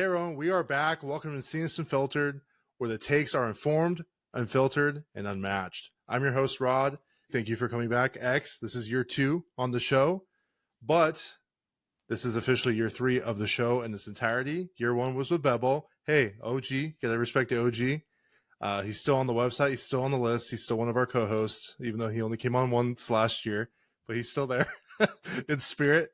Hey everyone, we are back. Welcome to Encinas Unfiltered, where the takes are informed, unfiltered, and unmatched. I'm your host, Rod. Thank you for coming back, X. This is year 2 on the show, but this is officially year 3 of the show in its entirety. Year 1 was with Bebo. Hey, OG, gotta respect the OG. He's still on the website. He's still on the list. He's still one of our co-hosts, even though he only came on once last year, but he's still there in spirit.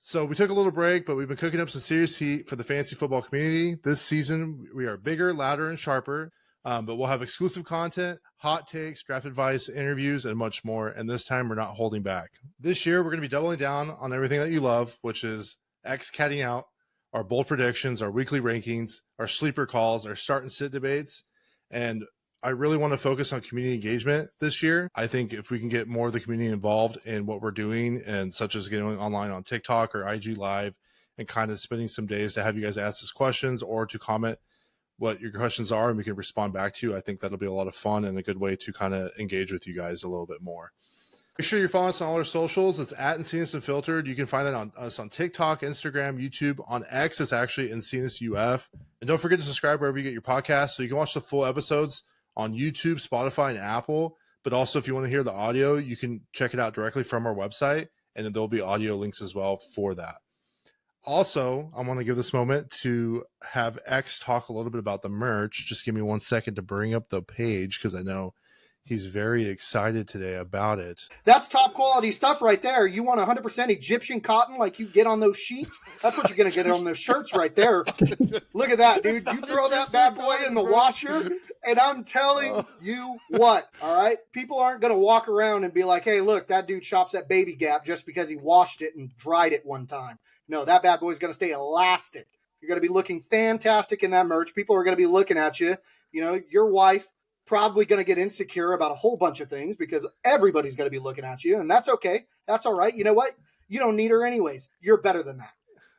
So we took a little break, but we've been cooking up some serious heat for the fantasy football community. This season, we are bigger, louder, and sharper, but we'll have exclusive content, hot takes, draft advice, interviews, and much more. And this time, we're not holding back. This year, we're going to be doubling down on everything that you love, which is X-catting out, our bold predictions, our weekly rankings, our sleeper calls, our start and sit debates, and I really want to focus on community engagement this year. I think if we can get more of the community involved in what we're doing, and such as getting online on TikTok or IG Live and kind of spending some days to have you guys ask us questions or to comment what your questions are and we can respond back to you, I think that'll be a lot of fun and a good way to kind of engage with you guys a little bit more. Make sure you're following us on all our socials. It's at Encinas Unfiltered. You can find that on us on TikTok, Instagram, YouTube. On X, it's actually Encinas UF. And don't forget to subscribe wherever you get your podcasts so you can watch the full episodes on YouTube, Spotify, and Apple. But also, if you want to hear the audio, you can check it out directly from our website, and there'll be audio links as well for that. Also, I want to give this moment to have X talk a little bit about the merch. Just give me 1 second to bring up the page because I know he's very excited today about it. That's top quality stuff right there. You want 100% Egyptian cotton like you get on those sheets? That's what you're going to get on those shirts right there. Look at that, dude. You throw that bad boy in the washer, and I'm telling you what, all right? People aren't going to walk around and be like, hey, look, that dude shops at Baby Gap just because he washed it and dried it one time. No, that bad boy is going to stay elastic. You're going to be looking fantastic in that merch. People are going to be looking at you. You know, your wife probably going to get insecure about a whole bunch of things because everybody's going to be looking at you, and that's okay. That's all right. You know what? You don't need her anyways. You're better than that.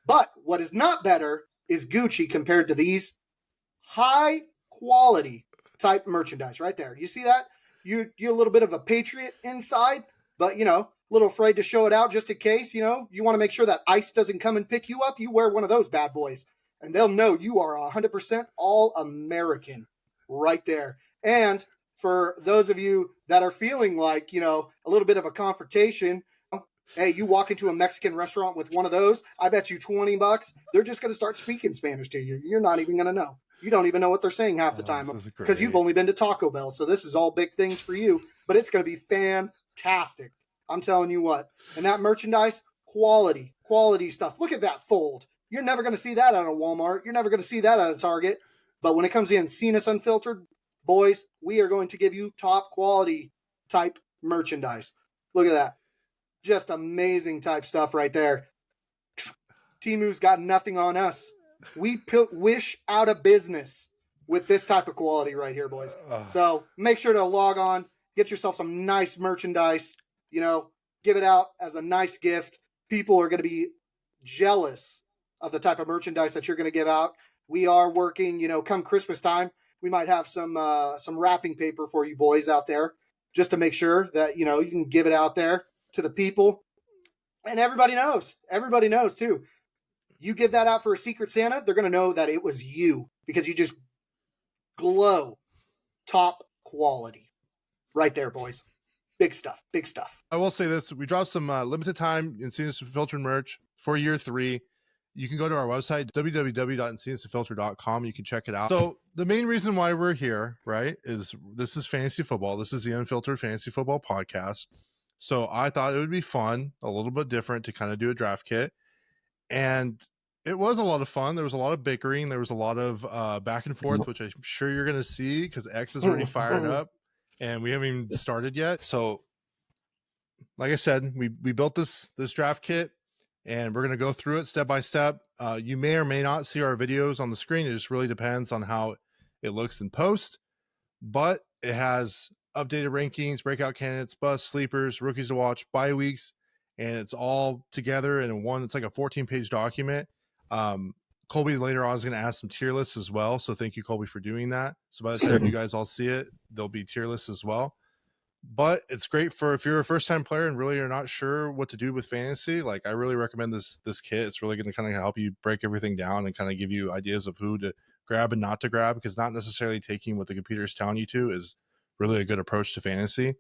But what is not better is Gucci compared to these high quality type merchandise right there. You see that? You're a little bit of a patriot inside, but you know, a little afraid to show it out just in case, you know, you want to make sure that ICE doesn't come and pick you up. You wear one of those bad boys and they'll know you are 100% all American right there. And for those of you that are feeling like, you know, a little bit of a confrontation, hey, you walk into a Mexican restaurant with one of those, I bet you $20, they're just going to start speaking Spanish to you. You're not even going to know. You don't even know what they're saying half the time because you've only been to Taco Bell. So this is all big things for you, but it's going to be fantastic. I'm telling you what. And that merchandise, quality stuff. Look at that fold. You're never going to see that at a Walmart. You're never going to see that at a Target. But when it comes to Encinas Unfiltered, boys, we are going to give you top quality type merchandise. Look at that. Just amazing type stuff right there. Temu's got nothing on us. We put Wish out of business with this type of quality right here, boys. So make sure to log on, get yourself some nice merchandise, you know, give it out as a nice gift. People are going to be jealous of the type of merchandise that you're going to give out. We are working, you know, come Christmas time, we might have some wrapping paper for you boys out there just to make sure that, you know, you can give it out there to the people. And everybody knows too. You give that out for a Secret Santa, they're going to know that it was you because you just glow top quality right there, boys. Big stuff. I will say this. We dropped some limited time Encinas Unfiltered merch for year 3. You can go to our website, www.encinasunfiltered.com. You can check it out. So the main reason why we're here, right, is this is fantasy football. This is the Unfiltered Fantasy Football Podcast. So I thought it would be fun, a little bit different to kind of do a draft kit. And it was a lot of fun. There was a lot of bickering. There was a lot of back and forth, which I'm sure you're going to see because X is already fired up and we haven't even started yet. So like I said, we built this draft kit. And we're going to go through it step by step. You may or may not see our videos on the screen. It just really depends on how it looks in post. But it has updated rankings, breakout candidates, busts, sleepers, rookies to watch, bye weeks. And it's all together in one. It's like a 14-page document. Kolby later on is going to add some tier lists as well. So thank you, Kolby, for doing that. So by the time you guys all see it, there'll be tier lists as well. But it's great for if you're a first time player and really you're not sure what to do with fantasy. Like, I really recommend this kit. It's really going to kind of help you break everything down and kind of give you ideas of who to grab and not to grab, because not necessarily taking what the computer is telling you to is really a good approach to fantasy.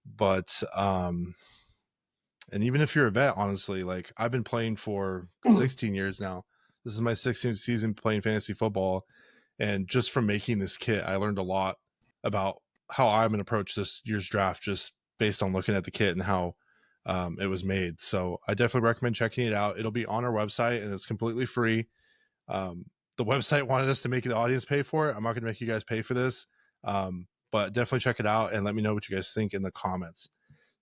But and even if you're a vet, honestly, like, I've been playing for 16 years now. This is my 16th season playing fantasy football, and just from making this kit, I learned a lot about how I'm going to approach this year's draft just based on looking at the kit and how it was made. So I definitely recommend checking it out. It'll be on our website and it's completely free. The website wanted us to make the audience pay for it. I'm not going to make you guys pay for this, but definitely check it out and let me know what you guys think in the comments.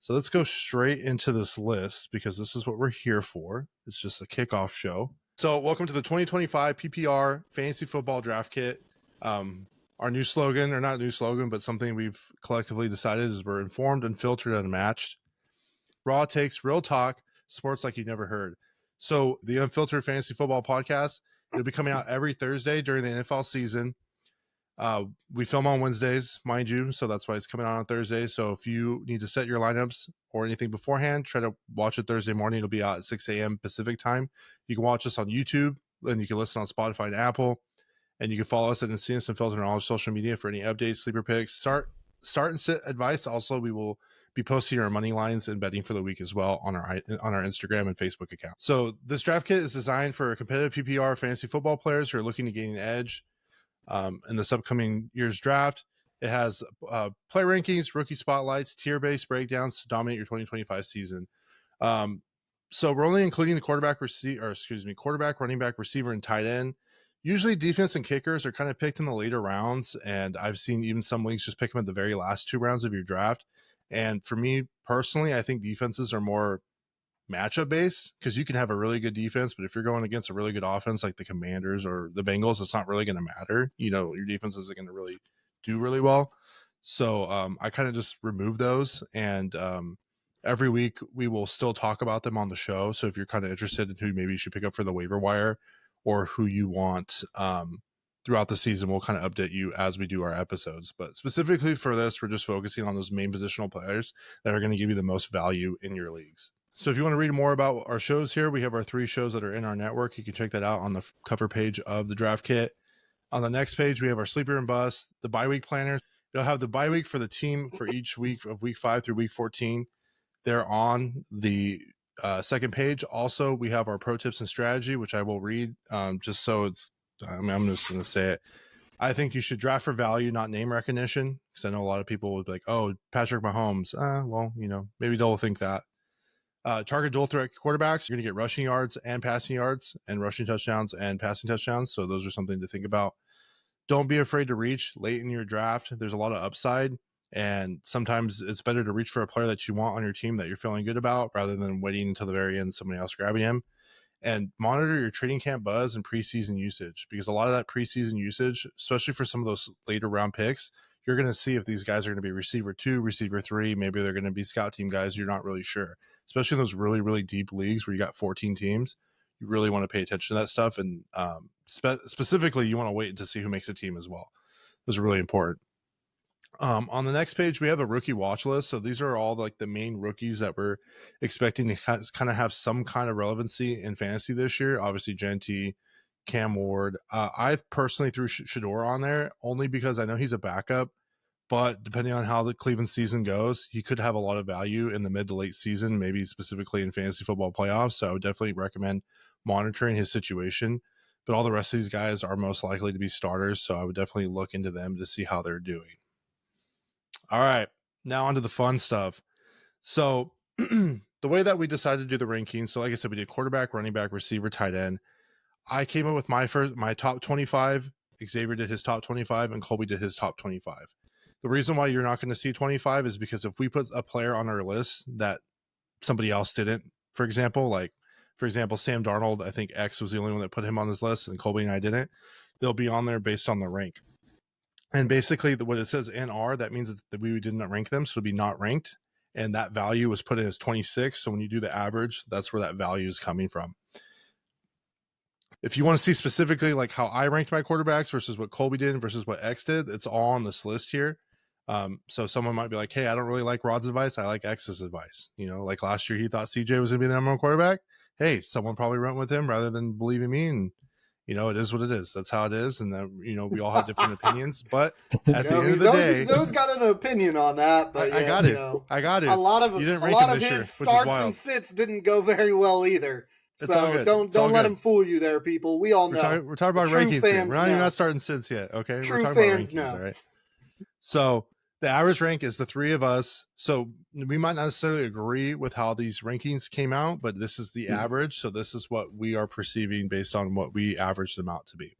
So let's go straight into this list because this is what we're here for. It's just a kickoff show. So welcome to the 2025 PPR Fantasy Football Draft Kit. Our new slogan, or not new slogan, but something we've collectively decided is we're informed, unfiltered, and unmatched. Raw takes, real talk, sports like you've never heard. So the Unfiltered Fantasy Football Podcast, it'll be coming out every Thursday during the NFL season. We film on Wednesdays, mind you, so that's why it's coming out on Thursday. So if you need to set your lineups or anything beforehand, try to watch it Thursday morning. It'll be out at 6 a.m. Pacific time. You can watch us on YouTube, and you can listen on Spotify and Apple, and you can follow us at Encinas Unfiltered on all social media for any updates, sleeper picks, start and sit advice. Also, we will be posting our money lines and betting for the week as well on our Instagram and Facebook account. So this draft kit is designed for competitive PPR fantasy football players who are looking to gain an edge in this upcoming year's draft. It has play rankings, rookie spotlights, tier-based breakdowns to dominate your 2025 season. So we're only including the quarterback, running back, receiver, and tight end. Usually defense and kickers are kind of picked in the later rounds, and I've seen even some leagues just pick them at the very last 2 rounds of your draft. And for me personally, I think defenses are more matchup based because you can have a really good defense, but if you're going against a really good offense like the Commanders or the Bengals, it's not really going to matter. Your defense isn't going to really do really well. So I kind of just remove those, and every week we will still talk about them on the show. So if you're kind of interested in who maybe you should pick up for the waiver wire or who you want throughout the season, we'll kind of update you as we do our episodes. But specifically for this, we're just focusing on those main positional players that are going to give you the most value in your leagues. So if you want to read more about our shows here, we have our 3 shows that are in our network. You can check that out on the cover page of the draft kit. On the next page, we have our sleeper and bust, the bye week planners. You'll have the bye week for the team for each week of week 5 through week 14. They're on the second page. Also, we have our pro tips and strategy, which I will read just so it's, I'm just going to say it. I think you should draft for value, not name recognition, because I know a lot of people would be like, oh, Patrick Mahomes. Well, maybe they'll think that. Target dual threat quarterbacks, you're going to get rushing yards and passing yards, and rushing touchdowns and passing touchdowns. So those are something to think about. Don't be afraid to reach late in your draft. There's a lot of upside, and sometimes it's better to reach for a player that you want on your team that you're feeling good about rather than waiting until the very end, somebody else grabbing him. And monitor your training camp buzz and preseason usage, because a lot of that preseason usage, especially for some of those later round picks, you're going to see if these guys are going to be receiver 2, receiver 3, maybe they're going to be scout team guys. You're not really sure, especially in those really, really deep leagues where you got 14 teams. You really want to pay attention to that stuff. And specifically, you want to wait to see who makes a team as well. Those are really important. On the next page, we have the rookie watch list. So these are all like the main rookies that we're expecting to kind of have some kind of relevancy in fantasy this year. Obviously, Genty, Cam Ward. I personally threw Shador on there only because I know he's a backup, but depending on how the Cleveland season goes, he could have a lot of value in the mid to late season, maybe specifically in fantasy football playoffs. So I would definitely recommend monitoring his situation. But all the rest of these guys are most likely to be starters, so I would definitely look into them to see how they're doing. All right, now onto the fun stuff. So the way that we decided to do the rankings, so like I said, we did quarterback, running back, receiver, tight end. I came up with my top 25. Xavier did his top 25, and Kolby did his top 25. The reason why you're not going to see 25 is because if we put a player on our list that somebody else didn't, for example, Sam Darnold, I think X was the only one that put him on his list, and Kolby and I didn't. They'll be on there based on the rank. And basically, what it says NR, that means that we didn't rank them, so it'll be not ranked. And that value was put in as 26. So when you do the average, that's where that value is coming from. If you want to see specifically like how I ranked my quarterbacks versus what Kolby did versus what X did, it's all on this list here. So someone might be like, hey, I don't really like Rod's advice. I like X's advice. Like last year he thought CJ was going to be the number one quarterback. Hey, someone probably went with him rather than believing me. And, it is what it is. That's how it is. And then, we all have different opinions. But at the end of the day, he's always got an opinion on that. But I got it. I got it. A lot of you didn't rank him this year, his starts and sits didn't go very well either. It's all good. Don't let him fool you there, people. We all know. We're talking about rankings here. We're not even starting sits yet. Okay, true we're talking fans about rankings. know. All right. So the average rank is the three of us. So we might not necessarily agree with how these rankings came out, but this is the average. So this is what we are perceiving based on what we averaged them out to be.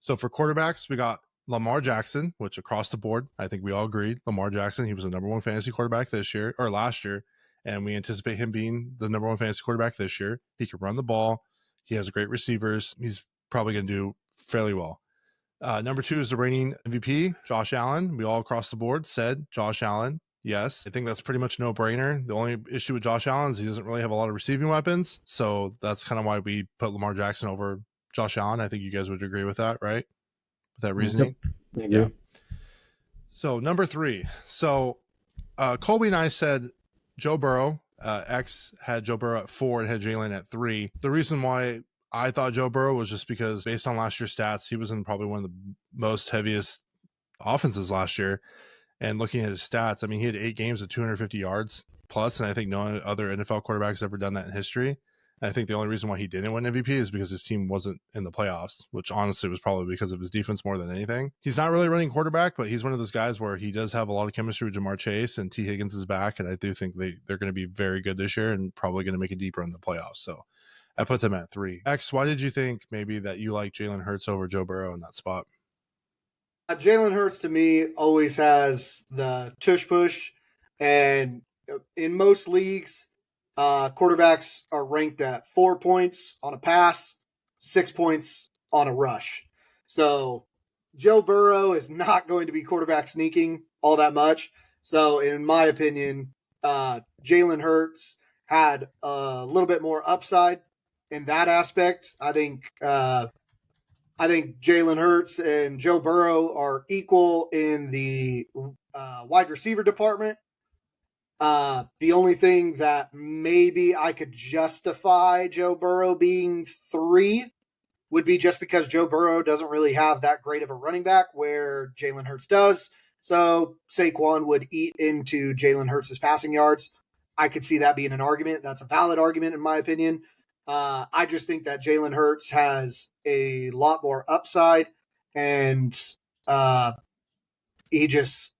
So for quarterbacks, we got Lamar Jackson, which across the board, I think we all agreed. Lamar Jackson, he was the number one fantasy quarterback last year. And we anticipate him being the number one fantasy quarterback this year. He can run the ball. He has great receivers. He's probably going to do fairly well. Number 2 is the reigning MVP, Josh Allen. We all across the board said Josh Allen. Yes, I think that's pretty much no brainer. The only issue with Josh Allen is he doesn't really have a lot of receiving weapons. So that's kind of why we put Lamar Jackson over Josh Allen. I think you guys would agree with that, right? With that reasoning? Yep. Yeah. So number 3. So Kolby and I said Joe Burrow. X had Joe Burrow at 4 and had Jalen at 3. The reason why I thought Joe Burrow was just because based on last year's stats, he was in probably one of the most heaviest offenses last year. And looking at his stats, I mean, he had 8 games of 250 yards plus, and I think no other NFL quarterback's ever done that in history. And I think the only reason why he didn't win MVP is because his team wasn't in the playoffs, which honestly was probably because of his defense more than anything. He's not really running quarterback, but he's one of those guys where he does have a lot of chemistry with Jamar Chase, and T. Higgins is back, and I do think they're going to be very good this year and probably going to make a deep run in the playoffs. So I put them at 3. X, why did you think maybe that you like Jalen Hurts over Joe Burrow in that spot? Jalen Hurts to me always has the tush push, and in most leagues, quarterbacks are ranked at 4 points on a pass, 6 points on a rush. So Joe Burrow is not going to be quarterback sneaking all that much. So in my opinion, Jalen Hurts had a little bit more upside in that aspect. I think Jalen Hurts and Joe Burrow are equal in the wide receiver department. The only thing that maybe I could justify Joe Burrow being 3 would be just because Joe Burrow doesn't really have that great of a running back where Jalen Hurts does. So Saquon would eat into Jalen Hurts' passing yards. I could see that being an argument. That's a valid argument in my opinion. I just think that Jalen Hurts has a lot more upside, and he just,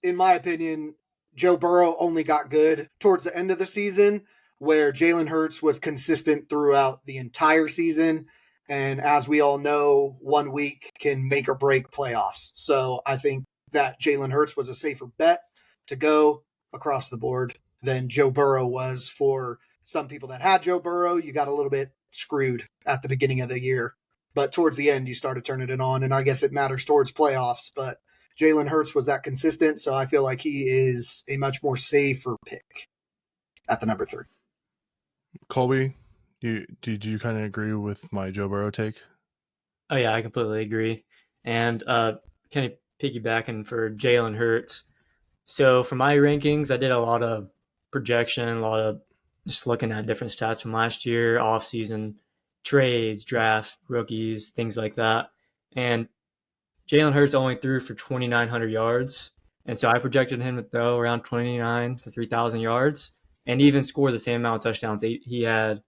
in my opinion, Joe Burrow only got good towards the end of the season, where Jalen Hurts was consistent throughout the entire season. And as we all know, 1 week can make or break playoffs. So I think that Jalen Hurts was a safer bet to go across the board than Joe Burrow was for some people that had Joe Burrow. You got a little bit screwed at the beginning of the year, but towards the end, you started turning it on. And I guess it matters towards playoffs, but Jalen Hurts was that consistent. So I feel like he is a much more safer pick at the number 3. Kolby, did you kind of agree with my Joe Burrow take? Oh yeah, I completely agree. And kind of piggybacking for Jalen Hurts. So for my rankings, I did a lot of projection, a lot of just looking at different stats from last year, off-season trades, draft, rookies, things like that. And Jalen Hurts only threw for 2,900 yards. And so I projected him to throw around 29 to 3,000 yards and even score the same amount of touchdowns. He had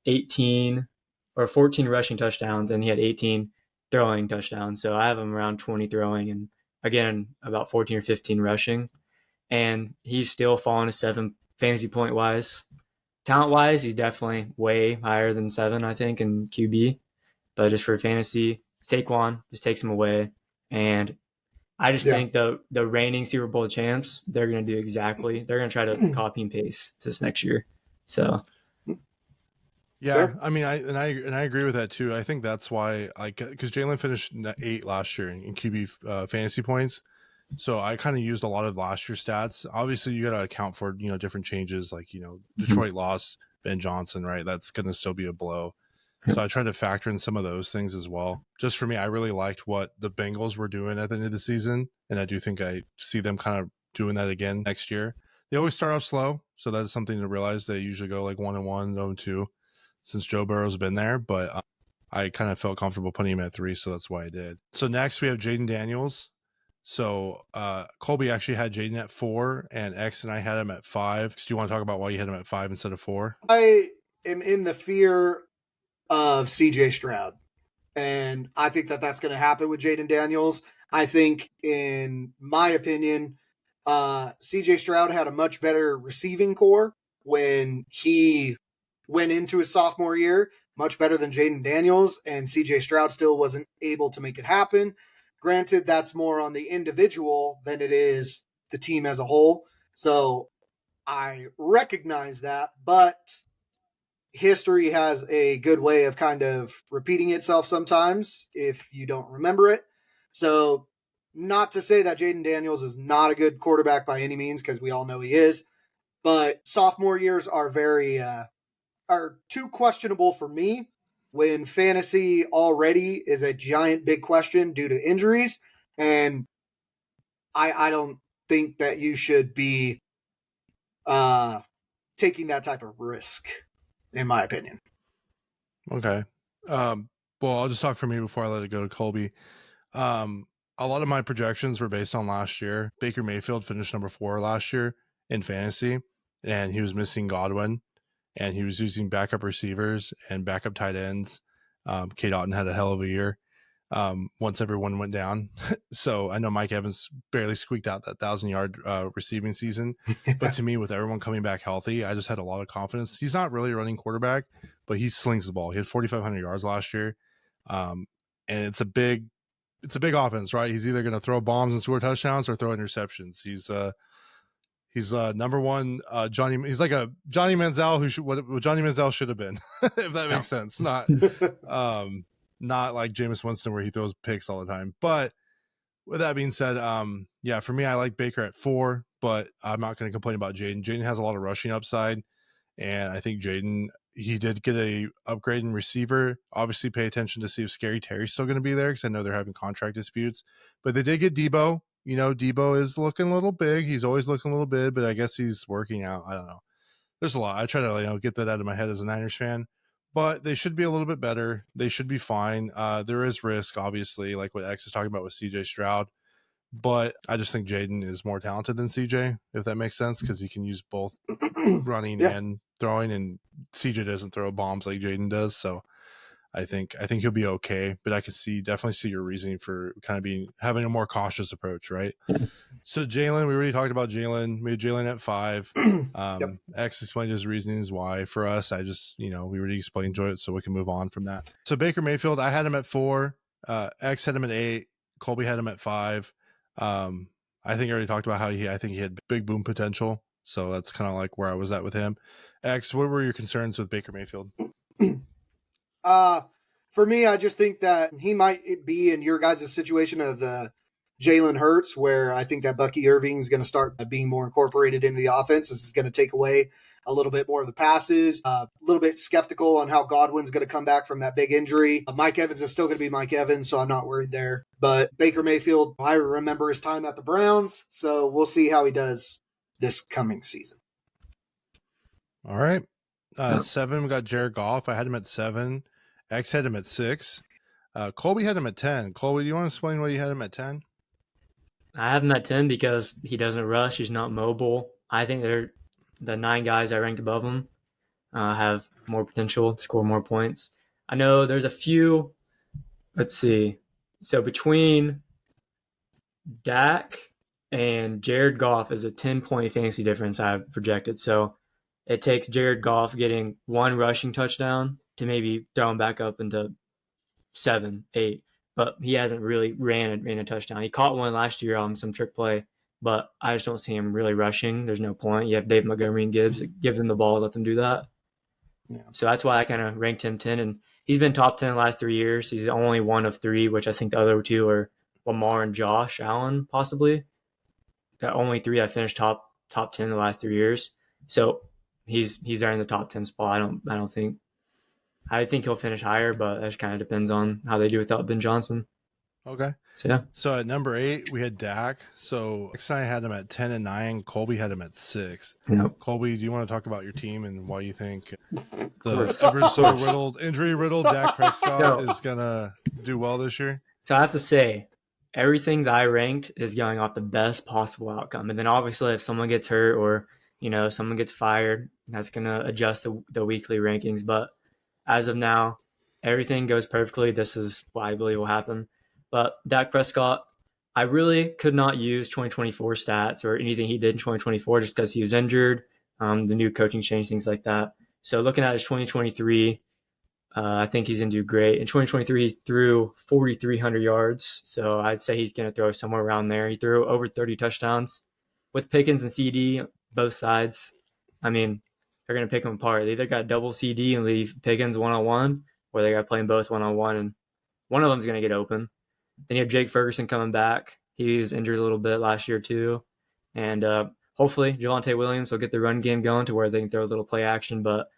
18 or 14 rushing touchdowns, and he had 18 throwing touchdowns. So I have him around 20 throwing and, again, about 14 or 15 rushing. And he's still fallen to 7 fantasy point-wise. Talent-wise, he's definitely way higher than 7, I think, in QB. But just for fantasy, Saquon just takes him away. And I just think the reigning Super Bowl champs, they're going to do exactly. They're going to try to copy and paste this next year. So, yeah, Sure. I mean, I agree with that too. I think that's why, because Jalen finished 8 last year in QB fantasy points. So I kind of used a lot of last year's stats. Obviously, you got to account for, different changes, like, Detroit lost Ben Johnson, right? That's going to still be a blow. So I tried to factor in some of those things as well. Just for me, I really liked what the Bengals were doing at the end of the season, and I do think I see them kind of doing that again next year. They always start off slow, so that's something to realize. They usually go like 1-1, 0-2 since Joe Burrow's been there, but I kind of felt comfortable putting him at 3, so that's why I did. So next we have Jaden Daniels. So Kolby actually had Jaden at 4, and X and I had him at 5. Do you want to talk about why you had him at 5 instead of 4? I am in the fear of CJ Stroud, and I think that that's going to happen with Jaden Daniels. I think, in my opinion, CJ Stroud had a much better receiving core when he went into his sophomore year, much better than Jaden Daniels, and CJ Stroud still wasn't able to make it happen. Granted, that's more on the individual than it is the team as a whole. So I recognize that, but history has a good way of kind of repeating itself sometimes if you don't remember it. So, not to say that Jaden Daniels is not a good quarterback by any means, because we all know he is, but sophomore years are are too questionable for me when fantasy already is a giant big question due to injuries, and I don't think that you should be taking that type of risk, in my opinion. Okay. Well, I'll just talk for me before I let it go to Kolby. A lot of my projections were based on last year. Baker Mayfield finished number 4 last year in fantasy, and he was missing Godwin, and he was using backup receivers and backup tight ends. Kate Otten had a hell of a year once everyone went down. So I know Mike Evans barely squeaked out that 1,000-yard receiving season. But to me, with everyone coming back healthy, I just had a lot of confidence. He's not really a running quarterback, but he slings the ball. He had 4,500 yards last year. And it's a big offense, right? He's either going to throw bombs and score touchdowns or throw interceptions. He's number one Johnny. He's like a Johnny Manziel who should what Johnny Manziel should have been, if that makes sense. Not like Jameis Winston where he throws picks all the time. But with that being said, yeah, for me, I like Baker at 4, but I'm not going to complain about Jaden. Jaden has a lot of rushing upside, and I think Jaden, he did get a upgrade in receiver. Obviously, pay attention to see if Scary Terry's still going to be there, because I know they're having contract disputes. But they did get Debo. You know, Debo is looking a little big. He's always looking a little big, but I guess he's working out. I don't know. There's a lot. I try to get that out of my head as a Niners fan. But they should be a little bit better. They should be fine. There is risk, obviously, like what X is talking about with CJ Stroud. But I just think Jaden is more talented than CJ, if that makes sense, because he can use both running and throwing, and CJ doesn't throw bombs like Jaden does. So I think he'll be okay. But I can definitely see your reasoning for kind of having a more cautious approach, right? So Jalen, we already talked about Jalen. We had Jalen at 5. X explained his reasons why. For us, I just, we already explained to it, so we can move on from that. So Baker Mayfield, I had him at 4. X had him at 8. Kolby had him at 5. I think I already talked about how I think he had big boom potential. So that's kind of like where I was at with him. X, what were your concerns with Baker Mayfield? For me, I just think that he might be in your guys' situation of the Jalen Hurts, where I think that Bucky Irving is going to start being more incorporated into the offense. This is going to take away a little bit more of the passes. A little bit skeptical on how Godwin's going to come back from that big injury. Mike Evans is still going to be Mike Evans, so I'm not worried there. But Baker Mayfield, I remember his time at the Browns, so we'll see how he does this coming season. All right. 7, we got Jared Goff. I had him at 7. X had him at 6. Kolby had him at 10. Kolby, do you want to explain why you had him at 10? I have him at 10 because he doesn't rush. He's not mobile. I think the 9 guys I ranked above him have more potential to score more points. I know there's a few. Let's see. So between Dak and Jared Goff is a 10-point fantasy difference I've projected. So it takes Jared Goff getting 1 rushing touchdown to maybe throw him back up into 7, 8. But he hasn't really ran a touchdown. He caught one last year on some trick play, but I just don't see him really rushing. There's no point. You have Dave Montgomery and Gibbs. Give them the ball, let them do that. Yeah. So that's why I kind of ranked him 10. And he's been top 10 the last 3 years. He's the only one of 3, which I think the other 2 are Lamar and Josh Allen, possibly. The only 3 that finished top 10 the last 3 years. So he's there in the top 10 spot. I don't think. I think he'll finish higher, but that kind of depends on how they do without Ben Johnson. Okay. So yeah. So at number 8, we had Dak. So X and I had him at 10 and 9. Kolby had him at 6. Yep. Kolby, do you want to talk about your team and why you think the ever so riddled, injury riddled Dak Prescott is gonna do well this year? So I have to say, everything that I ranked is going off the best possible outcome. And then obviously if someone gets hurt or, someone gets fired, that's going to adjust the weekly rankings. But as of now, everything goes perfectly. This is what I believe will happen. But Dak Prescott, I really could not use 2024 stats or anything he did in 2024 just because he was injured, the new coaching change, things like that. So looking at his 2023, I think he's going to do great. In 2023, he threw 4,300 yards. So I'd say he's going to throw somewhere around there. He threw over 30 touchdowns with Pickens and CD, both sides. I mean, they're going to pick them apart. They either got double CD and leave Pickens one-on-one, or they got to play them both one-on-one, and one of them is going to get open. Then you have Jake Ferguson coming back. He was injured a little bit last year too. And hopefully Javonte Williams will get the run game going to where they can throw a little play action, but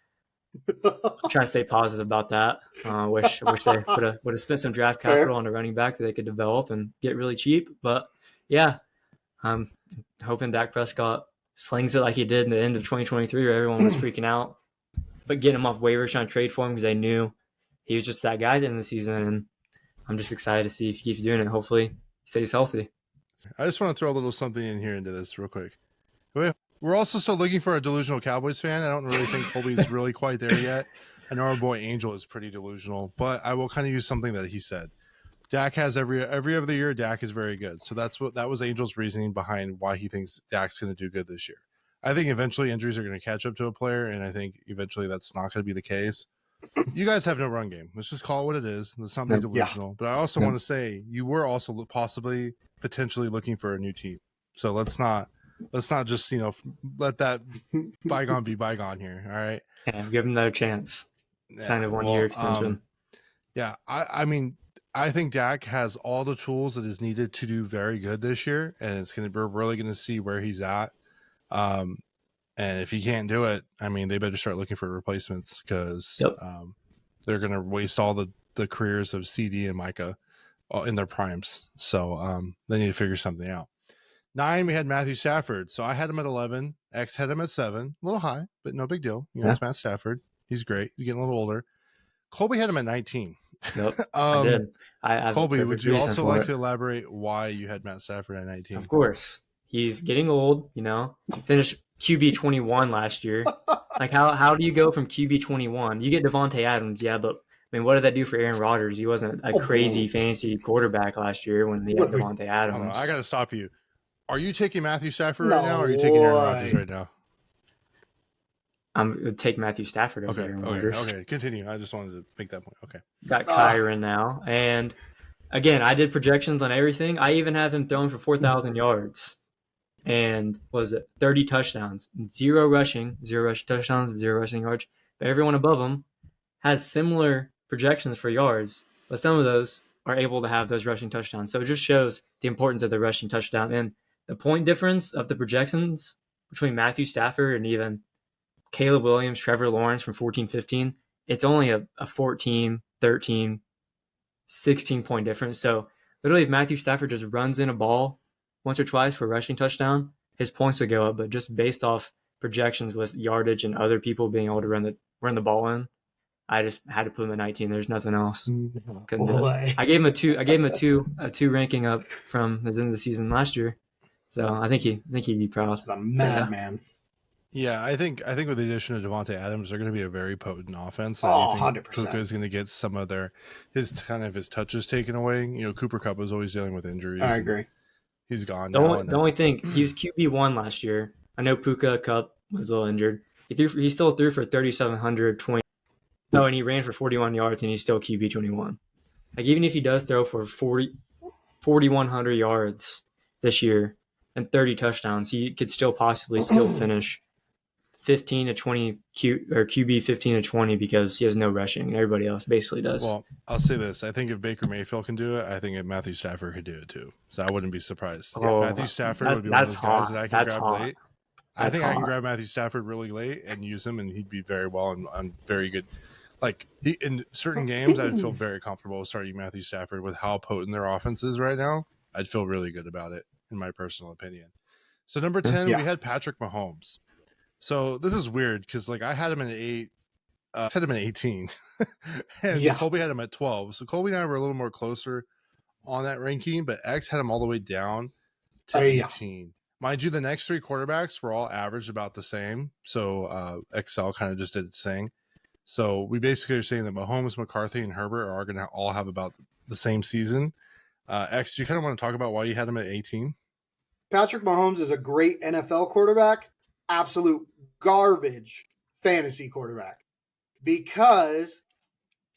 I'm trying to stay positive about that. Wish they would have spent some draft capital on a running back that they could develop and get really cheap. But yeah, I'm hoping Dak Prescott slings it like he did in the end of 2023 where everyone was freaking out. But getting him off waivers, trying to trade for him because they knew he was just that guy at the end of the season. And I'm just excited to see if he keeps doing it. Hopefully he stays healthy. I just want to throw a little something in here into this real quick. We're also still looking for a delusional Cowboys fan. I don't really think Kolby's really quite there yet. I know our boy Angel is pretty delusional, but I will kind of use something that he said. Dak has every other year. Dak is very good. So that was Angel's reasoning behind why he thinks Dak's going to do good this year. I think eventually injuries are going to catch up to a player, and I think eventually that's not going to be the case. You guys have no run game. Let's just call it what it is. Let's not be delusional. Yeah. But I also want to say you were also potentially looking for a new team. So let's not just, let that bygone be bygone here. All right. Yeah, give him another chance. Sign a 1-year extension. I mean, I think Dak has all the tools that is needed to do very good this year, and we're really going to see where he's at. And if he can't do it, I mean, they better start looking for replacements because they're going to waste all the careers of CD and Micah in their primes. So they need to figure something out. 9, we had Matthew Stafford. So I had him at 11. X had him at 7. A little high, but no big deal. It's Matt Stafford. He's great. He's getting a little older. Kolby had him at 19. Nope, I did. Kolby, would you also like to elaborate why you had Matt Stafford at 19? Of course. He's getting old, finished QB 21 last year. Like, how do you go from QB 21? You get Devontae Adams, yeah, but I mean, what did that do for Aaron Rodgers? He wasn't a crazy fantasy quarterback last year when he had Devontae Adams. I got to stop you. Are you taking Matthew Stafford right now, or are you taking Aaron Rodgers right now? I'm going to take Matthew Stafford over Aaron Rodgers. Okay, continue. I just wanted to make that point. Okay. Got Kyron now. And, again, I did projections on everything. I even have him throwing for 4,000 yards. And, 30 touchdowns. 0 rushing touchdowns, 0 rushing yards. But everyone above him has similar projections for yards. But some of those are able to have those rushing touchdowns. So it just shows the importance of the rushing touchdown. And the point difference of the projections between Matthew Stafford and even Caleb Williams, Trevor Lawrence from 14-15, it's only a 14, 13, 16-point difference. So literally if Matthew Stafford just runs in a ball once or twice for a rushing touchdown, his points would go up. But just based off projections with yardage and other people being able to run the ball in, I just had to put him at 19. There's nothing else. Couldn't do it. I gave him a two ranking up from his end of the season last year. So I think he'd be proud. A madman. Yeah, I think with the addition of Devontae Adams, they're going to be a very potent offense. 100%. Puka is going to get some of his touches taken away. Cooper Kupp was always dealing with injuries. I agree. He's gone the now. The only thing, he was QB1 last year. I know Puka Kupp was a little injured. He still threw for 3,720. Oh, and he ran for 41 yards, and he's still QB 21. Like, even if he does throw for 4,100 yards this year and 30 touchdowns, he could still possibly finish 15 to 20 QB 15 to 20 because he has no rushing and everybody else basically does. Well, I'll say this. I think if Baker Mayfield can do it, I think if Matthew Stafford could do it too. So I wouldn't be surprised. Matthew Stafford would be one of those guys that I can grab late. I think I can grab Matthew Stafford really late and use him, and he'd be very well and very good. Like in certain games, I'd feel very comfortable starting Matthew Stafford with how potent their offense is right now. I'd feel really good about it, in my personal opinion. So number 10, Yeah. we had Patrick Mahomes. So this is weird because like I had him at 8, had him at 18, and Yeah. Kolby had him at 12. So Kolby and I were a little more closer on that ranking, but X had him all the way down to Yeah. 18. Mind you, the next 3 quarterbacks were all averaged about the same. So Excel kind of just did its thing. So we basically are saying that Mahomes, McCarthy, and Herbert are going to all have about the same season. X, do you kind of want to talk about why you had him at 18? Patrick Mahomes is a great NFL quarterback, absolute garbage fantasy quarterback, because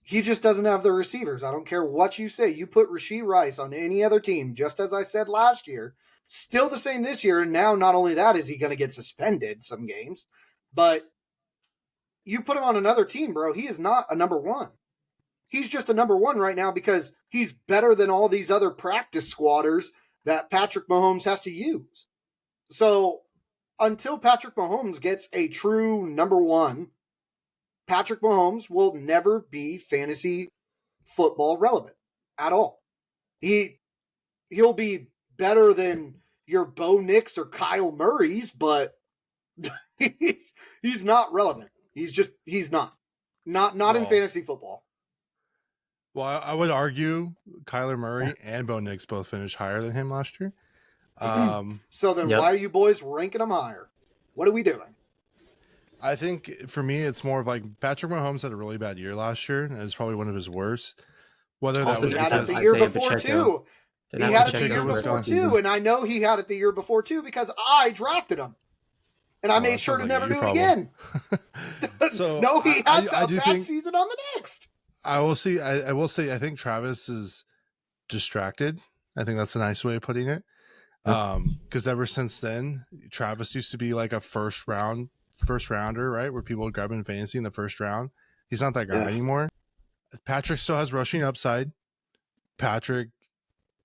he just doesn't have the receivers. I don't care what you say. You put Rashee Rice on any other team, just as I said last year, still the same this year. And now not only that is he going to get suspended some games, but you put him on another team, bro, he is not a number one. He's just a number one right now because he's better than all these other practice squatters that Patrick Mahomes has to use. So until Patrick Mahomes gets a true number one, Patrick Mahomes will never be fantasy football relevant at all. He'll be better than your Bo Nix or Kyle Murray's, but he's not relevant. He's not in fantasy football. Well, I would argue Kyler Murray and Bo Nix both finished higher than him last year. So then why are you boys ranking them higher? What are we doing? I think for me, it's more of like Patrick Mahomes had a really bad year last year, and it was probably one of his worst. Whether that Also, was He had it because the year before too. He had it the year before too, and I know he had it the year before too because I drafted him, and I made sure to never do it again. So no, he had I a do bad think season on the next. I will see. I will say I think Travis is distracted. I think that's a nice way of putting it. Because ever since then, Travis used to be like a first rounder, right? Where people would grab him in fantasy in the first round. He's not that guy anymore. Patrick still has rushing upside. Patrick,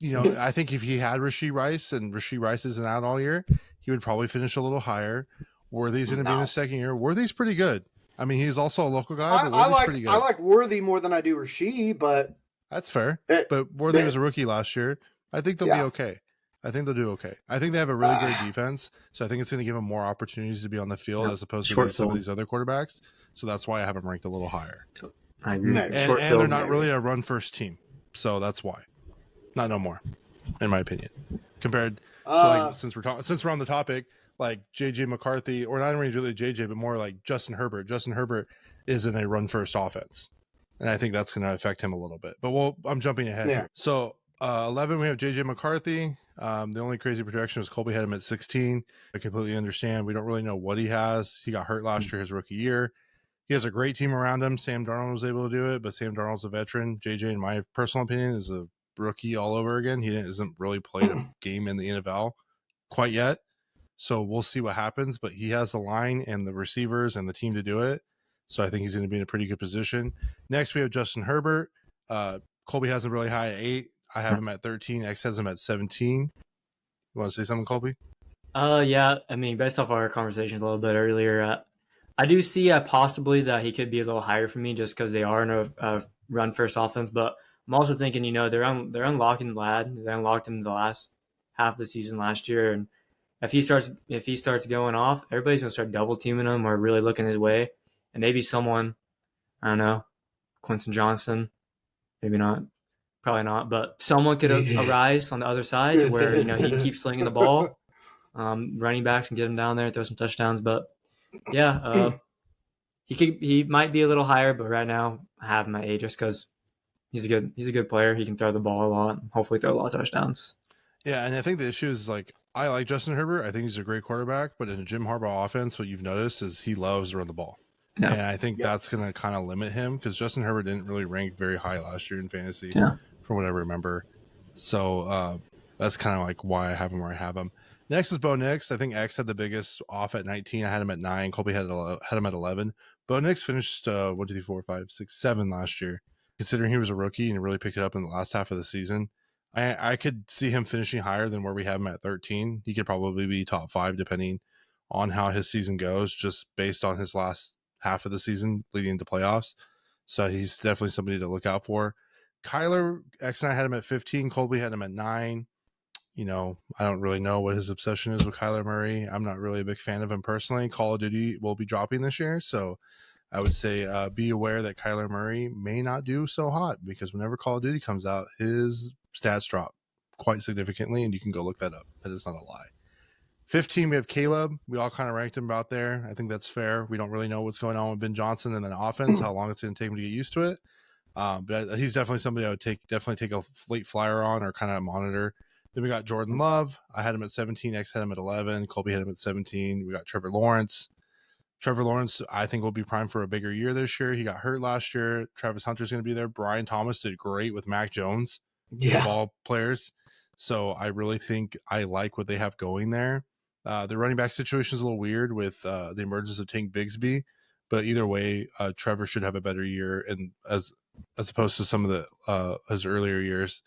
I think if he had Rashee Rice and Rashee Rice isn't out all year, he would probably finish a little higher. Worthy's going to be in his second year. Worthy's pretty good. I mean, he's also a local guy, but Worthy's pretty good. I like Worthy more than I do Rashee, but that's fair. But Worthy was a rookie last year. I think they'll be okay. I think they'll do okay. I think they have a really great defense, so I think it's going to give them more opportunities to be on the field as opposed to some of these other quarterbacks. So that's why I have them ranked a little higher. I agree. And they're not really a run-first team, so that's why. Not no more, in my opinion. Compared, since we're on the topic, like JJ McCarthy, or not even really JJ, but more like Justin Herbert. Justin Herbert is in a run-first offense, and I think that's going to affect him a little bit. But I'm jumping ahead here. So 11, we have JJ McCarthy. The only crazy projection was Kolby had him at 16. I completely understand. We don't really know what he has. He got hurt last year, his rookie year. He has a great team around him. Sam Darnold was able to do it, but Sam Darnold's a veteran. JJ, in my personal opinion, is a rookie all over again. He hasn't really played a game in the NFL quite yet. So we'll see what happens, but he has the line and the receivers and the team to do it. So I think he's going to be in a pretty good position. Next, we have Justin Herbert. Kolby has him really high at 8. I have him at 13. X has him at 17. You want to say something, Kolby? Yeah. I mean, based off our conversations a little bit earlier, I do see possibly that he could be a little higher for me just because they are in a run-first offense. But I'm also thinking, they're unlocking the lad. They unlocked him the last half of the season last year, and if he starts going off, everybody's gonna start double teaming him or really looking his way, and maybe someone, I don't know, Quinton Johnson, maybe not. Probably not, but someone could arise on the other side to where he can keep slinging the ball. Running backs can get him down there and throw some touchdowns. But yeah, he might be a little higher, but right now I have him at 8 just because he's a good player. He can throw the ball a lot and hopefully throw a lot of touchdowns. Yeah, and I think the issue is I like Justin Herbert. I think he's a great quarterback, but in a Jim Harbaugh offense, what you've noticed is he loves to run the ball. Yeah. And I think that's going to kind of limit him because Justin Herbert didn't really rank very high last year in fantasy, from what I remember. So that's kind of why I have him where I have him. Next is Bo Nix. I think X had the biggest off at 19. I had him at 9. Kolby had him at 11. Bo Nix finished 1, 2, 3, 4, 5, 6, 7 last year. Considering he was a rookie and really picked it up in the last half of the season, I could see him finishing higher than where we have him at 13. He could probably be top 5 depending on how his season goes, just based on his last half of the season leading into playoffs. So he's definitely somebody to look out for. Kyler, X and I had him at 15. Kolby had him at 9. You know, I don't really know what his obsession is with Kyler Murray. I'm not really a big fan of him personally. Call of Duty will be dropping this year, so I would say be aware that Kyler Murray may not do so hot, because whenever Call of Duty comes out, his stats drop quite significantly, and you can go look that up. That is not a lie. 15, we have Caleb. We all kind of ranked him about there. I think that's fair. We don't really know what's going on with Ben Johnson and then offense, how long it's going to take him to get used to it. But he's definitely somebody I would definitely take a late flyer on, or kind of monitor. Then we got Jordan Love. I had him at 17. X had him at 11. Kolby had him at 17. We got Trevor Lawrence. Trevor Lawrence, I think, will be primed for a bigger year this year. He got hurt last year. Travis Hunter's going to be there. Brian Thomas did great with Mac Jones, of all players. So I really think I like what they have going there. The running back situation is a little weird with the emergence of Tank Bigsby, but either way, Trevor should have a better year, and as opposed to some of the his earlier years.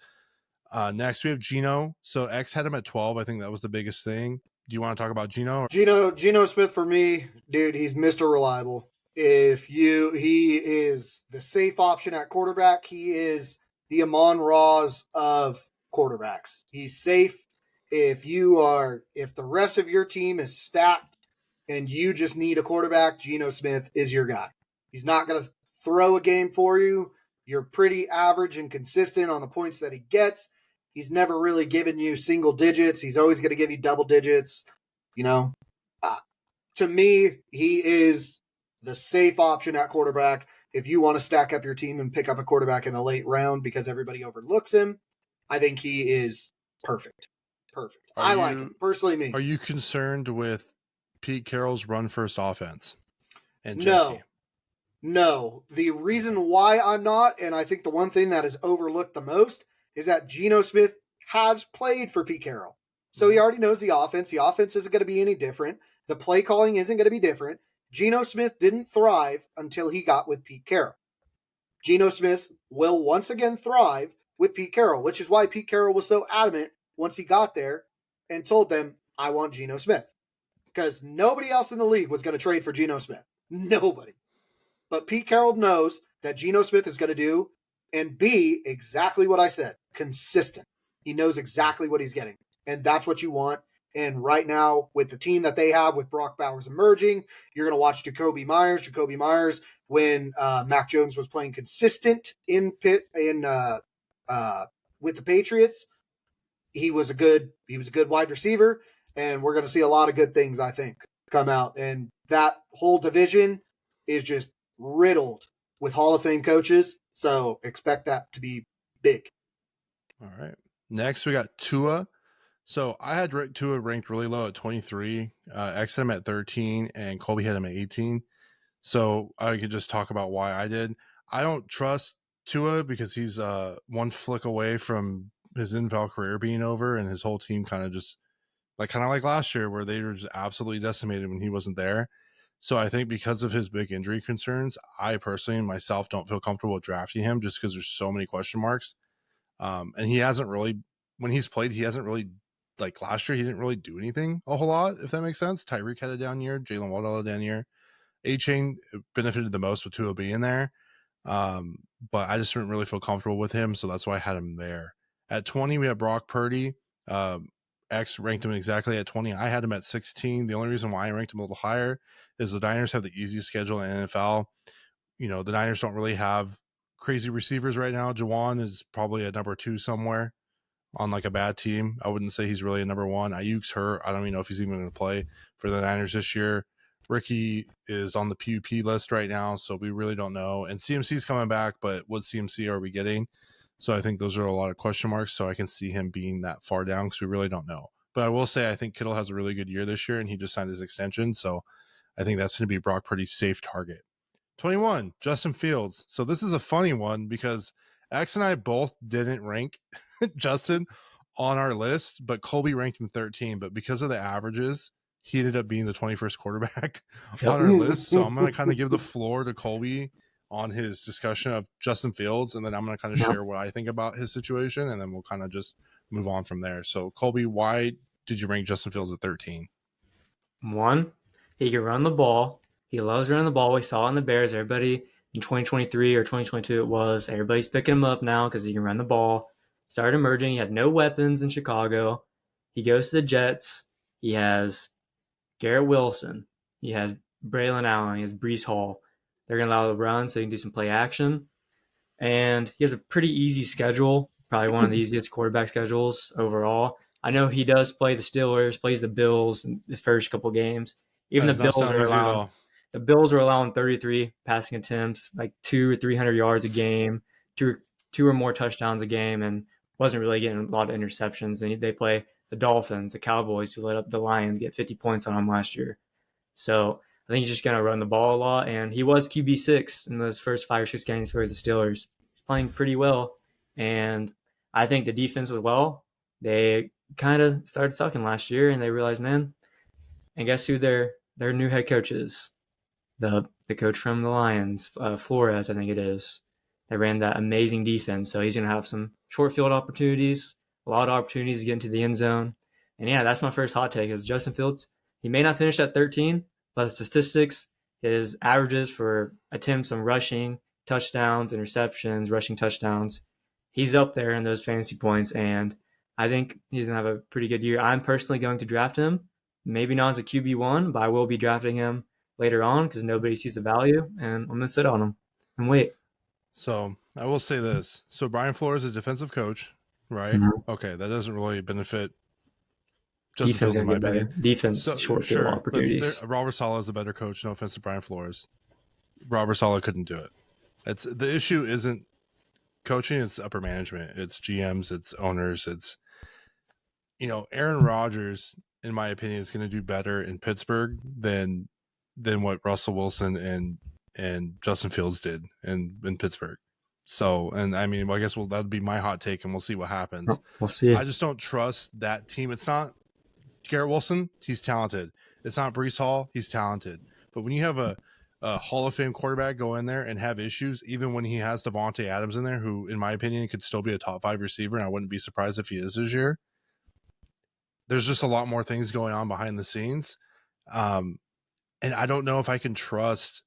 Next, we have Geno. So X had him at 12. I think that was the biggest thing. Do you want to talk about Geno? Geno Smith for me, dude, he's Mr. Reliable. He is the safe option at quarterback. He is the Amon-Ra's of quarterbacks. He's safe. If the rest of your team is stacked and you just need a quarterback, Geno Smith is your guy. He's not going to throw a game for you. You're pretty average and consistent on the points that he gets. He's never really given you single digits. He's always going to give you double digits. You know, to me, he is the safe option at quarterback. If you want to stack up your team and pick up a quarterback in the late round because everybody overlooks him, I think he is perfect. I like him. Personally, me. Are you concerned with Pete Carroll's run-first offense? And No. The reason why I'm not, and I think the one thing that is overlooked the most, is that Geno Smith has played for Pete Carroll. So he already knows the offense. The offense isn't going to be any different. The play calling isn't going to be different. Geno Smith didn't thrive until he got with Pete Carroll. Geno Smith will once again thrive with Pete Carroll, which is why Pete Carroll was so adamant once he got there and told them, I want Geno Smith. Because nobody else in the league was going to trade for Geno Smith. Nobody. But Pete Carroll knows that Geno Smith is going to do and be exactly what I said, consistent. He knows exactly what he's getting, and that's what you want. And right now, with the team that they have, with Brock Bowers emerging, you're going to watch Jacoby Myers. Jacoby Myers, when Mac Jones was playing consistent with the Patriots, he was a good wide receiver, and we're going to see a lot of good things, I think, come out. And that whole division is just riddled with Hall of Fame coaches, so expect that to be big. All right. Next, we got Tua. So I had Tua ranked really low at 23. X had him at 13, and Kolby had him at 18. So I could just talk about why I did. I don't trust Tua because he's one flick away from his NFL career being over, and his whole team kind of like last year where they were just absolutely decimated when he wasn't there. So I think because of his big injury concerns, I personally myself don't feel comfortable drafting him just because there's so many question marks. And he hasn't really, when he's played, he hasn't really, like last year, he didn't really do anything a whole lot, if that makes sense. Tyreek had a down year. Jalen Waddle had a down year. A-Chain benefited the most with Tua being there. But I just didn't really feel comfortable with him, so that's why I had him there. At 20, we have Brock Purdy. X ranked him exactly at 20. I had him at 16. The only reason why I ranked him a little higher is the Niners have the easiest schedule in the NFL. You know, the Niners don't really have crazy receivers right now. Juwan is probably a number 2 somewhere on like a bad team. I wouldn't say he's really a number 1. Ayuk's hurt. I don't even know if he's even going to play for the Niners this year. Ricky is on the PUP list right now, so we really don't know. And CMC's coming back, but what CMC are we getting? So I think those are a lot of question marks, so I can see him being that far down because we really don't know. But I will say I think Kittle has a really good year this year, and he just signed his extension, so I think that's going to be Brock Purdy's safe target. 21, Justin Fields. So this is a funny one because X and I both didn't rank Justin on our list, but Kolby ranked him 13. But because of the averages, he ended up being the 21st quarterback on our list. So I'm going to kind of give the floor to Kolby on his discussion of Justin Fields, and then I'm going to kind of share what I think about his situation, and then we'll kind of just move on from there. So, Kolby, why did you rank Justin Fields at 13? 1, he can run the ball. He loves running the ball. We saw it in the Bears. Everybody in 2023 or 2022 it was. Everybody's picking him up now because he can run the ball. Started emerging. He had no weapons in Chicago. He goes to the Jets. He has Garrett Wilson. He has Braylon Allen. He has Brees Hall. They're going to allow the run so he can do some play action. And he has a pretty easy schedule, probably one of the easiest quarterback schedules overall. I know he does play the Steelers, plays the Bills in the first couple games. Even That does not sound easy at all. the Bills are allowing 33 passing attempts, like 200 or 300 yards a game, two or more touchdowns a game, and wasn't really getting a lot of interceptions. And they play the Dolphins, the Cowboys, who let up the Lions get 50 points on them last year. So I think he's just going to run the ball a lot. And he was QB6 in those first 5 or 6 games for the Steelers. He's playing pretty well. And I think the defense as well, they kind of started sucking last year, and they realized, man, and guess who their new head coach is? The coach from the Lions, Flores, I think it is. They ran that amazing defense. So he's going to have some short field opportunities, a lot of opportunities to get into the end zone. And yeah, that's my first hot take is Justin Fields. He may not finish at 13, but the statistics, his averages for attempts on rushing, touchdowns, interceptions, rushing touchdowns, he's up there in those fantasy points. And I think he's going to have a pretty good year. I'm personally going to draft him. Maybe not as a QB1, but I will be drafting him later on because nobody sees the value, and I'm going to sit on him and wait. So I will say this. So Brian Flores is a defensive coach, right? Mhm. Okay, that doesn't really benefit Justin Defense Fields, in going my to get better. opinion. Defense, So, short field sure, opportunities. but Robert Saleh is a better coach. No offense to Brian Flores. Robert Saleh couldn't do it. It's the issue isn't coaching, it's upper management. It's GMs, it's owners, it's Aaron Rodgers, in my opinion, is going to do better in Pittsburgh than what Russell Wilson and Justin Fields did in Pittsburgh. So, and I mean, well, I guess that'd be my hot take, and we'll see what happens. We'll see. I just don't trust that team. It's not Garrett Wilson, he's talented. It's not Brees Hall, he's talented. But when you have a Hall of Fame quarterback go in there and have issues, even when he has Devontae Adams in there, who, in my opinion, could still be a top 5 receiver, and I wouldn't be surprised if he is this year. There's just a lot more things going on behind the scenes. And I don't know if I can trust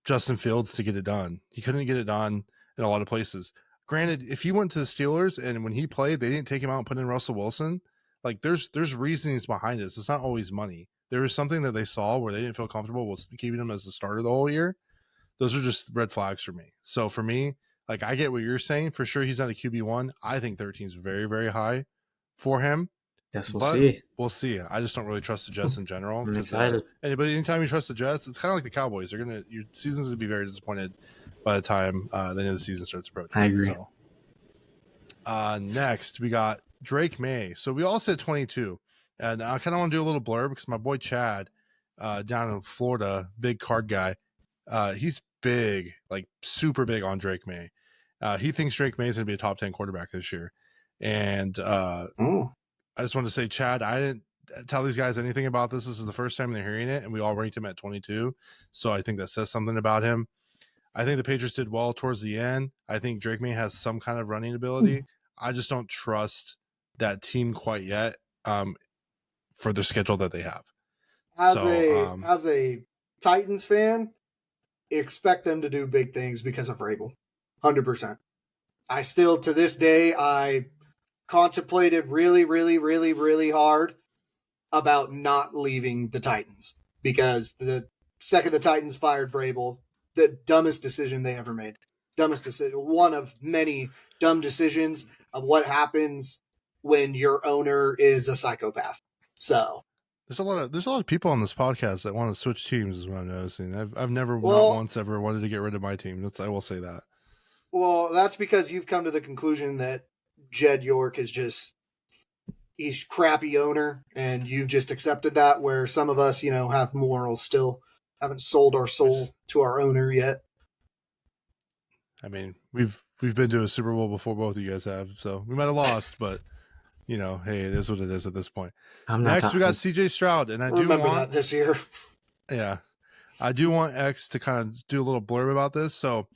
Justin Fields to get it done. He couldn't get it done in a lot of places. Granted, if he went to the Steelers and when he played, they didn't take him out and put in Russell Wilson, like there's reasonings behind this. It's not always money. There was something that they saw where they didn't feel comfortable with keeping him as the starter the whole year. Those are just red flags for me. So for me, like I get what you're saying. For sure, he's not a QB1. I think 13 is very, very high for him. Yes, we'll see. We'll see. I just don't really trust the Jets in general. I'm excited. But anytime you trust the Jets, it's kind of like the Cowboys. Your season's gonna be very disappointed by the time the end of the season starts approaching. I agree. So, next we got Drake May. So we all said 22, and I kind of want to do a little blurb because my boy Chad, down in Florida, big card guy, he's big, like super big on Drake May. He thinks Drake May is gonna be a top 10 quarterback this year, and I just wanted to say, Chad, I didn't tell these guys anything about this. This is the first time they're hearing it, and we all ranked him at 22. So I think that says something about him. I think the Patriots did well towards the end. I think Drake May has some kind of running ability. I just don't trust that team quite yet for the schedule that they have. As a Titans fan, expect them to do big things because of Vrabel. 100%. I still, to this day, I contemplated really, really, really, really hard about not leaving the Titans because the second the Titans fired Vrabel, the dumbest decision they ever made. Dumbest decision. One of many dumb decisions of what happens when your owner is a psychopath. So there's a lot of people on this podcast that want to switch teams, is what I'm noticing. I've never not once ever wanted to get rid of my team. I will say that. Well, that's because you've come to the conclusion that Jed York is he's crappy owner, and you've just accepted that, where some of us, have morals still, haven't sold our soul to our owner yet. I mean, we've been to a Super Bowl before both of you guys have, so we might have lost, but hey, it is what it is at this point. Next, we got CJ Stroud, and I do remember that this year. Yeah, I do want X to kind of do a little blurb about this. So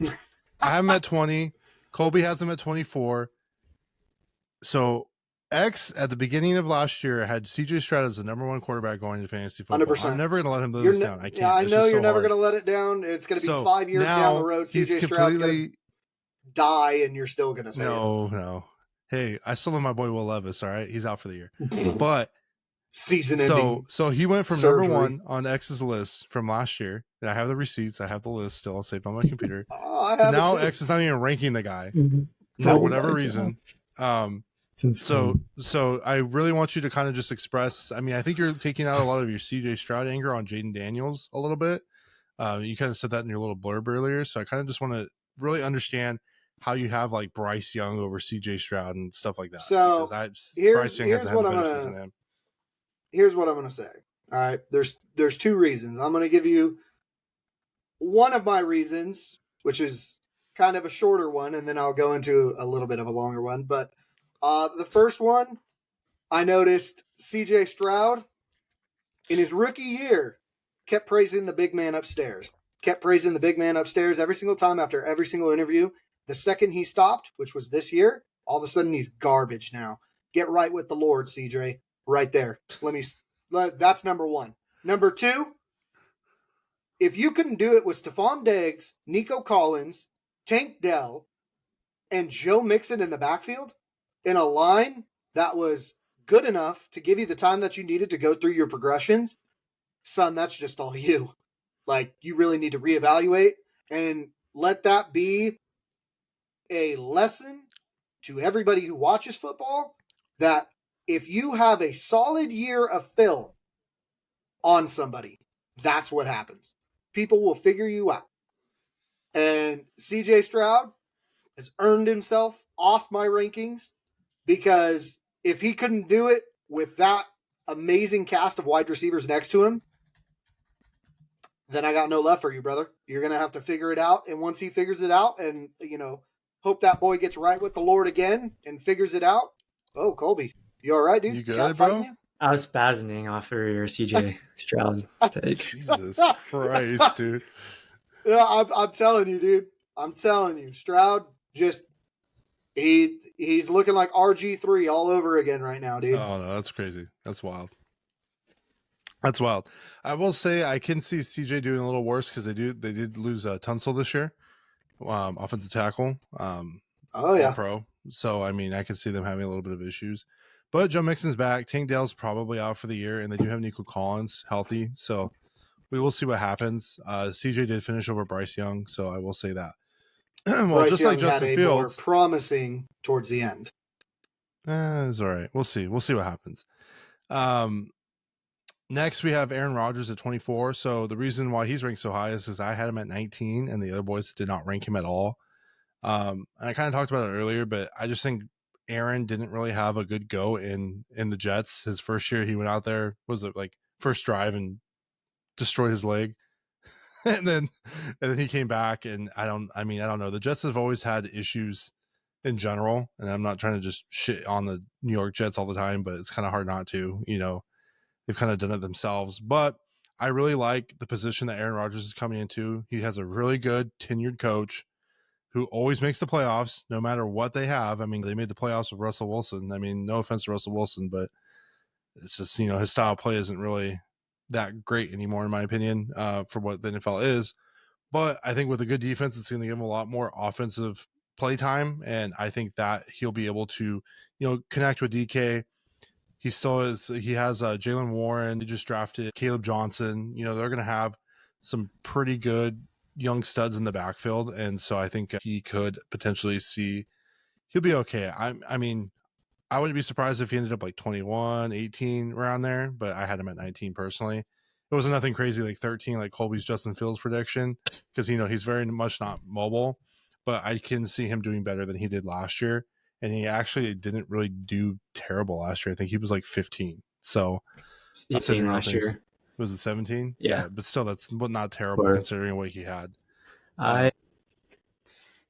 I have him at 20. Kolby has him at 24. So X at the beginning of last year had CJ Stroud as the number one quarterback going into fantasy football. 100%. I'm never going to let him live this down. I can't. Yeah, I It's know just you're so never hard. going to let it down. It's going to be So 5 years now down the road. he's CJ Stroud's going completely to die, and you're still going to say no. Hey, I still love my boy Will Levis. All right, he's out for the year, but season-ending. so he went from surgery. number one on X's list from last year. And I have the receipts. I have the list still saved on my computer. I have now it too. X is not even ranking the guy for No, whatever reason. So I really want you to kind of just express. I mean, I think you're taking out a lot of your CJ Stroud anger on Jaden Daniels a little bit. You kind of said that in your little blurb earlier. So I kind of just want to really understand how you have like Bryce Young over CJ Stroud and stuff like that. So Bryce Young hasn't had a better season than him. Here's what I'm going to say. All right, there's two reasons. I'm going to give you one of my reasons, which is kind of a shorter one, and then I'll go into a little bit of a longer one. But the first one, I noticed CJ Stroud in his rookie year kept praising the big man upstairs. Kept praising the big man upstairs every single time after every single interview. The second he stopped, which was this year, all of a sudden he's garbage now. Get right with the Lord, CJ. Right there. That's number one. Number two, if you couldn't do it with Stephon Diggs, Nico Collins, Tank Dell, and Joe Mixon in the backfield in a line that was good enough to give you the time that you needed to go through your progressions, son, that's just all you. Like, you really need to reevaluate and let that be a lesson to everybody who watches football that if you have a solid year of film on somebody, that's what happens. People will figure you out. And CJ Stroud has earned himself off my rankings because if he couldn't do it with that amazing cast of wide receivers next to him, then I got no left for you, brother. You're going to have to figure it out. And once he figures it out and, hope that boy gets right with the Lord again and figures it out. Oh, Kolby, you all right, dude? You good, bro? I was spasming off for your CJ Stroud take. Jesus Christ, dude. Yeah, I'm telling you, dude. I'm telling you. Stroud just he's looking like RG3 all over again right now, dude. Oh, no, that's crazy. That's wild. That's wild. I will say I can see CJ doing a little worse because they did lose Tunsil this year, offensive tackle. Oh yeah, pro. So I mean, I can see them having a little bit of issues. But Joe Mixon's back. Tank Dell's probably out for the year, and they do have Nico Collins healthy. So we will see what happens. CJ did finish over Bryce Young, so I will say that. Well, Bryce just Young like Justin had Fields, more promising towards the end. It's all right. We'll see. We'll see what happens. Next, we have Aaron Rodgers at 24. So the reason why he's ranked so high is because I had him at 19, and the other boys did not rank him at all. And I kind of talked about it earlier, but I just think Aaron didn't really have a good go in the Jets. His first year, he went out there, was it like first drive and destroyed his leg. and then he came back, and I don't know. The Jets have always had issues in general, and I'm not trying to just shit on the New York Jets all the time, but it's kind of hard not to, they've kind of done it themselves. But I really like the position that Aaron Rodgers is coming into. He has a really good tenured coach who always makes the playoffs no matter what they have. I mean, they made the playoffs with Russell Wilson. I mean, no offense to Russell Wilson, but it's just, his style of play isn't really that great anymore, in my opinion, for what the NFL is. But I think with a good defense, it's going to give him a lot more offensive play time. And I think that he'll be able to, connect with DK. He has Jalen Warren. He just drafted Caleb Johnson. They're going to have some pretty good young studs in the backfield, and so I think he could potentially he'll be okay. I mean, I wouldn't be surprised if he ended up like 21, 18 around there, but I had him at 19 personally. It wasn't nothing crazy like 13 like Colby's Justin Fields prediction, because he's very much not mobile, but I can see him doing better than he did last year, and he actually didn't really do terrible last year. I think he was like 15. So 18 last year. Was it 17? Yeah, but still, that's not terrible considering what he had. I'll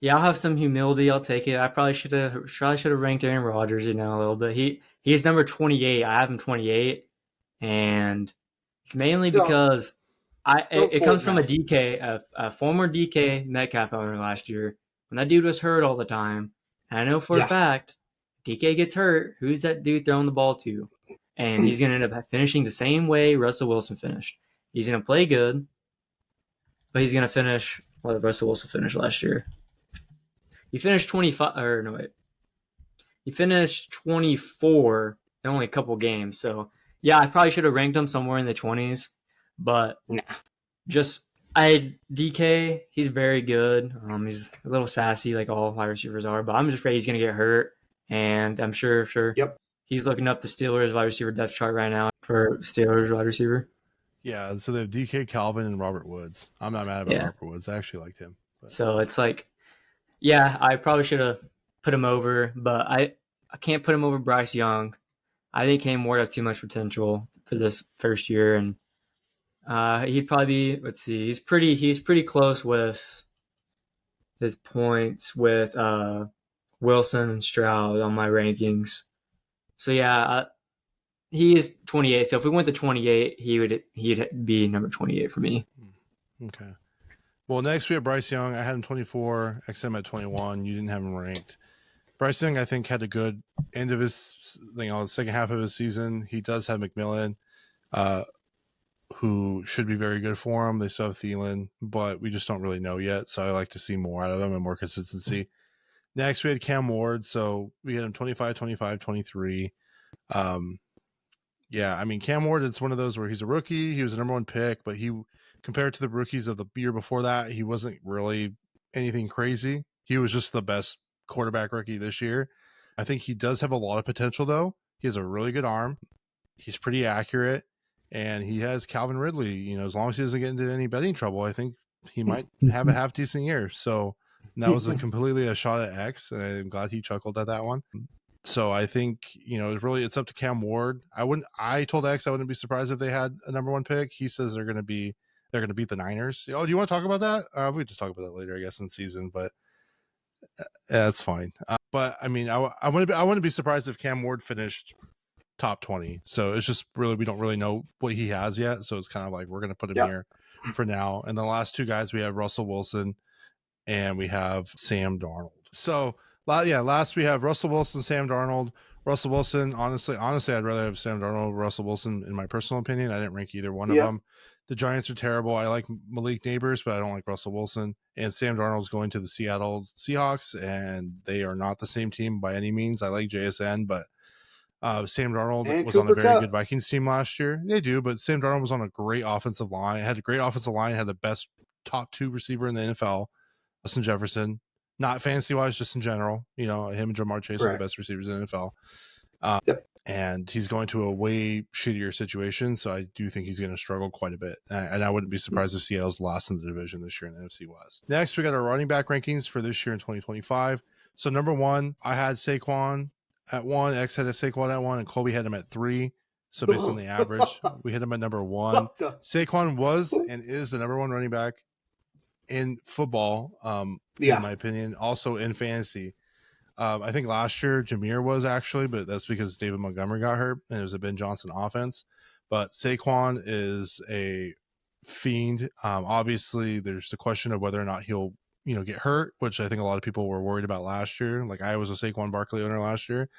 have some humility. I'll take it. I probably should have ranked Aaron Rodgers, a little bit. He's number 28. I have him 28, and it's mainly because it comes from a former DK Metcalf owner last year when that dude was hurt all the time. And I know for a fact DK gets hurt, who's that dude throwing the ball to? And he's going to end up finishing the same way Russell Wilson finished. He's going to play good, but he's going to finish like Russell Wilson finished last year. He finished 25, or no, wait. He finished 24 in only a couple games. So, yeah, I probably should have ranked him somewhere in the 20s. But DK, he's very good. He's a little sassy like all wide receivers are. But I'm just afraid he's going to get hurt. And I'm sure he's looking up the Steelers wide receiver depth chart right now for Steelers wide receiver. Yeah, so they have DK, Calvin, and Robert Woods. I'm not mad about Robert Woods. I actually liked him. But. So it's like, yeah, I probably should have put him over, but I can't put him over Bryce Young. I think Cam Ward has too much potential for this first year, and he'd probably be. Let's see, he's pretty close with his points with Wilson and Stroud on my rankings. So yeah, he is 28. So if we went to 28, he'd be number 28 for me. Okay. Well, next we have Bryce Young. I had him 24. X had him at 21. You didn't have him ranked. Bryce Young, I think, had a good end of his, the second half of his season. He does have McMillan, who should be very good for him. They still have Thielen, but we just don't really know yet. So I like to see more out of them and more consistency. Next, we had Cam Ward. So we had him 25, 25, 23. Yeah, I mean, Cam Ward, it's one of those where he's a rookie. He was the number one pick, but he, compared to the rookies of the year before that, he wasn't really anything crazy. He was just the best quarterback rookie this year. I think he does have a lot of potential, though. He has a really good arm. He's pretty accurate, and he has Calvin Ridley. As long as he doesn't get into any betting trouble, I think he might have a half decent year. So that was completely a shot at X, and I'm glad he chuckled at that one. So I think, it's up to Cam Ward. I told X I wouldn't be surprised if they had a number one pick. He says they're going to beat the Niners. Oh, do you want to talk about that? We can just talk about that later, I guess, in the season, but that's fine. But I mean, I wouldn't be surprised if Cam Ward finished top 20. So it's just really, we don't really know what he has yet. So it's kind of like, we're going to put him here for now. And the last two guys, we have Russell Wilson and we have Sam Darnold. So last we have Russell Wilson, Sam Darnold. Russell Wilson, honestly, I'd rather have Sam Darnold over Russell Wilson, in my personal opinion. I didn't rank either one of them. The Giants are terrible. I like Malik Neighbors, but I don't like Russell Wilson. And Sam Darnold's going to the Seattle Seahawks, and they are not the same team by any means. I like JSN, but Sam Darnold was on a very good Vikings team last year. They do, but Sam Darnold was on a great offensive line. Had a great offensive line, had the best top two receiver in the NFL, Justin Jefferson. Not fantasy-wise, just in general. Him and Jamar Chase are the best receivers in the NFL. And he's going to a way shittier situation, so I do think he's going to struggle quite a bit. And I wouldn't be surprised if Seattle's lost in the division this year in the NFC West. Next, we got our running back rankings for this year in 2025. So number one, I had Saquon at 1, X had a Saquon at 1, and Kolby had him at 3. So based on the average, we hit him at number 1. Saquon was and is the number 1 running back in football, in my opinion, also in fantasy. I think last year Jameer was actually, but that's because David Montgomery got hurt and it was a Ben Johnson offense. But Saquon is a fiend. Obviously, there's the question of whether or not he'll get hurt, which I think a lot of people were worried about last year. Like, I was a Saquon Barkley owner last year,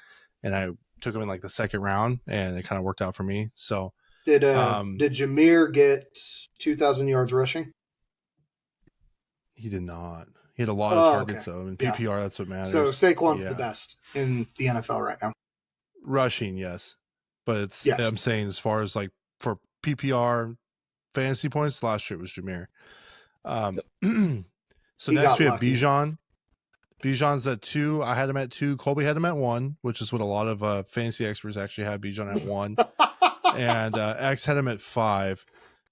and I took him in like the second round, and it kind of worked out for me. So did Jameer get 2,000 yards rushing? He did not. He had a lot of targets, though. In PPR, that's what matters. So Saquon's the best in the NFL right now. Rushing, yes. But I'm saying as far as like for PPR fantasy points, last year it was Jameer. So next we have Bijan. Bijan's at 2. I had him at 2. Kolby had him at 1, which is what a lot of fantasy experts actually have Bijan at 1. And X had him at 5.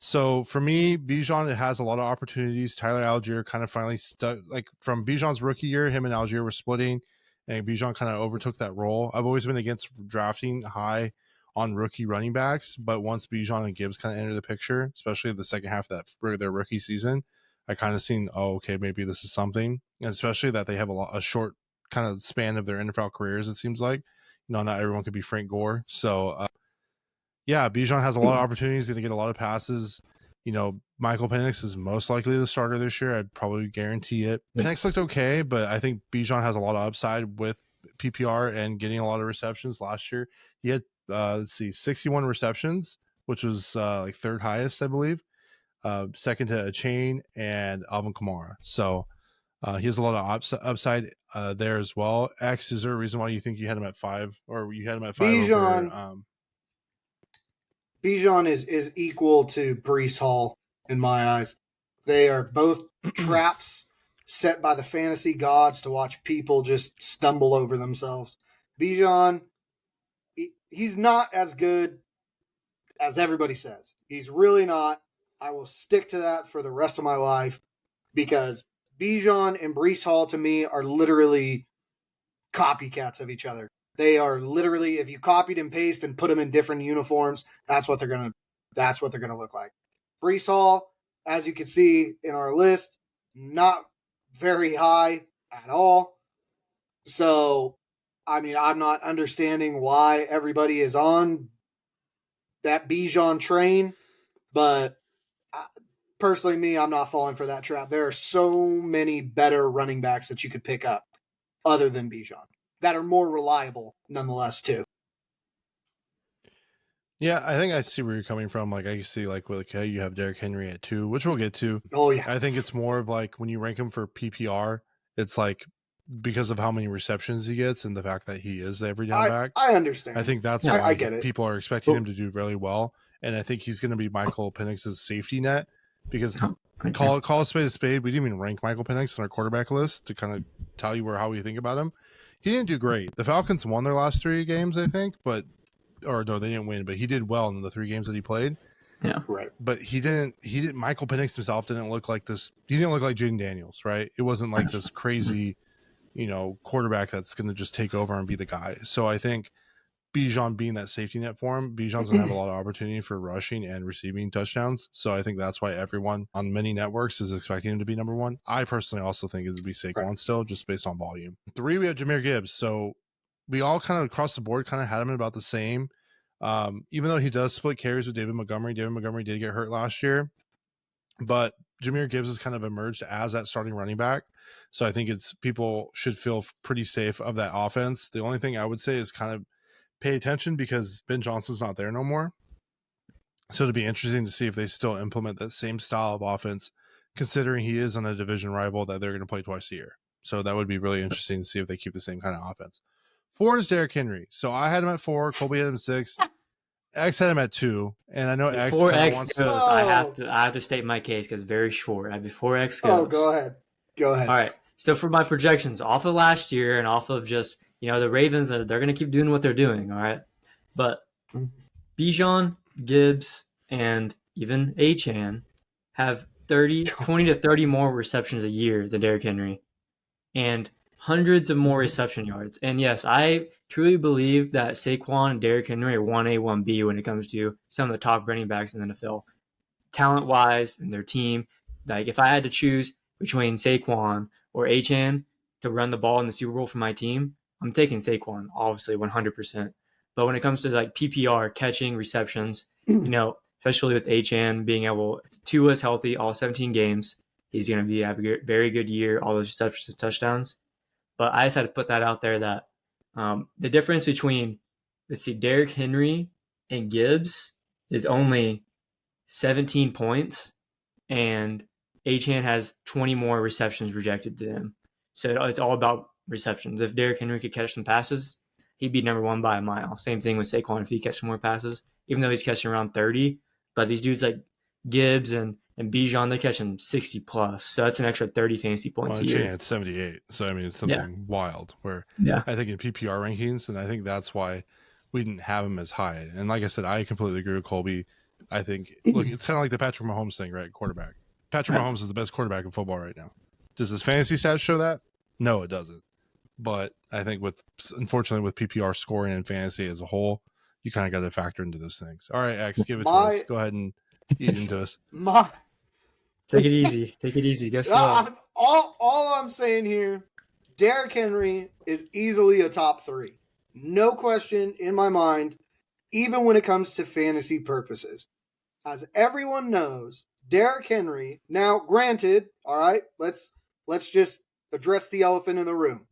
So for me, Bijan, it has a lot of opportunities. Tyler Algier kind of finally stuck, like from Bijan's rookie year, him and Algier were splitting, and Bijan kind of overtook that role. I've always been against drafting high on rookie running backs, but once Bijan and Gibbs kind of entered the picture, especially the second half of their rookie season, I kind of seen, okay, maybe this is something. And especially that they have a short kind of span of their NFL careers, it seems like. Not everyone could be Frank Gore. So, Bijan has a lot of opportunities. He's going to get a lot of passes. Michael Penix is most likely the starter this year. I'd probably guarantee it. Penix looked okay, but I think Bijan has a lot of upside with PPR and getting a lot of receptions last year. He had 61 receptions, which was like third highest, I believe. Second to Chain and Alvin Kamara. So he has a lot of upside there as well. X, is there a reason why you think you had him at 5, or you had him at 5 Bijan, over? Bijan is equal to Brees Hall in my eyes. They are both traps set by the fantasy gods to watch people just stumble over themselves. Bijan, he's not as good as everybody says. He's really not. I will stick to that for the rest of my life because Bijan and Brees Hall to me are literally copycats of each other. They are literally, if you copied and paste and put them in different uniforms, that's what they're gonna look like. Brees Hall, as you can see in our list, not very high at all. So, I mean, I'm not understanding why everybody is on that Bijan train, but personally, me, I'm not falling for that trap. There are so many better running backs that you could pick up other than Bijan that are more reliable nonetheless too. Yeah, I think I see where you're coming from. Like I see like okay, you have Derrick Henry at 2, which we'll get to. Oh yeah. I think it's more of like when you rank him for PPR, it's like because of how many receptions he gets and the fact that he is the every down back. I understand. I think that's Yeah, why I get it. people are expecting him to do really well. And I think he's going to be Michael Penix's safety net because call a spade a spade. We didn't even rank Michael Penix on our quarterback list to kind of tell you how we think about him. He didn't do great. The Falcons won their last 3 games, I think, or no, they didn't win, but he did well in the 3 games that he played. Yeah. Right. But he didn't Michael Penix himself didn't look like this. He didn't look like Jaden Daniels, right? It wasn't like this crazy, quarterback that's going to just take over and be the guy. So I think Bijan being that safety net for him, Bijan's going to have a lot of opportunity for rushing and receiving touchdowns. So I think that's why everyone on many networks is expecting him to be number 1. I personally also think it would be Saquon still, just based on volume. 3, we have Jahmyr Gibbs. So we all kind of across the board kind of had him about the same. Even though he does split carries with David Montgomery did get hurt last year, but Jahmyr Gibbs has kind of emerged as that starting running back. So I think people should feel pretty safe of that offense. The only thing I would say is kind of pay attention because Ben Johnson's not there no more. So it'll be interesting to see if they still implement that same style of offense, considering he is on a division rival that they're going to play twice a year. So that would be really interesting to see if they keep the same kind of offense. 4 is Derrick Henry. So I had him at 4. Kolby had him 6. X had him at 2, and I know X Before X wants goes, I have to state my case because very short. Before X goes, go ahead. All right. So for my projections, off of last year and off of just the Ravens, they're going to keep doing what they're doing. All right, but Bijan, Gibbs, and even Achane have 20 to 30 more receptions a year than Derrick Henry, and hundreds of more reception yards. And yes, I truly believe that Saquon and Derrick Henry are 1A, 1B when it comes to some of the top running backs in the NFL. Talent-wise and their team, like if I had to choose between Saquon or Achane to run the ball in the Super Bowl for my team, I'm taking Saquon, obviously 100%. But when it comes to like PPR, catching, receptions, especially with Achane being able, Tua is healthy all 17 games, he's going to have a very good year, all those receptions, touchdowns. But I just had to put that out there that the difference between, Derrick Henry and Gibbs is only 17 points, and Achane has 20 more receptions rejected to him. So it's all about receptions. If Derrick Henry could catch some passes, he'd be number 1 by a mile. Same thing with Saquon if he catches more passes, even though he's catching around 30. But these dudes like Gibbs and Bijan, they're catching 60 plus. So that's an extra 30 fantasy points a year. It's 78. So, I mean, it's something wild where I think in PPR rankings, and I think that's why we didn't have him as high. And like I said, I completely agree with Kolby. I think, look, it's kind of like the Patrick Mahomes thing, right? Quarterback. Patrick Mahomes is the best quarterback in football right now. Does his fantasy stats show that? No, it doesn't. But I think unfortunately with PPR scoring and fantasy as a whole, you kind of got to factor into those things. All right, X, give it to us. Go ahead and eat into us. Take it easy. Take it easy. Go slow. All I'm saying here, Derrick Henry is easily a top 3. No question in my mind, even when it comes to fantasy purposes. As everyone knows, Derrick Henry, now granted, all right, let's just address the elephant in the room.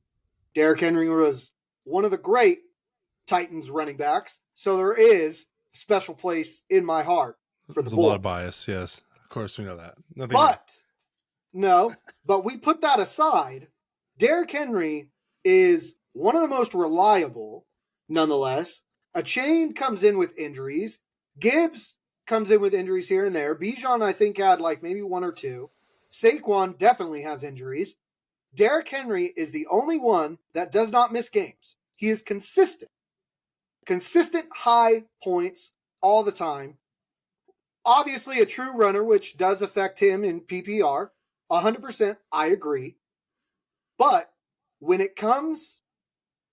Derrick Henry was one of the great Titans running backs. So there is a special place in my heart for the There's a boy. lot of bias, yes. Of course we know that. Nothing But we put that aside. Derrick Henry is one of the most reliable, nonetheless. A chain comes in with injuries. Gibbs comes in with injuries here and there. Bijan, I think, had like maybe one or two. Saquon definitely has injuries. Derrick Henry is the only one that does not miss games. He is consistent. Consistent high points all the time. Obviously a true runner, which does affect him in PPR. 100%, I agree. But when it comes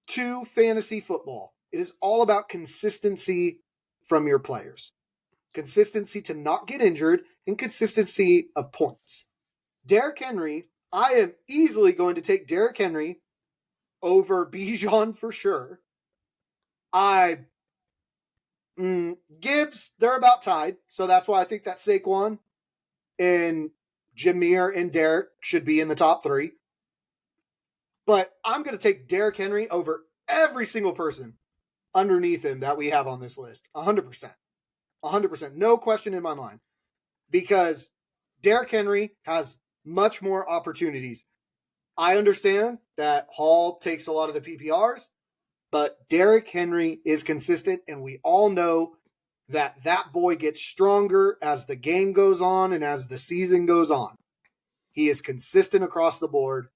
to fantasy football, it is all about consistency from your players. Consistency to not get injured and consistency of points. Derrick Henry, I am easily going to take Derrick Henry over Bijan for sure. Gibbs, they're about tied. So that's why I think that Saquon and Jameer and Derrick should be in the top three. But I'm going to take Derrick Henry over every single person underneath him that we have on this list. 100%. 100%. No question in my mind. Because Derrick Henry has much more opportunities. I understand that Hall takes a lot of the PPRs, but Derrick Henry is consistent, and we all know that that boy gets stronger as the game goes on and as the season goes on. He is consistent across the board.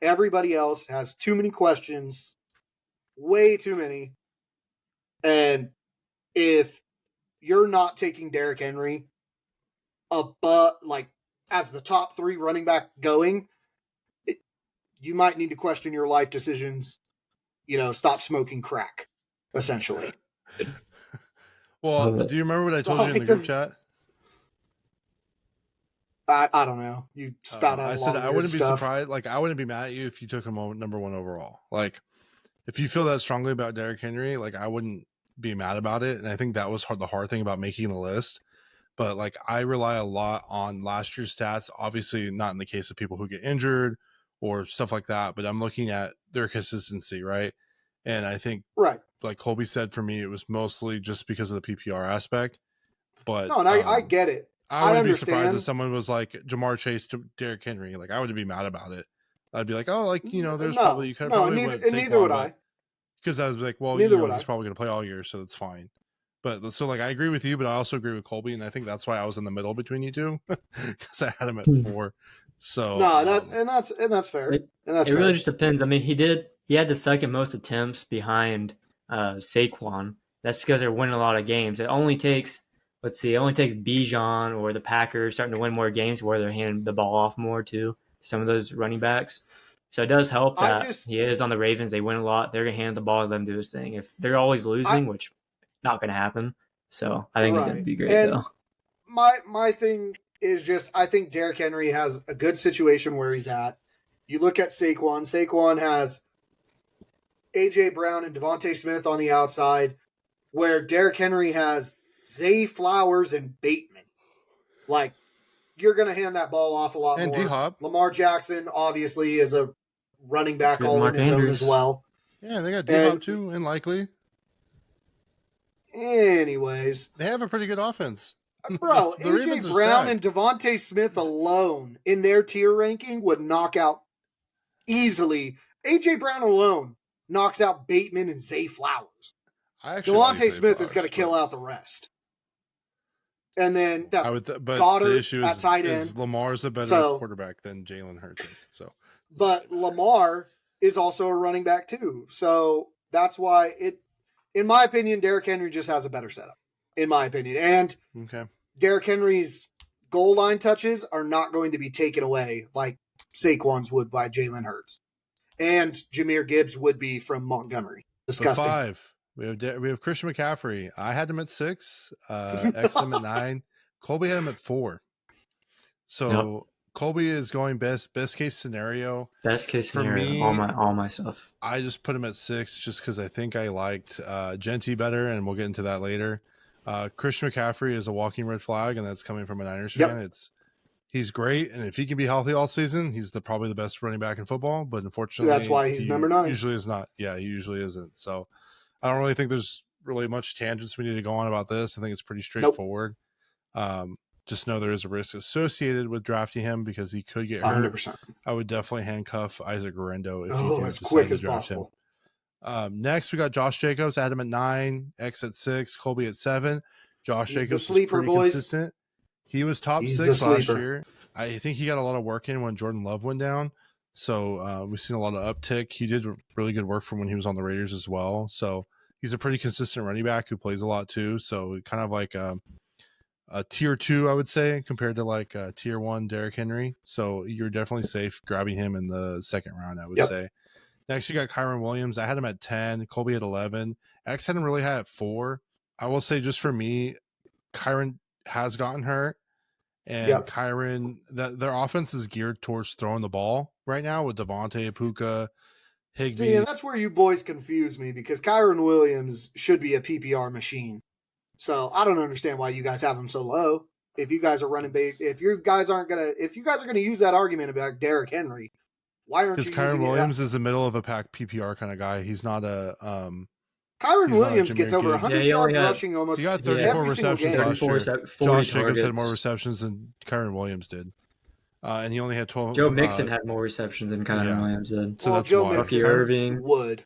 Everybody else has too many questions, way too many. And if you're not taking Derrick Henry as the top three running back going, you might need to question your life decisions. Stop smoking crack, essentially. Well, do you remember what I told you in the group chat? I don't know. You spout out. I said I wouldn't be surprised. Like, I wouldn't be mad at you if you took him number one overall. Like, if you feel that strongly about Derrick Henry, like, I wouldn't be mad about it. And I think that was the hard thing about making the list. But like, I rely a lot on last year's stats. Obviously, not in the case of people who get injured or stuff like that. But I'm looking at their consistency, right? And I think, right, like Kolby said, for me, it was mostly just because of the PPR aspect. But no, and I get it. I wouldn't be surprised if someone was like Jamar Chase to Derrick Henry. Like, I wouldn't be mad about it. I'd be like, oh, like, there's probably you could probably neither would I. Because I was like, well, he's probably going to play all year, so that's fine. But so like, I agree with you, but I also agree with Kolby, and I think that's why I was in the middle between you two because I had him at 4. So no, that's fair. It really just depends. I mean, he had the second most attempts behind Saquon. That's because they're winning a lot of games. It only takes Bijan or the Packers starting to win more games where they're handing the ball off more to some of those running backs. So it does help that he is on the Ravens. They win a lot. They're going to hand the ball and let him do his thing. If they're always losing, which not going to happen. So I think he's going to be great, though. My thing is just, I think Derrick Henry has a good situation where he's at. You look at Saquon. Saquon has A.J. Brown and Devontae Smith on the outside, where Derrick Henry has Zay Flowers and Bateman. Like, you're going to hand that ball off a lot more. And D-Hop. Lamar Jackson, obviously, is a running back all in his own as well. Yeah, they got D-Hop too, and Likely. Anyways. They have a pretty good offense. Bro, A.J. Brown and Devontae Smith alone in their tier ranking would knock out easily. A.J. Brown alone knocks out Bateman and Zay Flowers. Devontae Smith is going to kill out the rest. And then Goddard the issue at tight end. Is Lamar's a better quarterback than Jalen Hurts is. So, but Lamar is also a running back too. So that's why in my opinion, Derrick Henry just has a better setup. In my opinion. And Derrick Henry's goal line touches are not going to be taken away like Saquon's would by Jalen Hurts. And Jameer Gibbs would be from Montgomery. Disgusting. 5. We have Christian McCaffrey. I had him at 6. X him at 9. Kolby had him at 4. So Kolby is going best case scenario. Best case scenario. For me, all my stuff. I just put him at 6 just because I think I liked Genty better, and we'll get into that later. Christian McCaffrey is a walking red flag, and that's coming from a Niners fan. He's great, and if he can be healthy all season, he's probably the best running back in football. But unfortunately, That's why he's he number 9. usually is not. Yeah, he usually isn't. So I don't really think there's really much tangents we need to go on about this. I think it's pretty straightforward. Just know there is a risk associated with drafting him because he could get hurt. 100%. I would definitely handcuff Isaac Guerrero if you do as decide quick to as draft possible. him. Next, we got Josh Jacobs. I had him at 9, X at 6, Kolby at 7. Josh He's the Jacobs sleeper, was pretty boys. consistent. He was top He's 6 the last sleeper. year. I think he got a lot of work in when Jordan Love went down. So we've seen a lot of uptick. He did really good work from when he was on the Raiders as well. So he's a pretty consistent running back who plays a lot too. So kind of like a tier 2, I would say, compared to like tier 1 Derrick Henry. So you're definitely safe grabbing him in the second round, I would say. Next, you got Kyron Williams. I had him at 10, Kolby at 11. X had him really high at 4. I will say, just for me, Kyron has gotten hurt. And Kyron, their offense is geared towards throwing the ball right now with Devontae, Puka, Higbee. See, and that's where you boys confuse me because Kyron Williams should be a PPR machine. So I don't understand why you guys have him so low. If you guys are running base, if you guys are gonna use that argument about Derrick Henry, why aren't you? Because Kyron Williams is the middle of a pack PPR kind of guy. He's not a Kyron Williams gets over 100 yards rushing almost. He got 34 receptions last year. Josh Jacobs had more receptions than Kyron Williams did. And he only had 12. Joe Mixon had more receptions than Kyron Williams did. So that's Joe why. Mixon Irving would.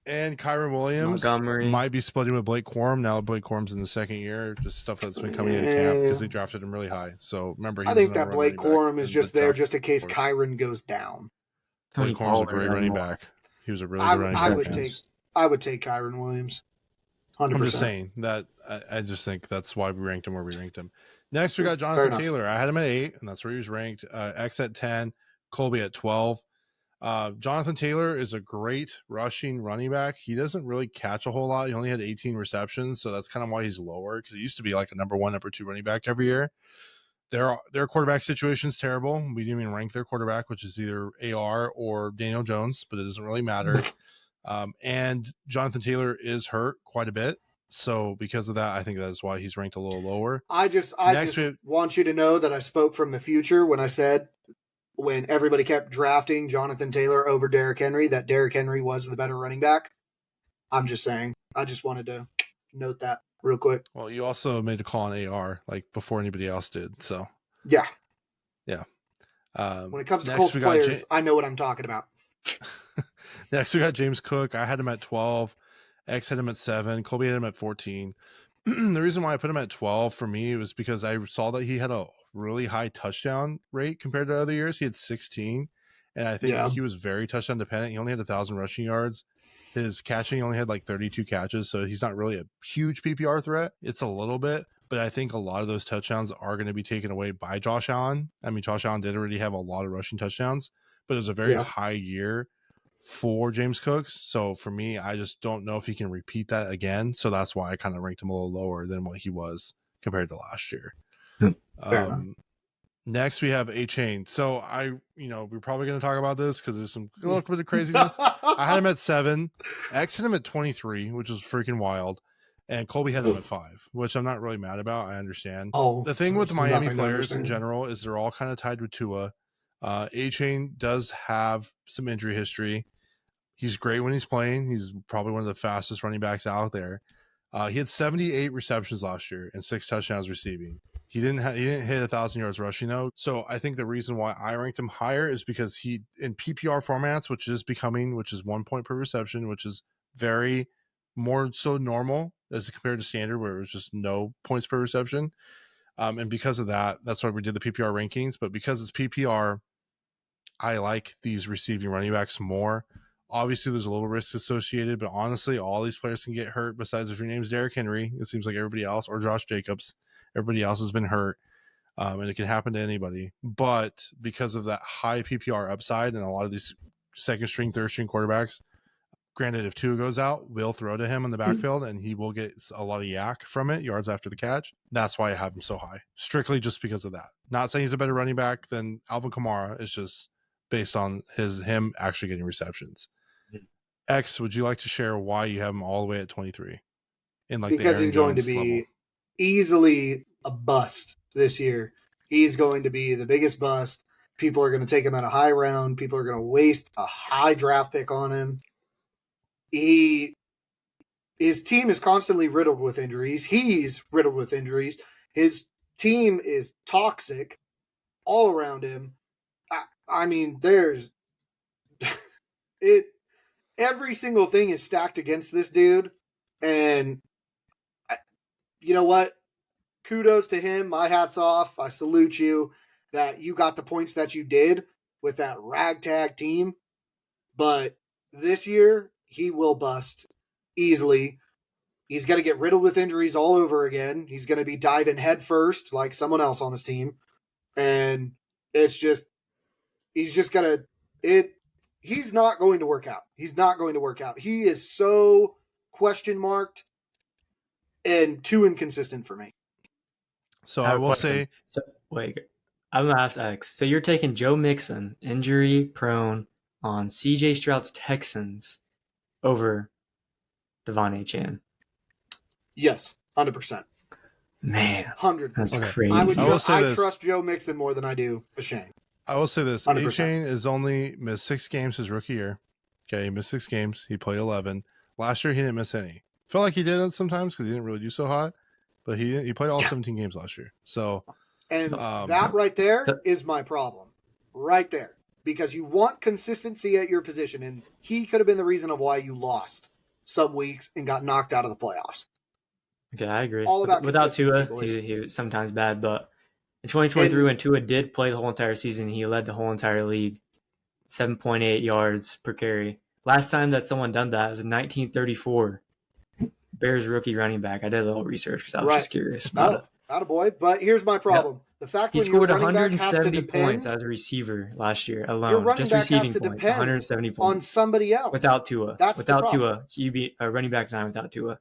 And Kyron Williams might be splitting with Blake Corum. Now Blake Corum's in the second year. Just stuff that's been coming into camp because they drafted him really high. So remember, I think that Blake Corum is just there just in case Kyron goes down. Blake Corum's a great running back. He was a really good running back. I would take Kyron Williams. 100%. I'm just saying that I just think that's why we ranked him where we ranked him. Next, we got Jonathan Taylor. I had him at 8, and that's where he was ranked. X at 10, Kolby at 12. Jonathan Taylor is a great rushing running back. He doesn't really catch a whole lot. He only had 18 receptions, so that's kind of why he's lower because he used to be like a number 1, number 2 running back every year. Their quarterback situation is terrible. We didn't even rank their quarterback, which is either AR or Daniel Jones, but it doesn't really matter. And Jonathan Taylor is hurt quite a bit. So because of that, I think that is why he's ranked a little lower. I just want you to know that I spoke from the future when I said when everybody kept drafting Jonathan Taylor over Derrick Henry, that Derrick Henry was the better running back. I'm just saying. I just wanted to note that real quick. Well, you also made a call on AR like before anybody else did. So yeah. When it comes to Colts players, I know what I'm talking about. Next, we got James Cook. I had him at 12. X had him at 7. Kolby had him at 14. The reason why I put him at 12 for me was because I saw that he had a really high touchdown rate compared to other years. He had 16, and I think he was very touchdown dependent. He only had 1,000 rushing yards. His catching only had like 32 catches, so he's not really a huge PPR threat. It's a little bit, but I think a lot of those touchdowns are going to be taken away by Josh Allen. I mean, Josh Allen did already have a lot of rushing touchdowns, but it was a very high year for James Cooks. So for me, I just don't know if he can repeat that again. So that's why I kind of ranked him a little lower than what he was compared to last year. Next, we have A-Chain. So we're probably going to talk about this because there's a little bit of craziness. I had him at 7. X had him at 23, which is freaking wild. And Kolby had him at 5, which I'm not really mad about. I understand. The thing with Miami players in general is they're all kind of tied with Tua. A-Chain does have some injury history. He's great when he's playing. He's probably one of the fastest running backs out there. He had 78 receptions last year and 6 touchdowns receiving. He didn't hit 1,000 yards rushing though. So I think the reason why I ranked him higher is because he in PPR formats, which is 1 point per reception, which is very more so normal as compared to standard where it was just no points per reception. And because of that, that's why we did the PPR rankings. But because it's PPR, I like these receiving running backs more. Obviously, there's a little risk associated, but honestly, all these players can get hurt. Besides, if your name's Derrick Henry, it seems like everybody else, or Josh Jacobs, everybody else has been hurt, and it can happen to anybody. But because of that high PPR upside and a lot of these second string, third string quarterbacks, granted, if Tua goes out, we'll throw to him in the backfield, and he will get a lot of yak from it, yards after the catch. That's why I have him so high, strictly just because of that. Not saying he's a better running back than Alvin Kamara. It's just based on him actually getting receptions. X, would you like to share why you have him all the way at 23? Because he's going to be easily a bust this year. He's going to be the biggest bust. People are going to take him at a high round. People are going to waste a high draft pick on him. His team is constantly riddled with injuries. He's riddled with injuries. His team is toxic all around him. I mean, there's it. Every single thing is stacked against this dude, and you know what? Kudos to him. My hat's off. I salute you that you got the points that you did with that ragtag team. But this year, he will bust easily. He's going to get riddled with injuries all over again. He's going to be diving head first like someone else on his team. And it's just, he's just going to, he's not going to work out. He's not going to work out. He is so question marked and too inconsistent for me. So I will say, so, wait, I'm gonna ask X. So you're taking Joe Mixon, injury prone, on CJ Stroud's Texans over Devon Achane? Yes, 100%. Man, 100%. that's Okay. crazy. I trust Joe Mixon more than I do Achane. I will say this: 100%. Achane has only missed 6 games his rookie year. Okay, he missed 6 games. He played 11 last year. He didn't miss any. Felt like he did it sometimes because he didn't really do so hot. But he played all 17 games last year. So, and that right there is my problem. Right there. Because you want consistency at your position, and he could have been the reason of why you lost some weeks and got knocked out of the playoffs. Okay, I agree. All about Without Tua, boys. he was sometimes bad, but in 2023, when Tua did play the whole entire season, he led the whole entire league, 7.8 yards per carry. Last time that someone done that was in 1934. Bears rookie running back. I did a little research because I was just curious about it. Not a boy, but here's my problem. Yep. The fact he when scored your running back has to 170 depend, points as a receiver last year alone. Your running Just back receiving has to points, depend 170 points. on somebody else. Without Tua. That's without Tua, he'd be a running back 9 without Tua.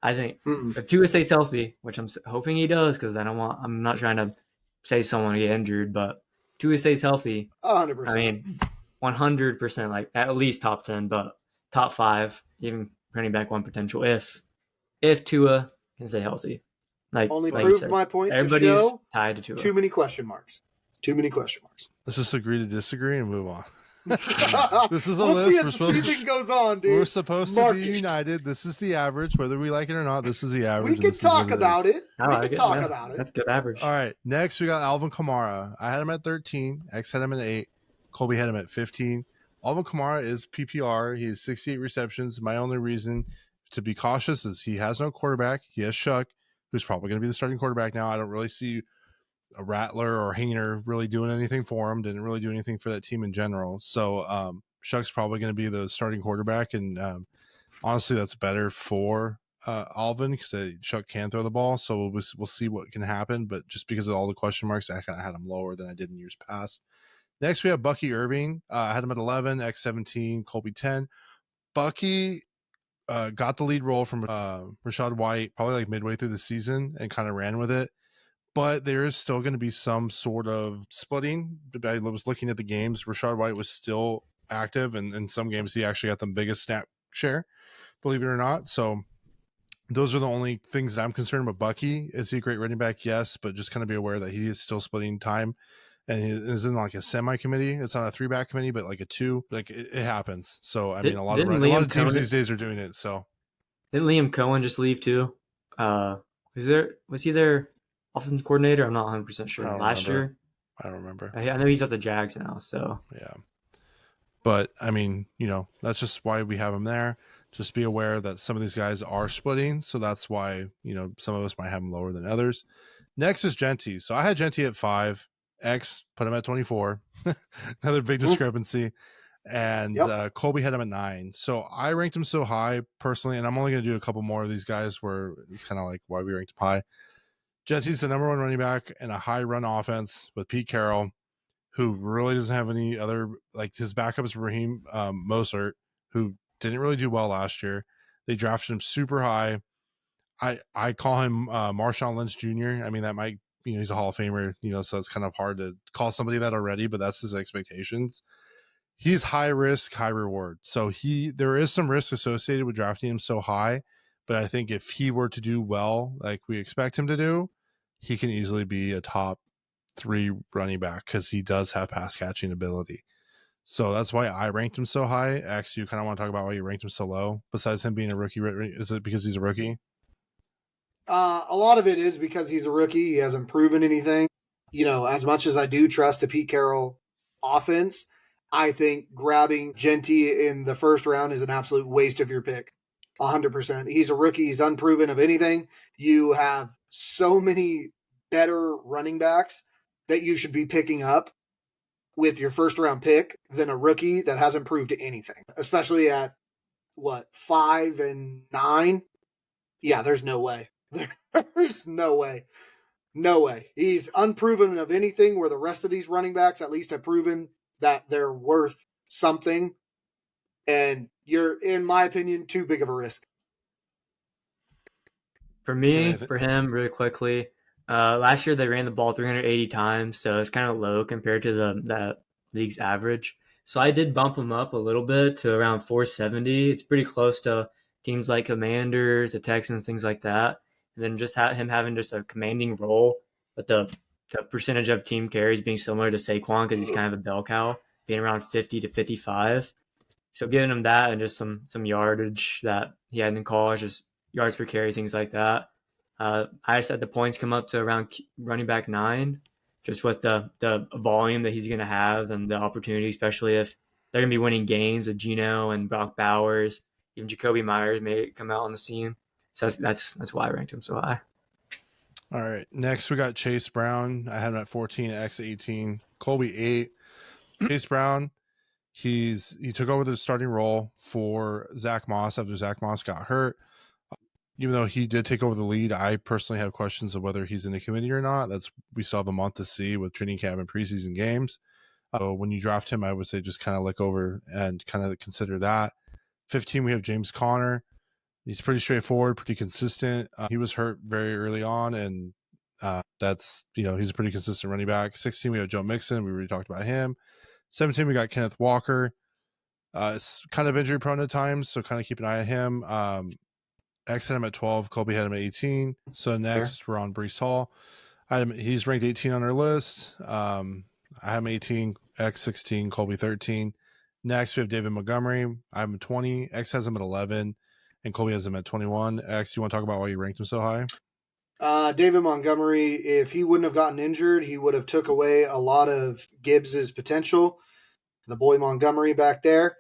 I think if Tua stays healthy, which I'm hoping he does, because I'm not trying to say someone to get injured, but Tua stays healthy. 100%. I mean, 100%, like at least top 10, but top 5, even running back 1 potential if Tua can stay healthy. Only like proved my point everybody's to show tied to Tua. Too many question marks. Let's just agree to disagree and move on. This is a we'll list. See as the season goes on, dude. We're supposed to be united. This is the average, whether we like it or not. This is the average. We can talk about it. We can talk about it. That's good average. All right. Next, we got Alvin Kamara. I had him at 13. X had him at 8. Kolby had him at 15. Alvin Kamara is PPR. He has 68 receptions. My only reason to be cautious is he has no quarterback. He has Shuck, who's probably going to be the starting quarterback now. I don't really see a Rattler or Hayner really doing anything for him. Didn't really do anything for that team in general. So Shuck's probably going to be the starting quarterback. And honestly, that's better for Alvin because Shuck can throw the ball. So we'll see what can happen. But just because of all the question marks, I kind of had him lower than I did in years past. Next, we have Bucky Irving. I had him at 11, X 17, Kolby 10. Bucky got the lead role from Rachaad White probably like midway through the season and kind of ran with it. But there is still going to be some sort of splitting. I was looking at the games. Rachaad White was still active, and in some games he actually got the biggest snap share, believe it or not. So those are the only things that I'm concerned about Bucky. Is he a great running back? Yes, but just kind of be aware that he is still splitting time. And he is in like a semi-committee. It's not a 3-back committee, but like a 2. Like it happens. So I mean, a lot of teams these days are doing it. So didn't Liam Cohen just leave too? Was he their offensive coordinator? I'm not 100% sure. Last year, I don't remember. I know he's at the Jags now. So yeah, but I mean, that's just why we have him there. Just be aware that some of these guys are splitting. So that's why some of us might have him lower than others. Next is Genty. So I had Genty at 5. X put him at 24. Another big discrepancy. And Kolby had him at 9. So I ranked him so high personally, and I'm only going to do a couple more of these guys where it's kind of like why we ranked him high. Genty's the number 1 running back in a high run offense with Pete Carroll, who really doesn't have any other, like his backup is Raheem Mostert, who didn't really do well last year. They drafted him super high. I call him Marshawn Lynch Jr. I mean, that might, he's a Hall of Famer, so it's kind of hard to call somebody that already, but that's his expectations. He's high risk, high reward. So there is some risk associated with drafting him so high, but I think if he were to do well, like we expect him to do, he can easily be a top 3 running back because he does have pass catching ability. So that's why I ranked him so high. X, you kind of want to talk about why you ranked him so low? Besides him being a rookie, is it because he's a rookie? A lot of it is because he's a rookie. He hasn't proven anything. As much as I do trust a Pete Carroll offense, I think grabbing Genty in the first round is an absolute waste of your pick. 100%. He's a rookie. He's unproven of anything. You have so many better running backs that you should be picking up with your first round pick than a rookie that hasn't proved anything, especially at 5 and 9. Yeah, there's no way. There's no way. No way. He's unproven of anything where the rest of these running backs at least have proven that they're worth something. And you're, in my opinion, too big of a risk. For me, for him, really quickly, last year they ran the ball 380 times, so it's kind of low compared to that league's average. So I did bump him up a little bit to around 470. It's pretty close to teams like Commanders, the Texans, things like that. And then just him having just a commanding role, but the percentage of team carries being similar to Saquon because he's kind of a bell cow, being around 50 to 55. So giving him that and just some yardage that he had in college, just yards per carry, things like that. I just had the points come up to around running back 9, just with the volume that he's going to have and the opportunity, especially if they're going to be winning games with Geno and Brock Bowers. Even Jacoby Myers may come out on the scene. So that's why I ranked him so high. All right. Next, we got Chase Brown. I had him at 14, X 18, Kolby 8. Chase Brown, he took over the starting role for Zach Moss after Zach Moss got hurt. Even though he did take over the lead, I personally have questions of whether he's in the committee or not. We still have a month to see with training camp and preseason games. So when you draft him, I would say just kind of look over and kind of consider that. 15, we have James Conner. He's pretty straightforward, pretty consistent. He was hurt very early on, and he's a pretty consistent running back. 16, we have Joe Mixon. We already talked about him. 17, we got Kenneth Walker. It's kind of injury prone at times, so kind of keep an eye on him. X had him at 12. Kolby had him at 18. So next, we're on Breece Hall. He's ranked 18 on our list. I have him 18, X 16, Kolby 13. Next, we have David Montgomery. I have him 20. X has him at 11. And Kolby has him at 21. X, you want to talk about why you ranked him so high? David Montgomery, if he wouldn't have gotten injured, he would have took away a lot of Gibbs's potential. The boy Montgomery back there.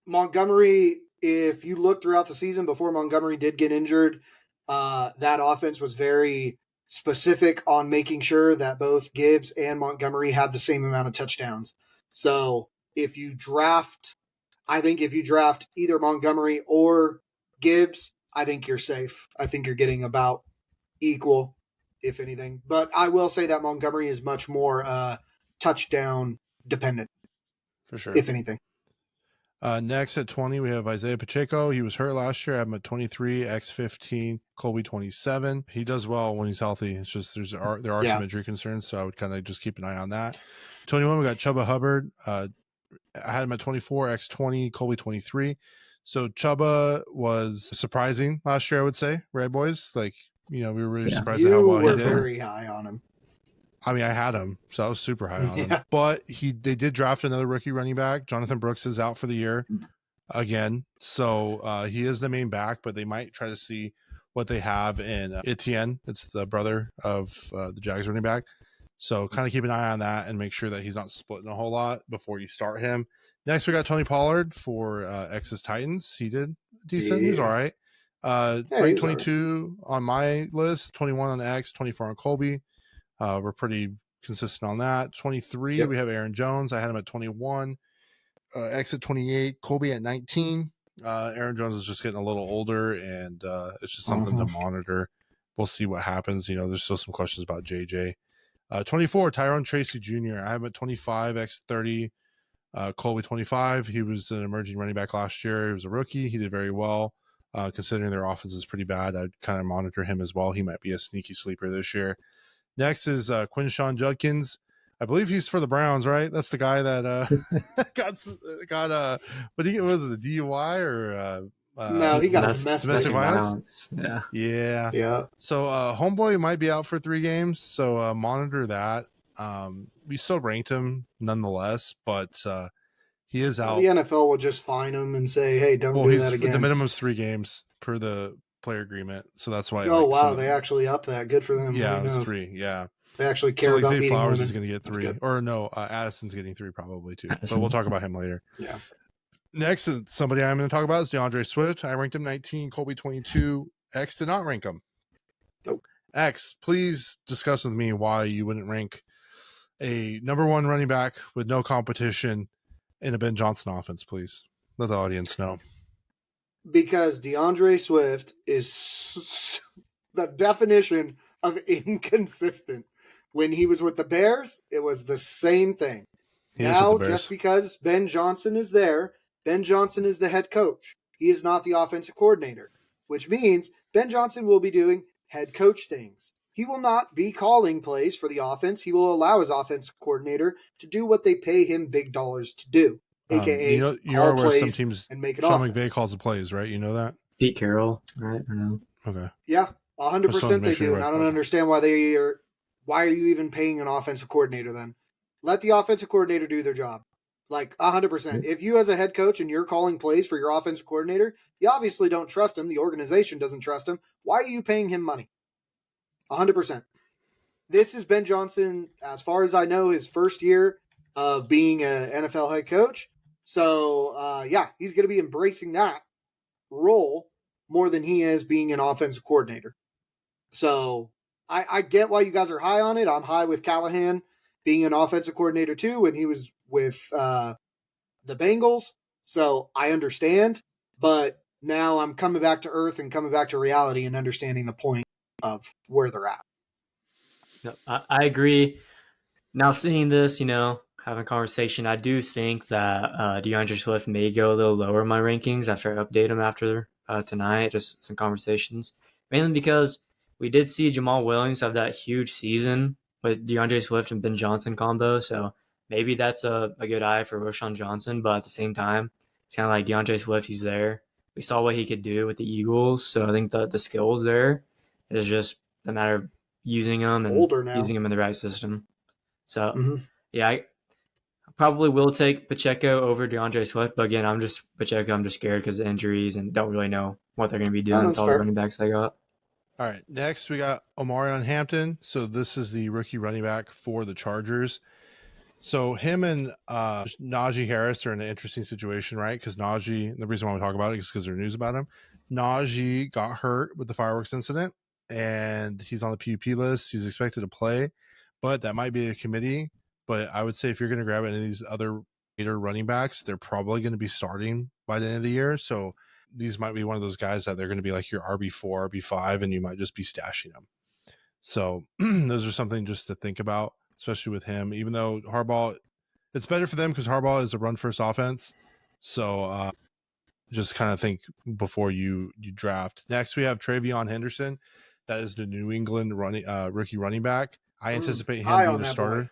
Montgomery, if you look throughout the season before Montgomery did get injured, that offense was very specific on making sure that both Gibbs and Montgomery had the same amount of touchdowns. So if you draft either Montgomery or Gibbs, I think you're safe. I think you're getting about equal, if anything. But I will say that Montgomery is much more touchdown dependent, for sure, if anything. Next at 20, we have Isaiah Pacheco. He was hurt last year. I have him at 23, X 15, Kolby 27. He does well when he's healthy. It's just there are some injury concerns, so I would kind of just keep an eye on that. 21, we got Chuba Hubbard. I had him at 24, X 20, Kolby 23. So Chuba was surprising last year, I would say, right, boys? We were really surprised at how well he did. You were very high on him. I mean, I had him, so I was super high on him. But they did draft another rookie running back. Jonathan Brooks is out for the year again. So he is the main back, but they might try to see what they have in Etienne. It's the brother of the Jags running back. So kind of keep an eye on that and make sure that he's not splitting a whole lot before you start him. Next, we got Tony Pollard for X's Titans. He did decent. He was all right. Ranked 22 on my list, 21 on X, 24 on Kolby. We're pretty consistent on that. 23, we have Aaron Jones. I had him at 21. X at 28, Kolby at 19. Aaron Jones is just getting a little older, and it's just something to monitor. We'll see what happens. There's still some questions about JJ. 24, Tyrone Tracy Jr. I have him at 25, X 30, Kolby 25. He was an emerging running back last year. He was a rookie. He did very well. Considering their offense is pretty bad, I'd kind of monitor him as well. He might be a sneaky sleeper this year. Next is Quinshawn Judkins. I believe he's for the Browns, right? That's the guy that got what was it, a DUI or No, he got domestic violence. Yeah. Yeah. So homeboy might be out for 3 games, so monitor that. We still ranked him nonetheless, but he is out. The NFL will just fine him and say, "Hey, don't do that again." The minimum's 3 games per the player agreement, so that's why. Oh wow, they actually upped that. Good for them. Yeah, it was 3. Yeah, they actually care so about Zay beating Flowers women. is going to get 3, or no, Addison's getting 3 probably too. Addison. But we'll talk about him later. Yeah. Next, somebody I'm going to talk about is DeAndre Swift. I ranked him 19, Kolby 22. X did not rank him. Nope. X, please discuss with me why you wouldn't rank a number 1 running back with no competition in a Ben Johnson offense, please. Let the audience know. Because DeAndre Swift is the definition of inconsistent. When he was with the Bears, it was the same thing. Now, just because Ben Johnson is there, Ben Johnson is the head coach. He is not the offensive coordinator, which means Ben Johnson will be doing head coach things. He will not be calling plays for the offense. He will allow his offensive coordinator to do what they pay him big dollars to do, aka you are aware some teams and make it Sean offense. McVay calls the plays, right? You know that? Pete Carroll, right? Or no? Okay. Yeah, 100% they do, and I don't understand why they are. Why are you even paying an offensive coordinator then? Let the offensive coordinator do their job. Like 100%. If you as a head coach and you're calling plays for your offensive coordinator, you obviously don't trust him. The organization doesn't trust him. Why are you paying him money? 100%. This is Ben Johnson, as far as I know, his first year of being an NFL head coach. So, he's going to be embracing that role more than he is being an offensive coordinator. So, I get why you guys are high on it. I'm high with Callahan being an offensive coordinator too when he was with the Bengals. So I understand, but now I'm coming back to earth and coming back to reality and understanding the point of where they're at. No, I agree. Now seeing this, having a conversation, I do think that DeAndre Swift may go a little lower in my rankings after I update him after tonight, just some conversations. Mainly because we did see Jamal Williams have that huge season with DeAndre Swift and Ben Johnson combo, so maybe that's a good eye for Roschon Johnson, but at the same time, it's kind of like DeAndre Swift, he's there. We saw what he could do with the Eagles, so I think the skills there. It's just a matter of using them and using them in the right system. So, I probably will take Pacheco over DeAndre Swift, but again, I'm just scared because of injuries and don't really know what they're going to be doing with all the running backs they got. All right, next we got Omarion Hampton. So this is the rookie running back for the Chargers. So him and Najee Harris are in an interesting situation, right? Because Najee, the reason why we talk about it is because there's news about him. Najee got hurt with the fireworks incident, and he's on the PUP list. He's expected to play, but that might be a committee. But I would say if you're going to grab any of these other running backs, they're probably going to be starting by the end of the year. So these might be one of those guys that they're going to be like your RB4, RB5, and you might just be stashing them. So those are something just to think about, especially with him, even though Harbaugh, it's better for them because Harbaugh is a run first offense. So just kind of think before you draft. Next, we have Travion Henderson. That is the New England rookie running back. I anticipate him being a starter. Boy.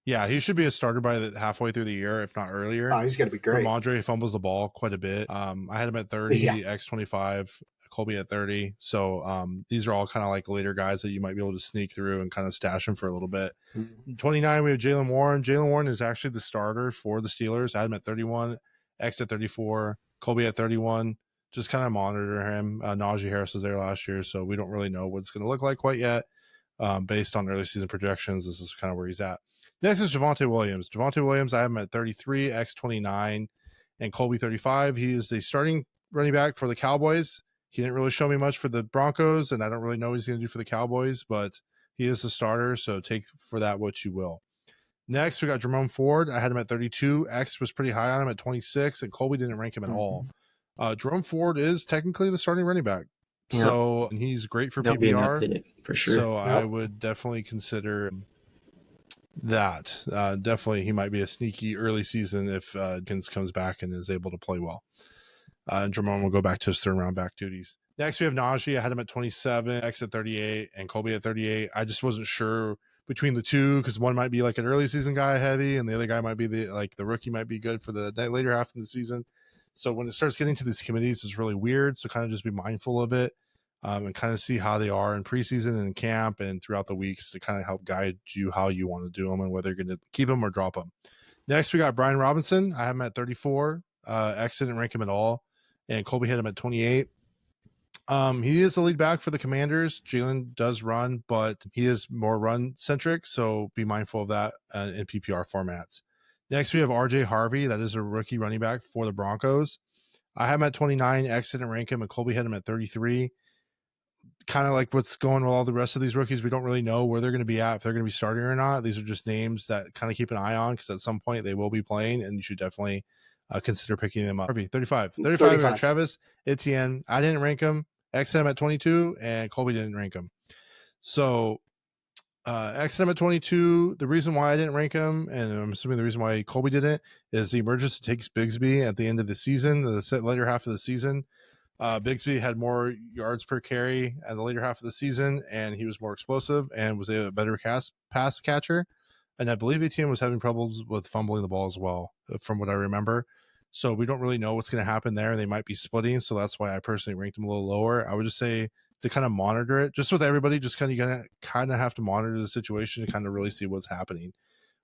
Yeah, he should be a starter by halfway through the year, if not earlier. Oh, he's going to be great. Ramondre fumbles the ball quite a bit. I had him at 30, X25, Kolby at 30. So these are all kind of like later guys that you might be able to sneak through and kind of stash him for a little bit. 29, we have Jaylen Warren. Jaylen Warren is actually the starter for the Steelers. I had him at 31, X at 34, Kolby at 31. Just kind of monitor him. Najee Harris was there last year, so we don't really know what it's going to look like quite yet. Based on early season projections, this is kind of where he's at. Next is Javonte Williams. Javonte Williams, I have him at 33, X29, and Kolby 35. He is the starting running back for the Cowboys. He didn't really show me much for the Broncos, and I don't really know what he's going to do for the Cowboys, but he is the starter, so take for that what you will. Next, we got Jerome Ford. I had him at 32. X was pretty high on him at 26, and Kolby didn't rank him at all. Jerome Ford is technically the starting running back. Yep. So and he's great for PPR. For sure. So I would definitely consider that. Definitely he might be a sneaky early season if Gins comes back and is able to play well. And Jerome will go back to his third round back duties. Next, we have Najee. I had him at 27, X at 38, and Kolby at 38. I just wasn't sure between the two because one might be like an early season guy heavy, and the other guy might be the rookie might be good for the later half of the season. So when it starts getting to these committees, it's really weird. So kind of just be mindful of it, and kind of see how they are in preseason and in camp and throughout the weeks to kind of help guide you how you want to do them and whether you're going to keep them or drop them. Next, we got Brian Robinson. I have him at 34. X didn't rank him at all. And Kolby had him at 28. He is the lead back for the Commanders. Jalen does run, but he is more run centric. So be mindful of that in PPR formats. Next, we have RJ Harvey. That is a rookie running back for the Broncos. I have him at 29. X didn't rank him, and Kolby had him at 33. Kind of like what's going with all the rest of these rookies. We don't really know where they're going to be at, if they're going to be starting or not. These are just names that kind of keep an eye on because at some point they will be playing, and you should definitely consider picking them up. Harvey, 35. 35, we got Travis Etienne. I didn't rank him. X had him at 22, and Kolby didn't rank him. So X had him at 22. The reason why I didn't rank him, and I'm assuming the reason why Kolby didn't, is the emergence takes Bigsby at the end of the season, the later half of the season. Bigsby had more yards per carry at the later half of the season, and he was more explosive and was a better pass catcher. And I believe Etienne was having problems with fumbling the ball as well, from what I remember. So we don't really know what's going to happen there. They might be splitting, so that's why I personally ranked him a little lower. I would just say to kind of monitor it, just with everybody, just kind of have to monitor the situation to kind of really see what's happening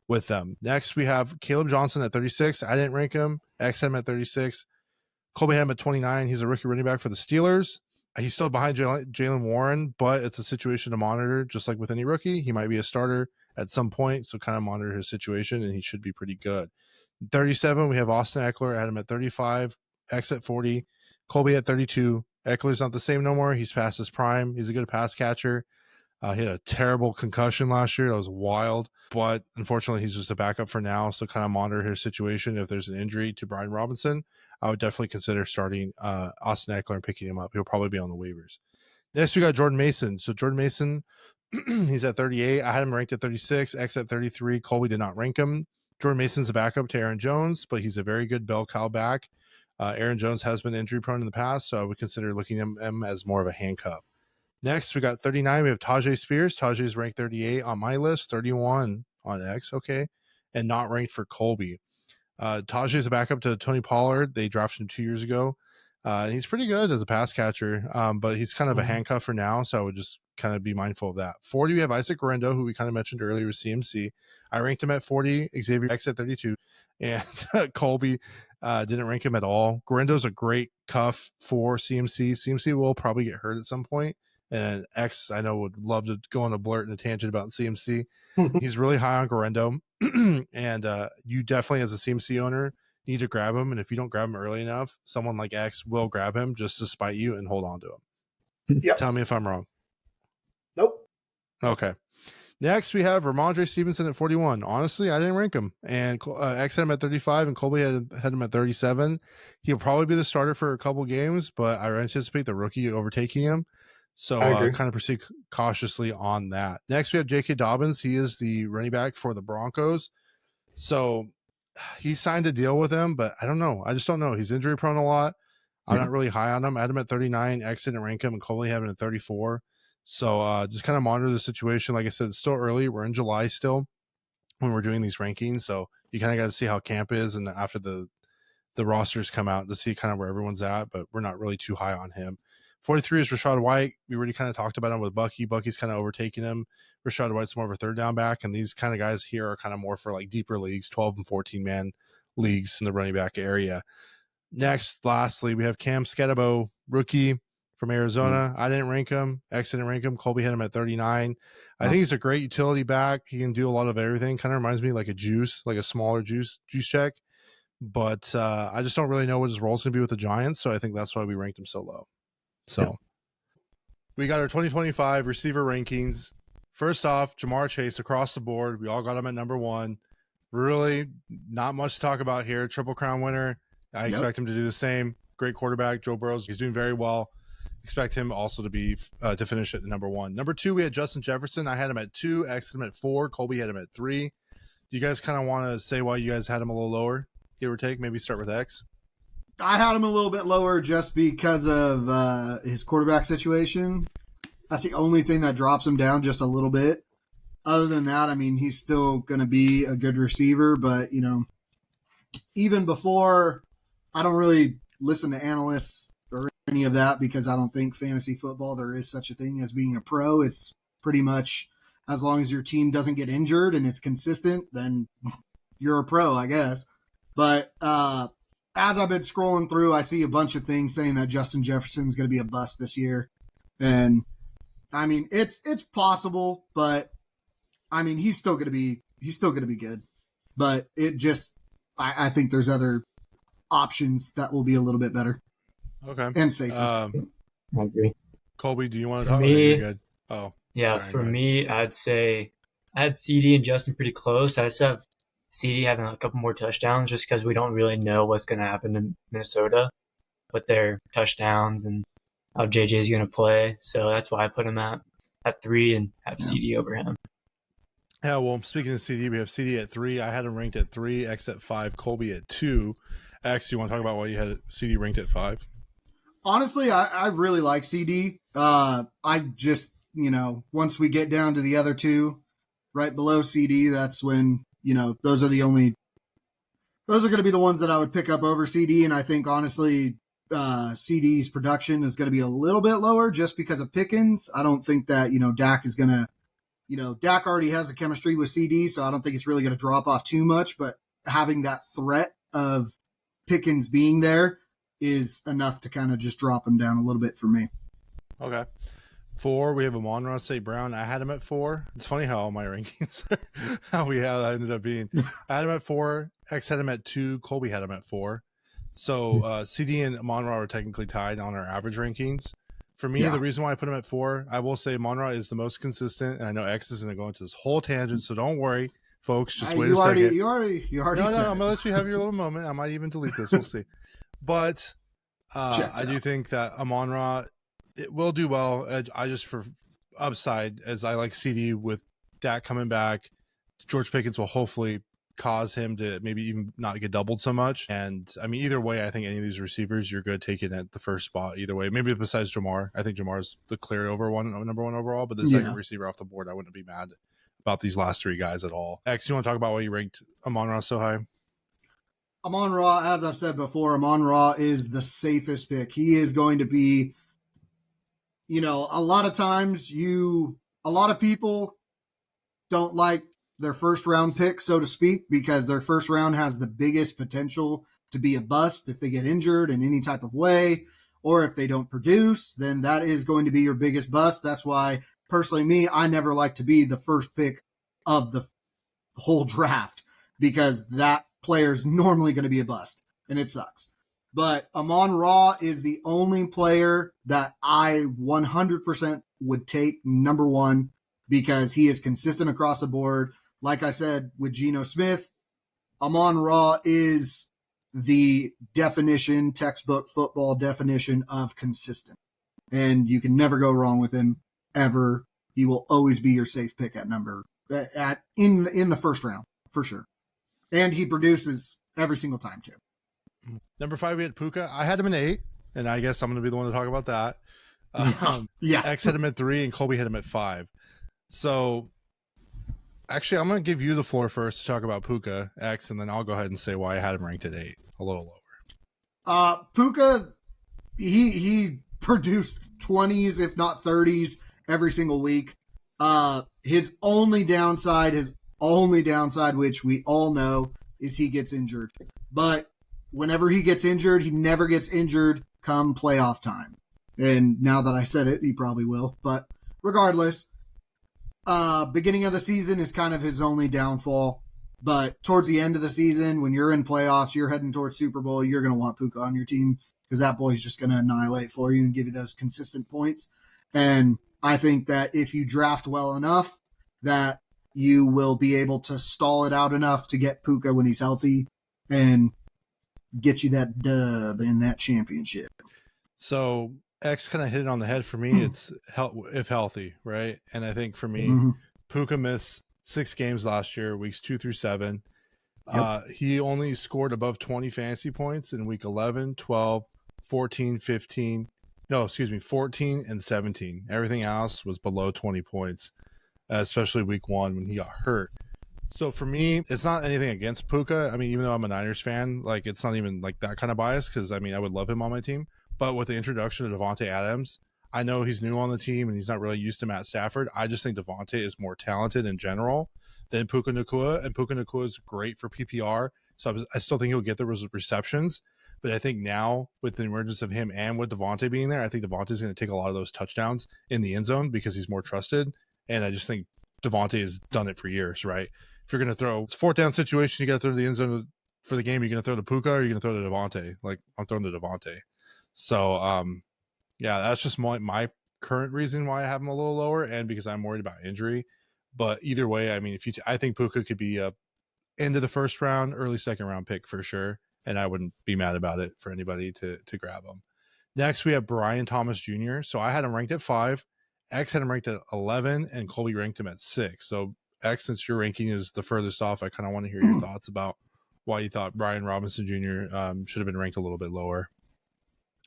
with them. Next, we have Caleb Johnson at 36. I didn't rank him. X had him at 36. Kolby had him at 29. He's a rookie running back for the Steelers. He's still behind Jalen Warren, but it's a situation to monitor, just like with any rookie. He might be a starter at some point, so kind of monitor his situation, and he should be pretty good. 37, we have Austin Eckler. I had him at 35. X at 40. Kolby at 32. Eckler's not the same no more. He's past his prime. He's a good pass catcher. He had a terrible concussion last year. That was wild. But unfortunately, he's just a backup for now. So kind of monitor his situation. If there's an injury to Brian Robinson, I would definitely consider starting Austin Eckler and picking him up. He'll probably be on the waivers. Next, we got Jordan Mason. So Jordan Mason, he's at 38. I had him ranked at 36. X at 33. Kolby did not rank him. Jordan Mason's a backup to Aaron Jones, but he's a very good bell cow back. Aaron Jones has been injury prone in the past, so I would consider looking at him as more of a handcuff. Next, we got 39. We have Tajay Spears. Tajay's ranked 38 on my list, 31 on X, okay, and not ranked for Kolby. Tajay's a backup to Tony Pollard. They drafted him 2 years ago. He's pretty good as a pass catcher, but he's kind of a handcuff for now, so I would just kind of be mindful of that. 40, we have Isaac Guerrero, who we kind of mentioned earlier with CMC. I ranked him at 40, Xavier X at 32, and Kolby didn't rank him at all. Guerendo's a great cuff for CMC. CMC will probably get hurt at some point, and X, I know, would love to go on a blurt and a tangent about CMC. He's really high on Guerrero, and you definitely, as a CMC owner, need to grab him. And if you don't grab him early enough, someone like X will grab him just to spite you and hold on to him. Yep. Tell me if I'm wrong. Nope. Okay. Next, we have Ramondre Stevenson at 41. Honestly, I didn't rank him. And X had him at 35, and Kolby had him at 37. He'll probably be the starter for a couple games, but I anticipate the rookie overtaking him. So kind of proceed cautiously on that. Next, we have J.K. Dobbins. He is the running back for the Broncos. So he signed a deal with them, but I don't know. I just don't know. He's injury prone a lot. I'm not really high on him. I had him at 39. X didn't rank him, and Kolby had him at 34. So just kind of monitor the situation. Like I said, it's still early. We're in July still when we're doing these rankings. So you kind of got to see how camp is and after the rosters come out to see kind of where everyone's at, but we're not really too high on him. 43 is Rachaad White. We already kind of talked about him with Bucky. Bucky's kind of overtaking him. Rachaad White's more of a third down back, and these kind of guys here are kind of more for like deeper leagues, 12 and 14-man leagues in the running back area. Next, lastly, we have Cam Sketabo, rookie from Arizona. I didn't rank him. X didn't rank him. Kolby had him at 39. I think he's a great utility back. He can do a lot of everything. Kind of reminds me like a juice, like a smaller juice check. But I just don't really know what his role is going to be with the Giants, so I think that's why we ranked him so low. So we got our 2025 receiver rankings. First off, Jamar Chase across the board. We all got him at number 1. Really not much to talk about here. Triple Crown winner. I expect him to do the same. Great quarterback. Joe Burrow's, he's doing very well. Expect him also to be to finish at number 1. Number 2, we had Justin Jefferson. I had him at 2. X had him at 4. Kolby had him at 3. Do you guys kind of want to say why you guys had him a little lower, give or take? Maybe start with X. I had him a little bit lower just because of his quarterback situation. That's the only thing that drops him down just a little bit. Other than that, I mean, he's still going to be a good receiver, but, you know, even before, I don't really listen to analysts or any of that because I don't think fantasy football, there is such a thing as being a pro. It's pretty much as long as your team doesn't get injured and it's consistent, then you're a pro, I guess. But as I've been scrolling through, I see a bunch of things saying that Justin Jefferson's going to be a bust this year. And I mean, it's possible, but I mean, he's still going to be good. But it just, I think there's other options that will be a little bit better. Okay. And safer. I agree. Kolby, do you want to For talk? me- You're good. Oh, Yeah, sorry, for go ahead. me, I'd say I had CD and Justin pretty close. I just have CD having a couple more touchdowns just because we don't really know what's going to happen in Minnesota with their touchdowns and how JJ is going to play. So that's why I put him at 3 and have CD over him. Yeah, well, speaking of CD, we have CD at 3. I had him ranked at 3, X at 5, Kolby at 2. X, you want to talk about why you had CD ranked at 5? Honestly, I really like CD. I just, once we get down to the other two right below CD, that's when, those are going to be the ones that I would pick up over CD. And I think, honestly, CD's production is going to be a little bit lower just because of Pickens. I don't think that, Dak is going to, Dak already has a chemistry with CD, so I don't think it's really going to drop off too much. But having that threat of Pickens being there is enough to kind of just drop him down a little bit for me. Okay. 4, we have Amon-Ra St. Brown. I had him at 4. It's funny how all my rankings how we had ended up being. I had him at 4. X had him at 2. Kolby had him at 4. So CD and Amon-Ra are technically tied on our average rankings. For me, the reason why I put him at 4, I will say Amon-Ra is the most consistent, and I know X is going to go into this whole tangent, so don't worry, folks. Just wait a second. You already said I'm it. going to let you have your little moment. I might even delete this. We'll see. But I do think that Amon-Ra, it will do well. I just, for upside, as I like CD with Dak coming back, George Pickens will hopefully cause him to maybe even not get doubled so much. And I mean, either way, I think any of these receivers, you're good taking at the first spot either way. Maybe besides Jamar. I think Jamar's the clear number one overall, but the second receiver off the board, I wouldn't be mad about these last 3 guys at all. X, you want to talk about why you ranked Amon-Ra so high? Amon-Ra, as I've said before, Amon-Ra is the safest pick. He is going to be, a lot of times a lot of people don't like their first round pick, so to speak, because their first round has the biggest potential to be a bust if they get injured in any type of way, or if they don't produce, then that is going to be your biggest bust. That's why, personally, I never like to be the first pick of the whole draft because that player is normally going to be a bust, and it sucks. But Amon-Ra is the only player that I 100% would take number 1 because he is consistent across the board. Like I said, with Geno Smith, Amon-Ra is the textbook football definition of consistent. And you can never go wrong with him, ever. He will always be your safe pick in the first round, for sure. And he produces every single time, too. Number 5, we had Puka. I had him in 8, and I guess I'm going to be the one to talk about that. X had him at 3, and Kolby had him at 5. So, actually, I'm going to give you the floor first to talk about Puka, X, and then I'll go ahead and say why I had him ranked at 8, a little lower. Puka, he produced 20s, if not 30s, every single week. His only downside, which we all know, is he gets injured. But whenever he gets injured, he never gets injured come playoff time. And now that I said it, he probably will. But regardless, beginning of the season is kind of his only downfall. But towards the end of the season, when you're in playoffs, you're heading towards Super Bowl, you're going to want Puka on your team because that boy's just going to annihilate for you and give you those consistent points. And I think that if you draft well enough, that you will be able to stall it out enough to get Puka when he's healthy and get you that dub in that championship. So X kind of hit it on the head for me. It's if healthy, right? And I think for me, Puka missed 6 games last year, weeks 2 through 7. He only scored above 20 fantasy points in week 11, 12, 14, 15. No, excuse me, 14 and 17. Everything else was below 20 points, especially week 1 when he got hurt. So for me, it's not anything against Puka. I mean, even though I'm a Niners fan, like it's not even like that kind of bias because I mean I would love him on my team. But with the introduction of Devontae Adams, I know he's new on the team and he's not really used to Matt Stafford. I just think Devontae is more talented in general than Puka Nacua, and Puka Nacua is great for PPR. So I still think he'll get the receptions. But I think now with the emergence of him and with Devontae being there, I think Devontae's going to take a lot of those touchdowns in the end zone because he's more trusted. And I just think Devontae has done it for years, right? If you're going to throw, it's 4th down situation, you got to throw to the end zone for the game. You're going to throw to Puka or you're going to throw to Devontae. Like I'm throwing to Devontae. So, yeah, that's just my current reason why I have him a little lower, and because I'm worried about injury. But either way, I mean, I think Puka could be a end of the 1st round, early 2nd round pick for sure, and I wouldn't be mad about it for anybody to grab him. Next, we have Brian Thomas Jr. So I had him ranked at 5. X had him ranked at 11, and Kolby ranked him at 6. So X, since your ranking is the furthest off, I kind of want to hear your thoughts about why you thought Brian Robinson Jr. Should have been ranked a little bit lower.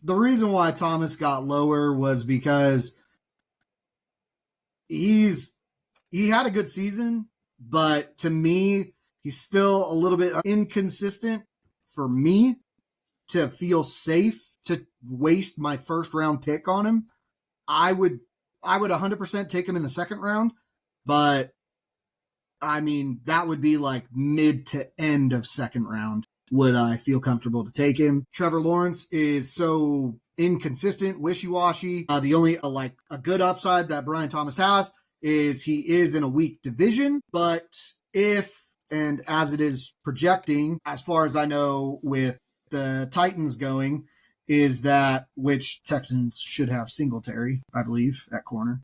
The reason why Thomas got lower was because he had a good season, but to me, he's still a little bit inconsistent for me to feel safe to waste my 1st round pick on him. I would 100% take him in the 2nd round, but I mean, that would be like mid to end of 2nd round. Would I feel comfortable to take him? Trevor Lawrence is so inconsistent, wishy-washy. The only like a good upside that Brian Thomas has is he is in a weak division, but if and as it is projecting, as far as I know with the Titans going, is that which Texans should have Singletary, I believe, at corner,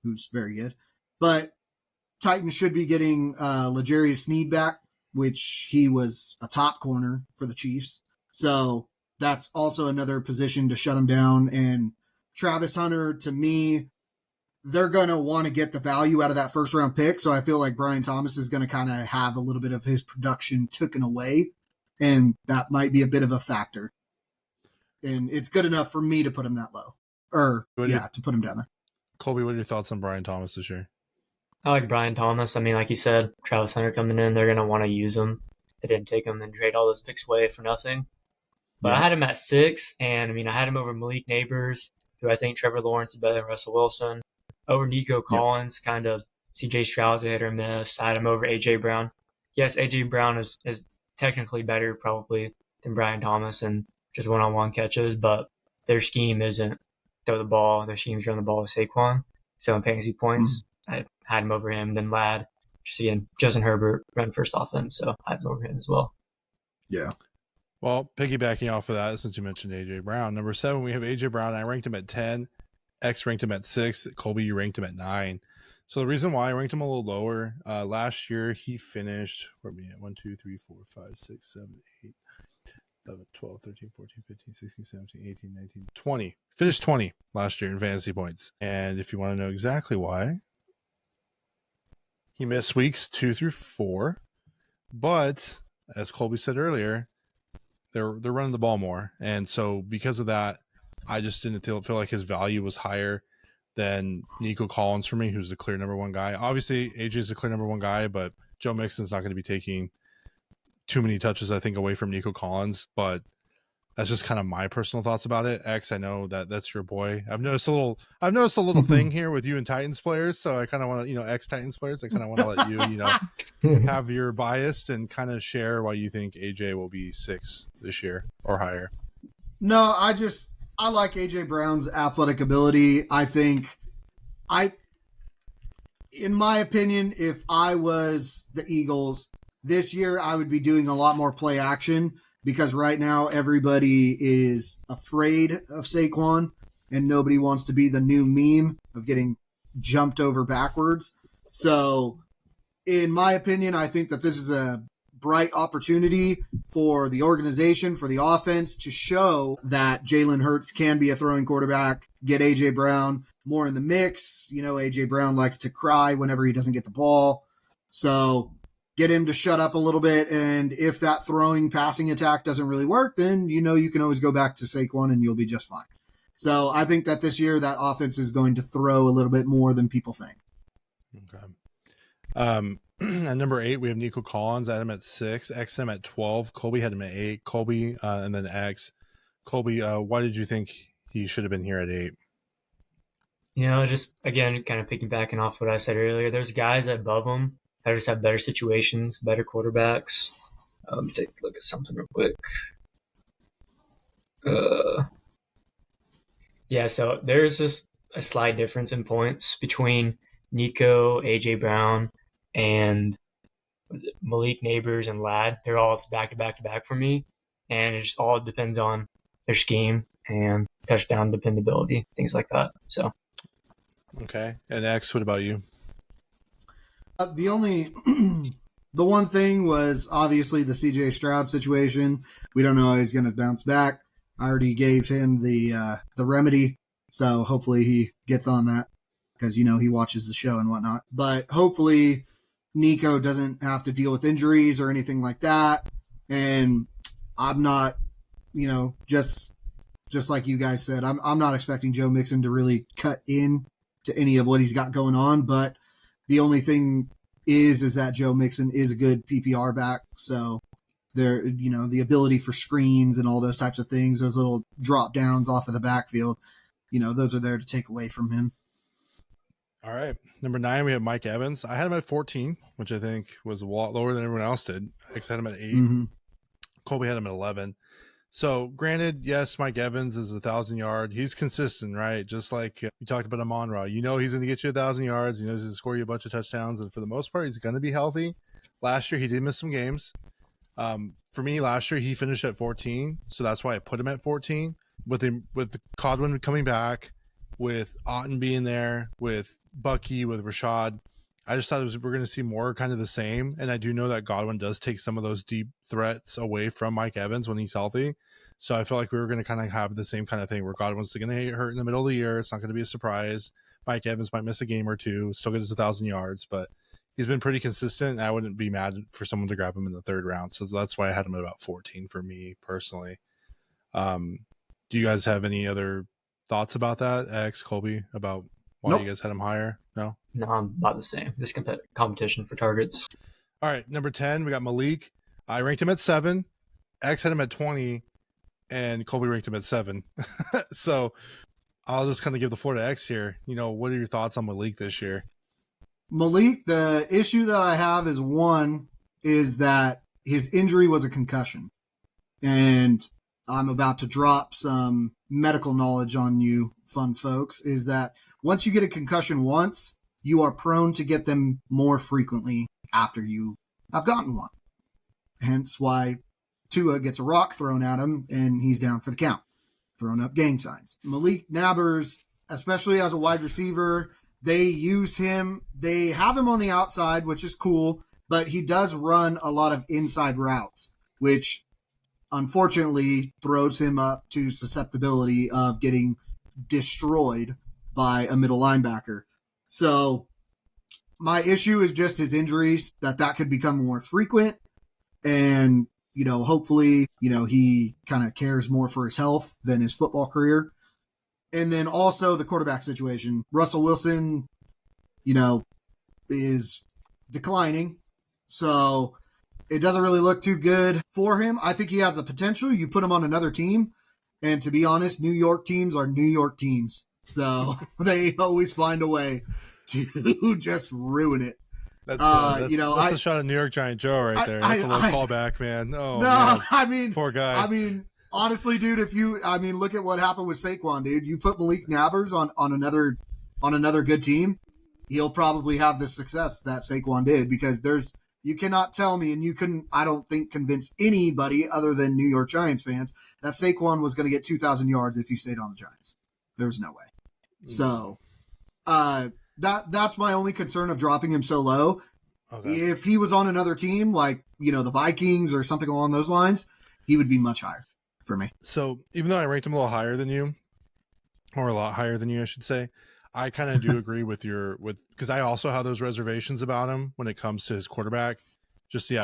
who's very good. But Titans should be getting L'Jarius Sneed back, which he was a top corner for the Chiefs. So that's also another position to shut him down. And Travis Hunter, to me, they're going to want to get the value out of that 1st round pick. So I feel like Brian Thomas is going to kind of have a little bit of his production taken away. And that might be a bit of a factor. And it's good enough for me to put him that low. To put him down there. Kolby, what are your thoughts on Brian Thomas this year? I like Brian Thomas. I mean, like you said, Travis Hunter coming in, they're going to want to use him. They didn't take him and trade all those picks away for nothing. But I had him at 6, and I mean, I had him over Malik Neighbors, who I think Trevor Lawrence is better than Russell Wilson. Over Nico Collins, kind of CJ Stroud's a hit or miss. I had him over A.J. Brown. Yes, A.J. Brown is technically better probably than Brian Thomas and just one-on-one catches, but their scheme isn't throw the ball. Their scheme is run the ball with Saquon. So in fantasy points, I had him over him. Then Ladd, just again, Justin Herbert ran first offense, so I had him over him as well. Yeah. Well, piggybacking off of that, since you mentioned A.J. Brown, number 7, we have A.J. Brown. I ranked him at 10. X ranked him at 6. Kolby, you ranked him at 9. So the reason why I ranked him a little lower, last year he finished, where are we at? 1, 2, 3, 4, 5, 6, 7, 8, 11, 12, 13, 14, 15, 16, 17, 18, 19, 20. Finished 20 last year in fantasy points. And if you want to know exactly why, he missed weeks 2 through 4. But as Kolby said earlier, they're running the ball more. And so because of that, I just didn't feel like his value was higher than Nico Collins for me, who's the clear number 1 guy. Obviously, AJ is the clear number 1 guy, but Joe Mixon's not going to be taking too many touches, I think, away from Nico Collins. But that's just kind of my personal thoughts about it. X, I know that's your boy. I've noticed a little thing here with you and Titans players, so I kind of want to, ex Titans players. I kind of want to let you, have your bias and kind of share why you think AJ will be 6 this year or higher. No, I like AJ Brown's athletic ability. I think in my opinion, if I was the Eagles this year, I would be doing a lot more play action because right now everybody is afraid of Saquon and nobody wants to be the new meme of getting jumped over backwards. So in my opinion, I think that this is a bright opportunity for the organization, for the offense to show that Jalen Hurts can be a throwing quarterback, get A.J. Brown more in the mix. A.J. Brown likes to cry whenever he doesn't get the ball. So get him to shut up a little bit. And if that throwing passing attack doesn't really work, then, you can always go back to Saquon and you'll be just fine. So I think that this year that offense is going to throw a little bit more than people think. Okay. At number 8, we have Nico Collins. I had him at 6. X had him at 12. Kolby had him at 8. Kolby, and then X. Kolby, why did you think he should have been here at 8? Just again, kind of piggybacking off what I said earlier, there's guys above him that just have better situations, better quarterbacks. Let me take a look at something real quick. Yeah, so there's just a slight difference in points between Nico, AJ Brown, and Malik Neighbors and Ladd. They're all back to back to back for me, and it just all depends on their scheme and touchdown dependability, things like that. So. Okay. And X, what about you? The one thing was obviously the CJ Stroud situation. We don't know how he's going to bounce back. I already gave him the remedy, so hopefully he gets on that because, he watches the show and whatnot. But hopefully Nico doesn't have to deal with injuries or anything like that. And I'm not, just like you guys said, I'm not expecting Joe Mixon to really cut in to any of what he's got going on, but the only thing is that Joe Mixon is a good PPR back, so there, the ability for screens and all those types of things, those little drop downs off of the backfield, those are there to take away from him. All right. Number 9, we have Mike Evans. I had him at 14, which I think was a lot lower than everyone else did. X had him at 8. Mm-hmm. Kolby had him at 11. So, granted, yes, Mike Evans is 1,000-yard. He's consistent, right? Just like you talked about Amon-Ra. He's going to get you 1,000 yards. He's going to score you a bunch of touchdowns. And for the most part, he's going to be healthy. Last year, he did miss some games. For me, last year, he finished at 14. So that's why I put him at 14. With Godwin coming back, with Otten being there, with Bucky, with Rashad, I just thought we're going to see more kind of the same. And I do know that Godwin does take some of those deep threats away from Mike Evans when he's healthy. So I felt like we were going to kind of have the same kind of thing where Godwin's going to get hurt in the middle of the year. It's not going to be a surprise. Mike Evans might miss a game or two, still get his 1,000 yards, but he's been pretty consistent. I wouldn't be mad for someone to grab him in the 3rd round. So that's why I had him at about 14 for me personally. Do you guys have any other thoughts about that, X, Kolby, about why Nope. you guys had him higher? No? No, I'm about the same. Just competition for targets. All right, number 10, we got Malik. I ranked him at 7. X had him at 20, and Kolby ranked him at 7. So I'll just kind of give the floor to X here. What are your thoughts on Malik this year? Malik, the issue that I have is that his injury was a concussion. And I'm about to drop some medical knowledge on you, fun folks, is that once you get a concussion once, you are prone to get them more frequently after you have gotten one. Hence why Tua gets a rock thrown at him and he's down for the count, throwing up gang signs. Malik Nabers, especially as a wide receiver, they use him. They have him on the outside, which is cool, but he does run a lot of inside routes, which unfortunately throws him up to susceptibility of getting destroyed by a middle linebacker. So my issue is just his injuries, that could become more frequent. And, hopefully, he kind of cares more for his health than his football career. And then also the quarterback situation. Russell Wilson, is declining. So it doesn't really look too good for him. I think he has the potential. You put him on another team. And to be honest, New York teams are New York teams. So they always find a way to just ruin it. That's a shot at New York Giant Joe right there. That's a little callback, man. Oh, no, man. Poor guy. Honestly, dude, look at what happened with Saquon, dude. You put Malik Nabers on another good team, he'll probably have the success that Saquon did, because you cannot tell me, and you couldn't, I don't think, convince anybody other than New York Giants fans that Saquon was going to get 2,000 yards if he stayed on the Giants. There's no way. So, that's my only concern of dropping him so low. Okay. If he was on another team, like, the Vikings or something along those lines, he would be much higher for me. So even though I ranked him a little higher than you, or a lot higher than you, I should say, I kind of do agree because I also have those reservations about him when it comes to his quarterback.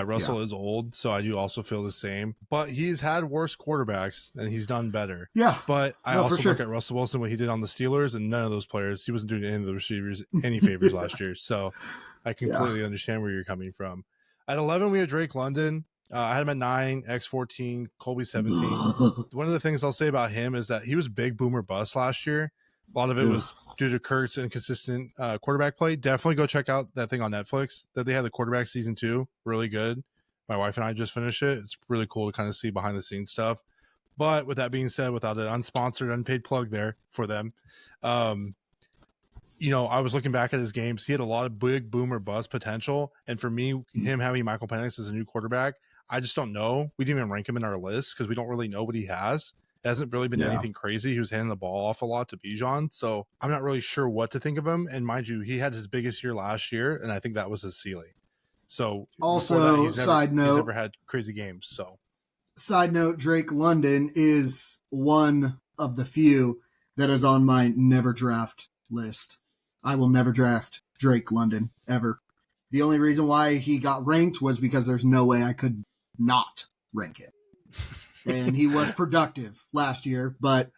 Russell is old, so I do also feel the same. But he's had worse quarterbacks, and he's done better. Yeah. But I also look at Russell Wilson, what he did on the Steelers, and none of those players, he wasn't doing any of the receivers any favors last year. So I completely understand where you're coming from. At 11, we have Drake London. I had him at 9, X 14, Kolby 17. One of the things I'll say about him is that he was big boomer bust last year. A lot of it was due to Kurt's inconsistent quarterback play. Definitely go check out that thing on Netflix that they had, the quarterback season 2. Really good. My wife and I just finished it. It's really cool to kind of see behind the scenes stuff. But with that being said, without an unsponsored, unpaid plug there for them, you know, I was looking back at his games. He had a lot of big boomer bust potential. And for me, him having Michael Penix as a new quarterback, I just don't know. We didn't even rank him in our list because we don't really know what he has. It hasn't really been anything crazy. He was handing the ball off a lot to Bijan. So I'm not really sure what to think of him. And mind you, he had his biggest year last year, and I think that was his ceiling. So also, he's never had crazy games. So side note, Drake London is one of the few that is on my never draft list. I will never draft Drake London ever. The only reason why he got ranked was because there's no way I could not rank him. And he was productive last year, but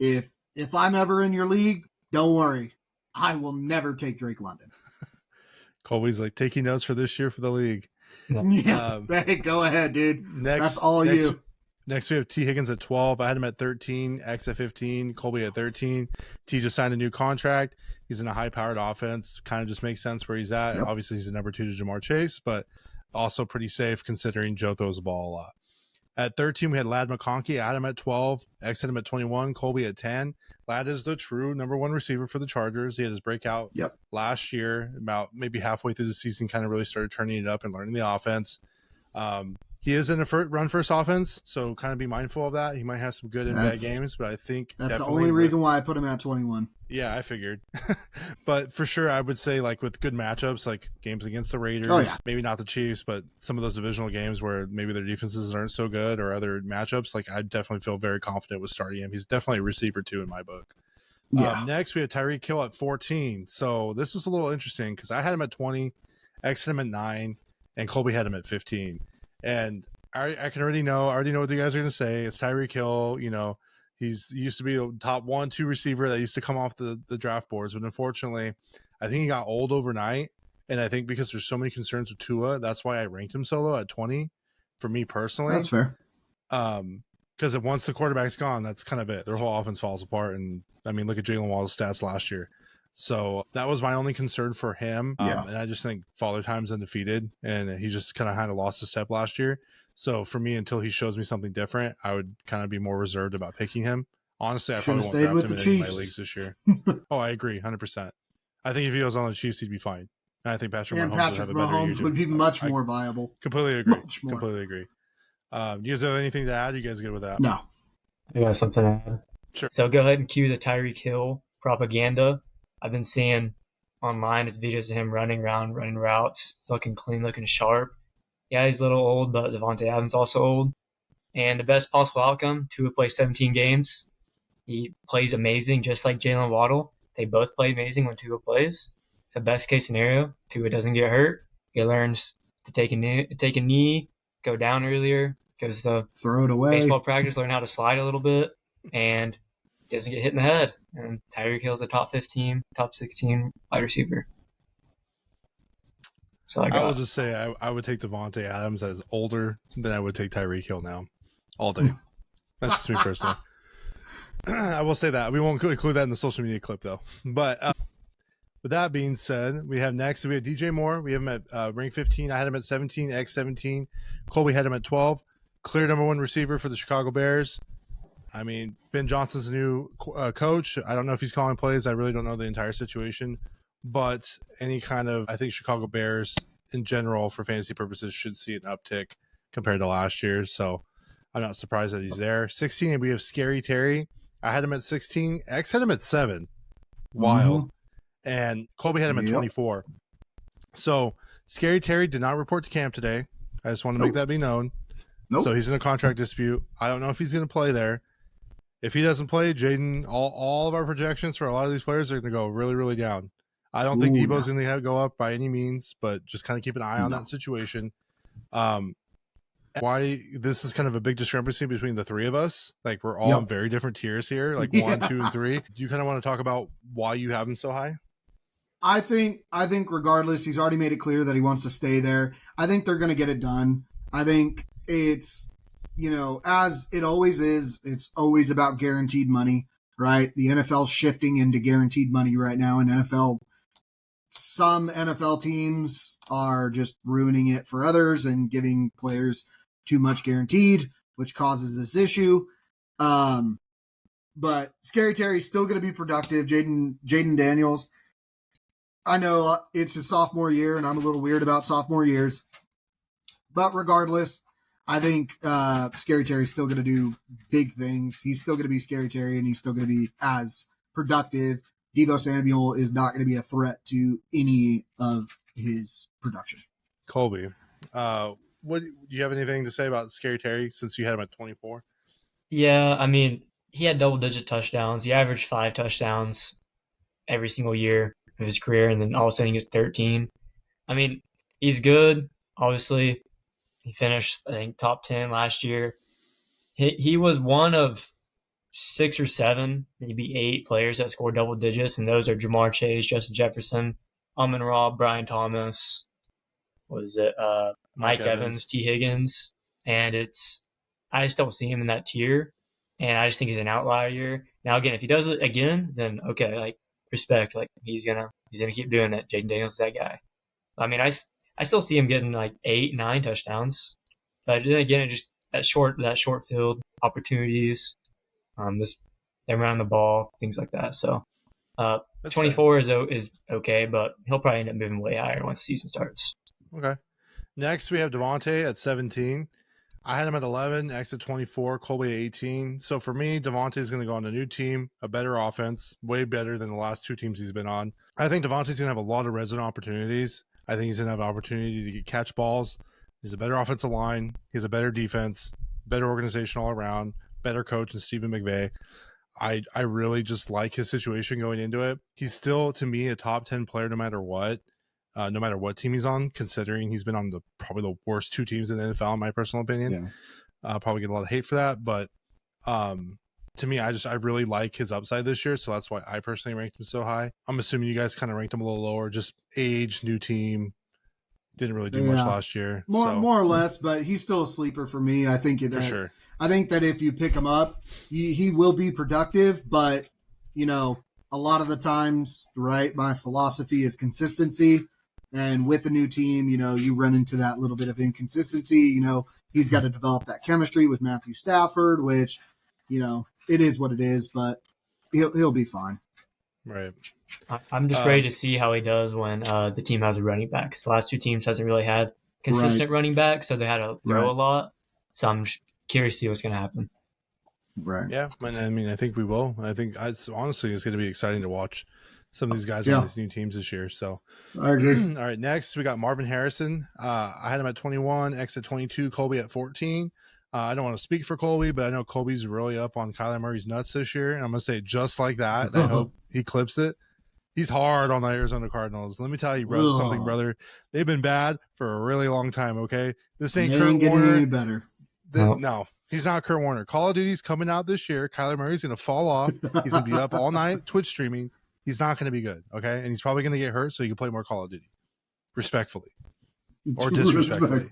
if I'm ever in your league, don't worry. I will never take Drake London. Colby's like taking notes for this year for the league. Yeah. Hey, go ahead, dude. That's all you. Next, we have T. Higgins at 12. I had him at 13, X at 15, Kolby at 13. T just signed a new contract. He's in a high-powered offense. Kind of just makes sense where he's at. Yep. Obviously, he's the number 2 to Jamar Chase, but also pretty safe considering Joe throws the ball a lot. At 13, we had Ladd McConkey. I had him at 12. X had him at 21. Kolby at 10. Ladd is the true number 1 receiver for the Chargers. He had his breakout last year, about maybe halfway through the season, kind of really started turning it up and learning the offense. He is in a run-first offense, so kind of be mindful of that. He might have some good and bad games, but I think that's the only reason why I put him at 21. Yeah, I figured. But for sure, I would say like with good matchups, like games against the Raiders, maybe not the Chiefs, but some of those divisional games where maybe their defenses aren't so good or other matchups, like I definitely feel very confident with starting him. He's definitely a receiver 2 in my book. Yeah. Next, we have Tyreek Hill at 14. So this was a little interesting because I had him at 20, X had him at 9, and Kolby had him at 15. And I can already know what you guys are going to say. It's Tyreek Hill. You know, he used to be a top 1-2 receiver that used to come off the draft boards. But unfortunately, I think he got old overnight. And I think because there's so many concerns with Tua, that's why I ranked him so low at 20 for me personally. That's fair. Because once the quarterback's gone, that's kind of it. Their whole offense falls apart. And I mean, look at Jalen Waddle's stats last year. So that was my only concern for him. And I just think Father Time's undefeated, and he just kind of lost a step last year. So for me, until he shows me something different, I would kind of be more reserved about picking him. Honestly, I probably won't draft him in any of my leagues this year. Oh, I agree, 100%. I think if he goes on the Chiefs, he'd be fine. And I think Patrick Mahomes would be much more viable. Completely agree. Completely agree. You guys have anything to add? You guys good with that? No. I got something to add. Sure. So go ahead and cue the Tyreek Hill propaganda. I've been seeing online his videos of him running around, running routes. It's looking clean, looking sharp. Yeah, he's a little old, but Devontae Adams also old. And the best possible outcome, Tua plays 17 games. He plays amazing, just like Jalen Waddle. They both play amazing when Tua plays. It's a best case scenario. Tua doesn't get hurt. He learns to take a knee, go down earlier, goes to throw it away. Baseball practice, learn how to slide a little bit, and doesn't get hit in the head. And Tyreek Hill's a top 15, top 16 wide receiver. So I will just say I would take Devontae Adams as older than I would take Tyreek Hill now, all day. That's just me personally. I will say that. We won't include that in the social media clip, though. But with that being said, we have DJ Moore. We have him at rank 15. I had him at 17, X 17. Kolby had him at 12. Clear number 1 receiver for the Chicago Bears. I mean, Ben Johnson's a new coach. I don't know if he's calling plays. I really don't know the entire situation. But any kind of, I think Chicago Bears in general, for fantasy purposes, should see an uptick compared to last year. So I'm not surprised that he's there. 16, we have Scary Terry. I had him at 16. X had him at 7. Wild. Mm-hmm. And Kolby had him at 24. So Scary Terry did not report to camp today. I just want to make that be known. So he's in a contract dispute. I don't know if he's going to play there. If he doesn't play, Jaden, all of our projections for a lot of these players are going to go really, really down. I don't think Debo's going to go up by any means, but just kind of keep an eye on that situation. Why this is kind of a big discrepancy between the three of us. Like we're all in very different tiers here, like 1, 2, and 3. Do you kind of want to talk about why you have him so high? I think regardless, he's already made it clear that he wants to stay there. I think they're going to get it done. I think it's, as it always is, it's always about guaranteed money, right? The NFL's shifting into guaranteed money right now, and some NFL teams are just ruining it for others and giving players too much guaranteed, which causes this issue. But Scary Terry's still going to be productive. Jaden Daniels, I know it's his sophomore year, and I'm a little weird about sophomore years. But regardless, I think Scary Terry's still going to do big things. He's still going to be Scary Terry, and he's still going to be as productive. Deebo Samuel is not going to be a threat to any of his production. Kolby, what do you have anything to say about Scary Terry since you had him at 24? Yeah, I mean, he had double-digit touchdowns. He averaged 5 touchdowns every single year of his career, and then all of a sudden he gets 13. I mean, he's good. Obviously, he finished, I think, top 10 last year. He was one of 6 or 7, maybe 8 players that scored double digits, and those are Jamar Chase, Justin Jefferson, Amon-Ra, Brian Thomas, Mike Evans, T. Higgins, and I just don't see him in that tier, and I just think he's an outlier year. Now, again, if he does it again, then okay, like, respect, like, he's gonna keep doing it. Jaden Daniels is that guy. I mean, I still see him getting like 8, 9 touchdowns, but then again, it just that short field opportunities, them around the ball, things like that. So, 24 is okay, but he'll probably end up moving way higher once the season starts. Okay. Next, we have Devontae at 17. I had him at 11, X at 24, Kolby at 18. So for me, Devontae is going to go on a new team, a better offense, way better than the last 2 teams he's been on. I think Devontae's going to have a lot of red zone opportunities. I think he's going to have an opportunity to catch balls. He's a better offensive line. He has a better defense, better organization all around, better coach than Stephen McVay. I really just like his situation going into it. He's still, to me, a top 10 player no matter what. No matter what team he's on, considering he's been on probably the worst 2 teams in the NFL, in my personal opinion. Yeah. Probably get a lot of hate for that, but to me, I really like his upside this year, so that's why I personally ranked him so high. I'm assuming you guys kind of ranked him a little lower, just age, new team, didn't really do much last year. More or less, but he's still a sleeper for me. I think for sure. I think that if you pick him up, he will be productive, but a lot of the times, right, my philosophy is consistency. And with a new team, you run into that little bit of inconsistency. He's got to develop that chemistry with Matthew Stafford, which, it is what it is, but he'll be fine. Right. I'm just ready to see how he does when the team has a running back. Because the last 2 teams hasn't really had consistent running back, so they had to throw a lot. So I'm curious to see what's going to happen. Right. Yeah, and I mean, I think we will. I think honestly, it's going to be exciting to watch some of these guys on these new teams this year. So I agree. All right, next we got Marvin Harrison. I had him at 21, X at 22, Kolby at 14. I don't want to speak for Kolby, but I know Colby's really up on Kyler Murray's nuts this year, and I'm going to say it just like that. I hope he clips it. He's hard on the Arizona Cardinals. Let me tell you, brother, something, brother. They've been bad for a really long time, okay? This ain't Kurt Warner. Any better. No, he's not Kurt Warner. Call of Duty's coming out this year. Kyler Murray's going to fall off. He's going to be up all night Twitch streaming. He's not going to be good, okay? And he's probably going to get hurt, so you can play more Call of Duty, respectfully or disrespectfully.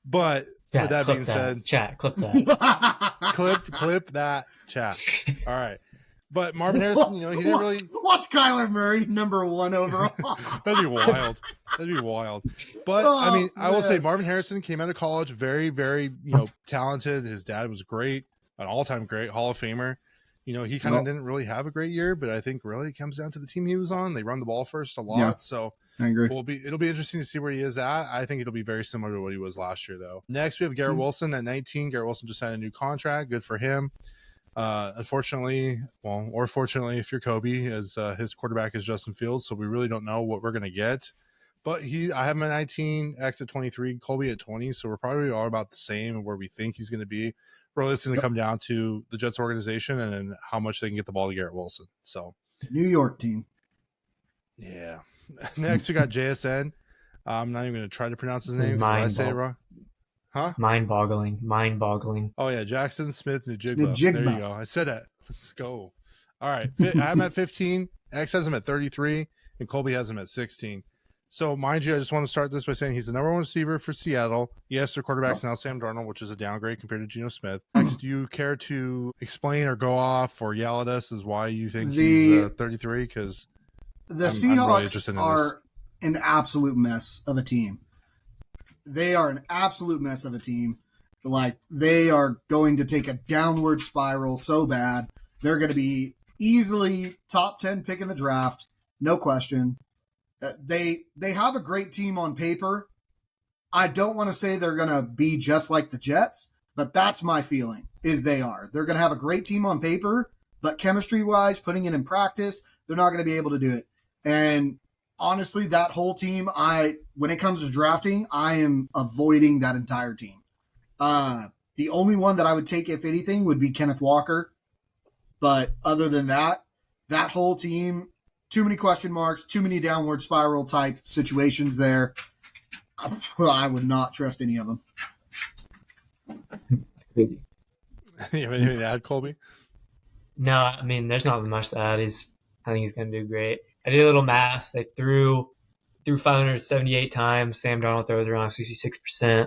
But with that being said, chat, clip that. clip that, chat. All right. But Marvin Harrison, he didn't really watch Kyler Murray number 1 overall. That'd be wild. But I mean, I will say Marvin Harrison came out of college very, very, talented. His dad was great, an all-time great Hall of Famer. He kind of didn't really have a great year, but I think really it comes down to the team he was on. They run the ball first a lot. Yeah, so I agree. It'll be interesting to see where he is at. I think it'll be very similar to what he was last year, though. Next, we have Garrett Wilson at 19. Garrett Wilson just signed a new contract. Good for him. Unfortunately, or fortunately, if you're Kolby, as his quarterback is Justin Fields, so we really don't know what we're going to get. But I have him at 19, X at 23, Kolby at 20, so we're probably all about the same where we think he's going to be. Really, it's going to come down to the Jets organization and then how much they can get the ball to Garrett Wilson. So, New York team. Yeah. Next, we got JSN. I'm not even going to try to pronounce his name because I say it wrong. Huh? Mind-boggling. Oh, yeah. Jackson Smith Njigba. There you go. I said it. Let's go. All right. I'm at 15. X has him at 33. and Kolby has him at 16. So, mind you, I just want to start this by saying he's the number one receiver for Seattle. Yes, their quarterback's now Sam Darnold, which is a downgrade compared to Geno Smith. Next, do you care to explain or go off or yell at us as why you think he's 33? Because the I'm Seahawks really interested in are an absolute mess of a team. They are an absolute mess of a team. Like, they are going to take a downward spiral so bad. They're going to be easily top 10 pick in the draft, no question. They have a great team on paper. I don't want to say they're going to be just like the Jets, but that's my feeling, is they are. They're going to have a great team on paper, but chemistry-wise, putting it in practice, they're not going to be able to do it. And honestly, that whole team, when it comes to drafting, I am avoiding that entire team. The only one that I would take, if anything, would be Kenneth Walker. But other than that, that whole team, too many question marks, too many downward spiral type situations there. I would not trust any of them. You have anything to add, Kolby? No, I mean, there's not much to add. I think he's going to do great. I did a little math. They threw 578 times. Sam Darnold throws around 66%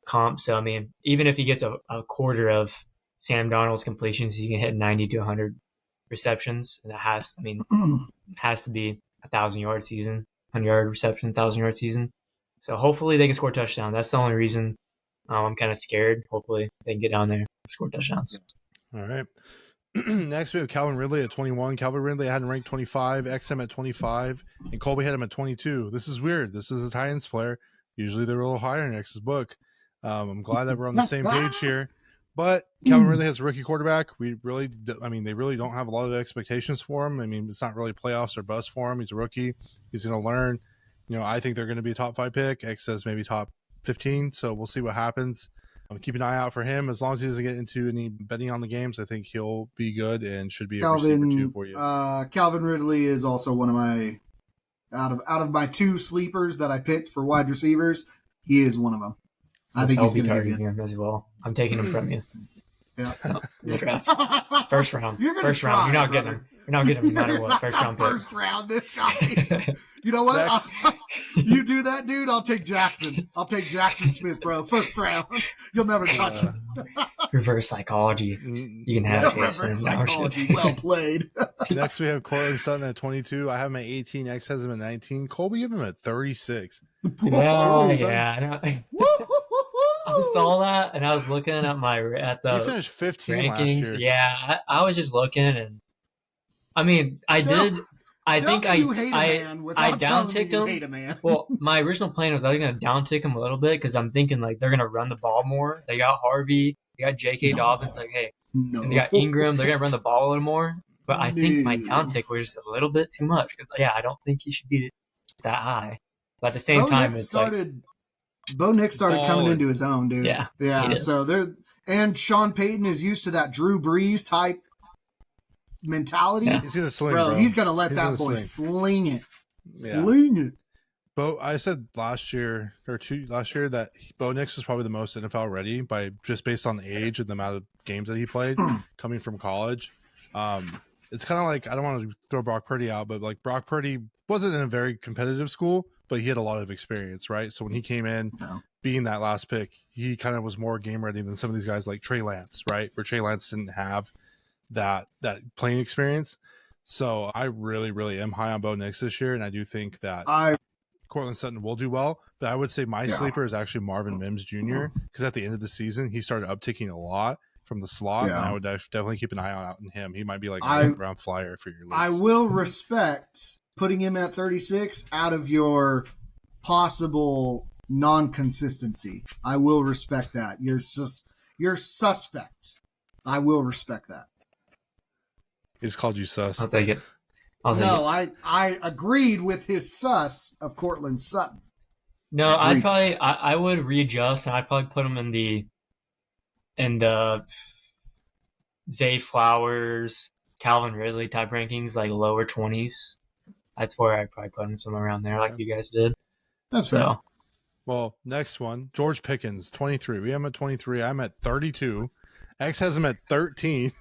comp. So, I mean, even if he gets a quarter of Sam Darnold's completions, he can hit 90 to 100 receptions. And that has to be 1,000-yard season, 100-yard reception, 1,000-yard season. So hopefully they can score touchdowns. That's the only reason I'm kind of scared. Hopefully they can get down there and score touchdowns. All right. Next, we have Calvin Ridley at 21. Calvin Ridley had him ranked 25, XM at 25, and Kolby had him at 22. This is weird. This is a Titans player. Usually they're a little higher in X's book. I'm glad that we're on the same page here. But Calvin Ridley has a rookie quarterback. They really don't have a lot of expectations for him. I mean, it's not really playoffs or bust for him. He's a rookie. He's going to learn. I think they're going to be a top 5 pick. X says maybe top 15. So we'll see what happens. Keep an eye out for him. As long as he doesn't get into any betting on the games, I think he'll be good and should be a receiver too for you. Calvin Ridley is also one of my out of my 2 sleepers that I picked for wide receivers. He is one of them. I think he's going to be good him as well. I'm taking him from you. Yeah. First round. You're First try, round. You're not brother. getting him. You're not getting him no matter what. First round pick. First round, this guy. You know what? You do that, dude, I'll take Jackson. I'll take Jackson Smith, bro. First round. You'll never touch him. Reverse psychology. You can have this. Reverse psychology. Well played. Next, we have Cortland Sutton at 22. I have him at 18. X has him at 19. Kolby have him at 36. Yeah. I saw that, and I was looking at the He finished 15 rankings. last year. Yeah, I was just looking, and I mean, I downticked him. Well, my original plan was I was going to downtick him a little bit because I'm thinking like they're going to run the ball more. They got Harvey, they got J.K. Dobbins, and they got Ingram. They're going to run the ball a little more. But I think my downtick was just a little bit too much because I don't think he should be that high. But at the same time, Bo Nix started coming into his own, dude. Yeah. So and Sean Payton is used to that Drew Brees type mentality. He's gonna sling, bro. He's gonna let that boy sling it. Yeah. Sling it. Bo, I said last year that Bo Nix was probably the most NFL ready just based on age and the amount of games that he played coming from college. It's kind of like, I don't want to throw Brock Purdy out, but like Brock Purdy wasn't in a very competitive school, but he had a lot of experience, right? So when he came in, being that last pick, he kind of was more game ready than some of these guys like Trey Lance, right? Where Trey Lance didn't have that playing experience. So I really, really am high on Bo Nix this year, and I do think that Cortland Sutton will do well. But I would say my sleeper is actually Marvin Mims Jr. because at the end of the season, he started upticking a lot from the slot, and I would definitely keep an eye out on him. He might be like a round flyer for your leagues. I will respect putting him at 36 out of your possible non-consistency. I will respect that. You're suspect. I will respect that. He's called you sus. I'll take it. I agreed with his sus of Cortland Sutton. No, I would readjust, and I'd probably put him in the Zay Flowers, Calvin Ridley type rankings, like lower 20s. That's where I'd probably put him somewhere around there, like you guys did. That's so. Well, next one, George Pickens, 23. We have him at 23. I'm at 32. X has him at 13.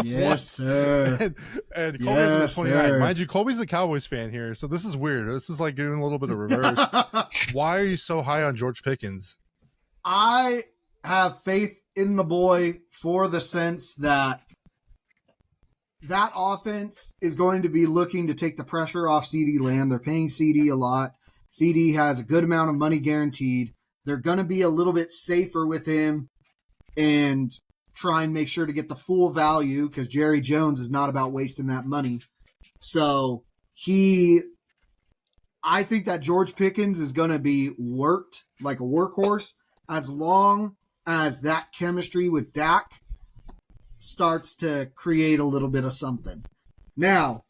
Yes, sir. And Kolby has him at 29. sir. Mind you, Colby's a Cowboys fan here, so this is weird. This is like doing a little bit of reverse. Why are you so high on George Pickens? I have faith in the boy for the sense that offense is going to be looking to take the pressure off CeeDee Lamb. They're paying CeeDee a lot. CeeDee has a good amount of money guaranteed. They're going to be a little bit safer with him and try and make sure to get the full value because Jerry Jones is not about wasting that money. So I think that George Pickens is going to be worked like a workhorse as long as that chemistry with Dak starts to create a little bit of something. Now,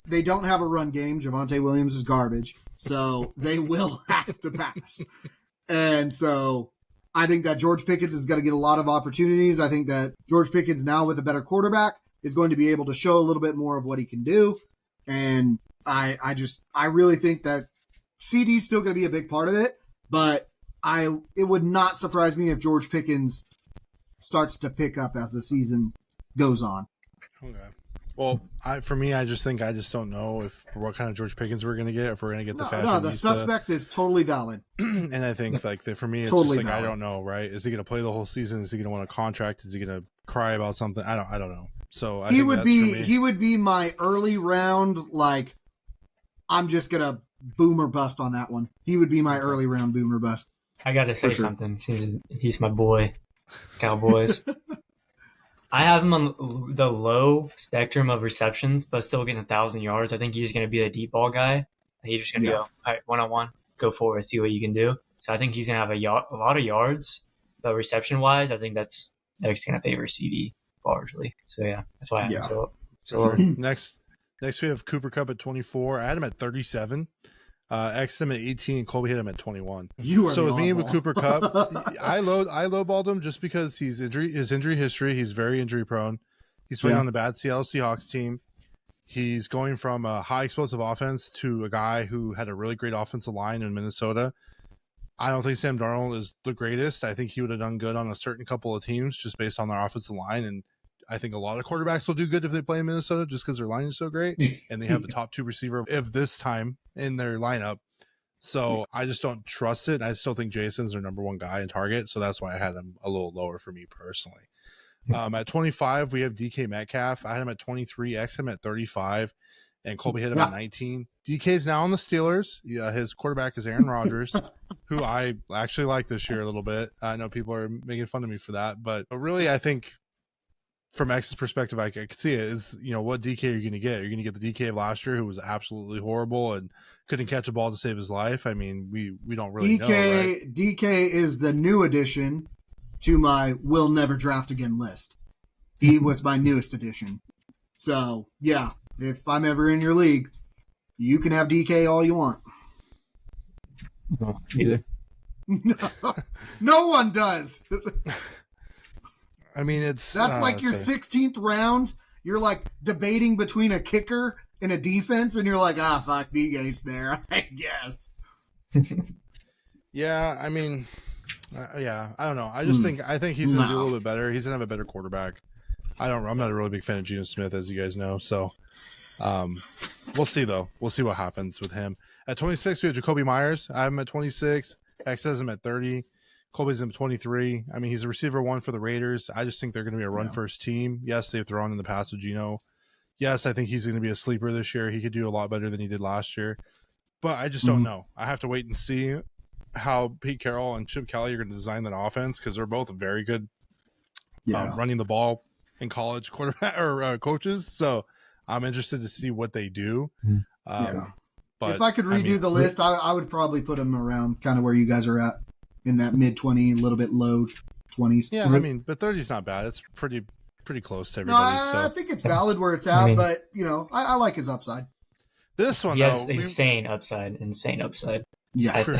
they don't have a run game. Javonte Williams is garbage, so they will have to pass. And so I think that George Pickens is going to get a lot of opportunities. I think that George Pickens now with a better quarterback is going to be able to show a little bit more of what he can do. And I really think that CD's still going to be a big part of it, but it would not surprise me if George Pickens starts to pick up as the season goes on. Okay. Well, for me, I just don't know what kind of George Pickens we're going to get. If we're going to get the fashion. No, the suspect is totally valid. And I think for me, it's totally just like valid. I don't know, right? Is he going to play the whole season? Is he going to want a contract? Is he going to cry about something? I don't know. So he would be my early round. Like I'm just gonna boom or bust on that one. He would be my early round boom or bust. I got to say something since he's my boy, Cowboys. I have him on the low spectrum of receptions, but still getting 1,000 yards. I think he's going to be a deep ball guy. He's just going to go, all right, one-on-one, go forward, see what you can do. So I think he's going to have a lot of yards, but reception-wise, I think that's going to favor CD largely. So, yeah, that's why I have him so Next, we have Cooper Kupp at 24. I had him at 37. X him at 18, and Kolby hit him at 21. So with me with Cooper Kupp, I lowballed him just because his injury history. He's very injury prone. He's playing on the bad Seattle Seahawks team. He's going from a high explosive offense to a guy who had a really great offensive line in Minnesota. I don't think Sam Darnold is the greatest. I think he would have done good on a certain couple of teams just based on their offensive line. And I think a lot of quarterbacks will do good if they play in Minnesota just because their line is so great. And they have the top 2 receiver of this time in their lineup. So I just don't trust it. I still think Jason's their number 1 guy in target. So that's why I had him a little lower for me personally. At 25, we have DK Metcalf. I had him at 23, X him at 35, and Kolby hit him at 19. DK's now on the Steelers. Yeah, his quarterback is Aaron Rodgers, who I actually like this year a little bit. I know people are making fun of me for that, but really I think from X's perspective, I could see it is, what DK are you going to get? You're going to get the DK of last year who was absolutely horrible and couldn't catch a ball to save his life. I mean, we don't really know, right? DK is the new addition to my will never draft again list. He was my newest addition. So, yeah, if I'm ever in your league, you can have DK all you want. No, either. No one does. I mean, that's like your 16th round. You're like debating between a kicker and a defense, and you're like, fuck, DK's there, I guess. Yeah, I mean, I don't know. I think he's gonna do a little bit better. He's gonna have a better quarterback. I'm not a really big fan of Geno Smith, as you guys know. So, we'll see though. We'll see what happens with him. At 26, we have Jacoby Myers. I have him at 26. X has him at 30. Colby's in 23. I mean, he's a receiver 1 for the Raiders. I just think they're going to be a run-first team. Yes, they've thrown in the past with Geno. Yes, I think he's going to be a sleeper this year. He could do a lot better than he did last year. But I just don't know. I have to wait and see how Pete Carroll and Chip Kelly are going to design that offense because they're both very good running the ball in college quarterback or coaches. So I'm interested to see what they do. But if I could redo the list, I would probably put them around kind of where you guys are at. In that mid-20, a little bit low 20s. Yeah, I mean, but 30's not bad. It's pretty close to everybody. I think it's valid where it's at, but, I like his upside. This one, though. Insane upside. Yeah, for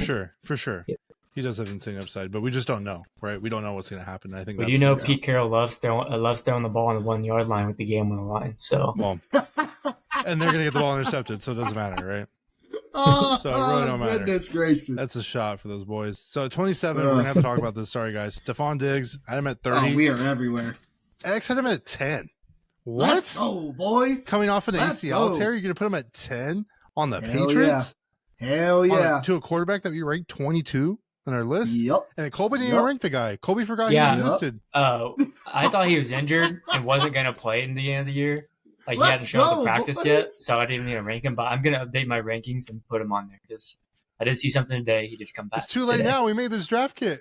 sure. Yeah. He does have insane upside, but we just don't know, right? We don't know what's going to happen. I think that's Pete Carroll loves throwing the ball on the 1 yard line with the game on the line. So, and they're going to get the ball intercepted, so it doesn't matter, right? So it really don't matter. Goodness gracious. That's a shot for those boys. So 27, we're going to have to talk about this. Sorry, guys. Stephon Diggs, I am at 30. We are everywhere. X had him at 10. What? Let's go, boys. Coming off an Let's ACL go. tear, you're going to put him at 10 on the Hell Patriots? Hell yeah. To a quarterback that we ranked 22 on our list? Yep. And then Kolby didn't even rank the guy. Kolby forgot Yeah. he existed. I thought he was injured and wasn't going to play in the end of the year. Like, he hadn't shown up to practice yet, so I didn't even rank him. But I'm going to update my rankings and put him on there because I did see something today. He did come back. It's too late today. now. We made this draft kit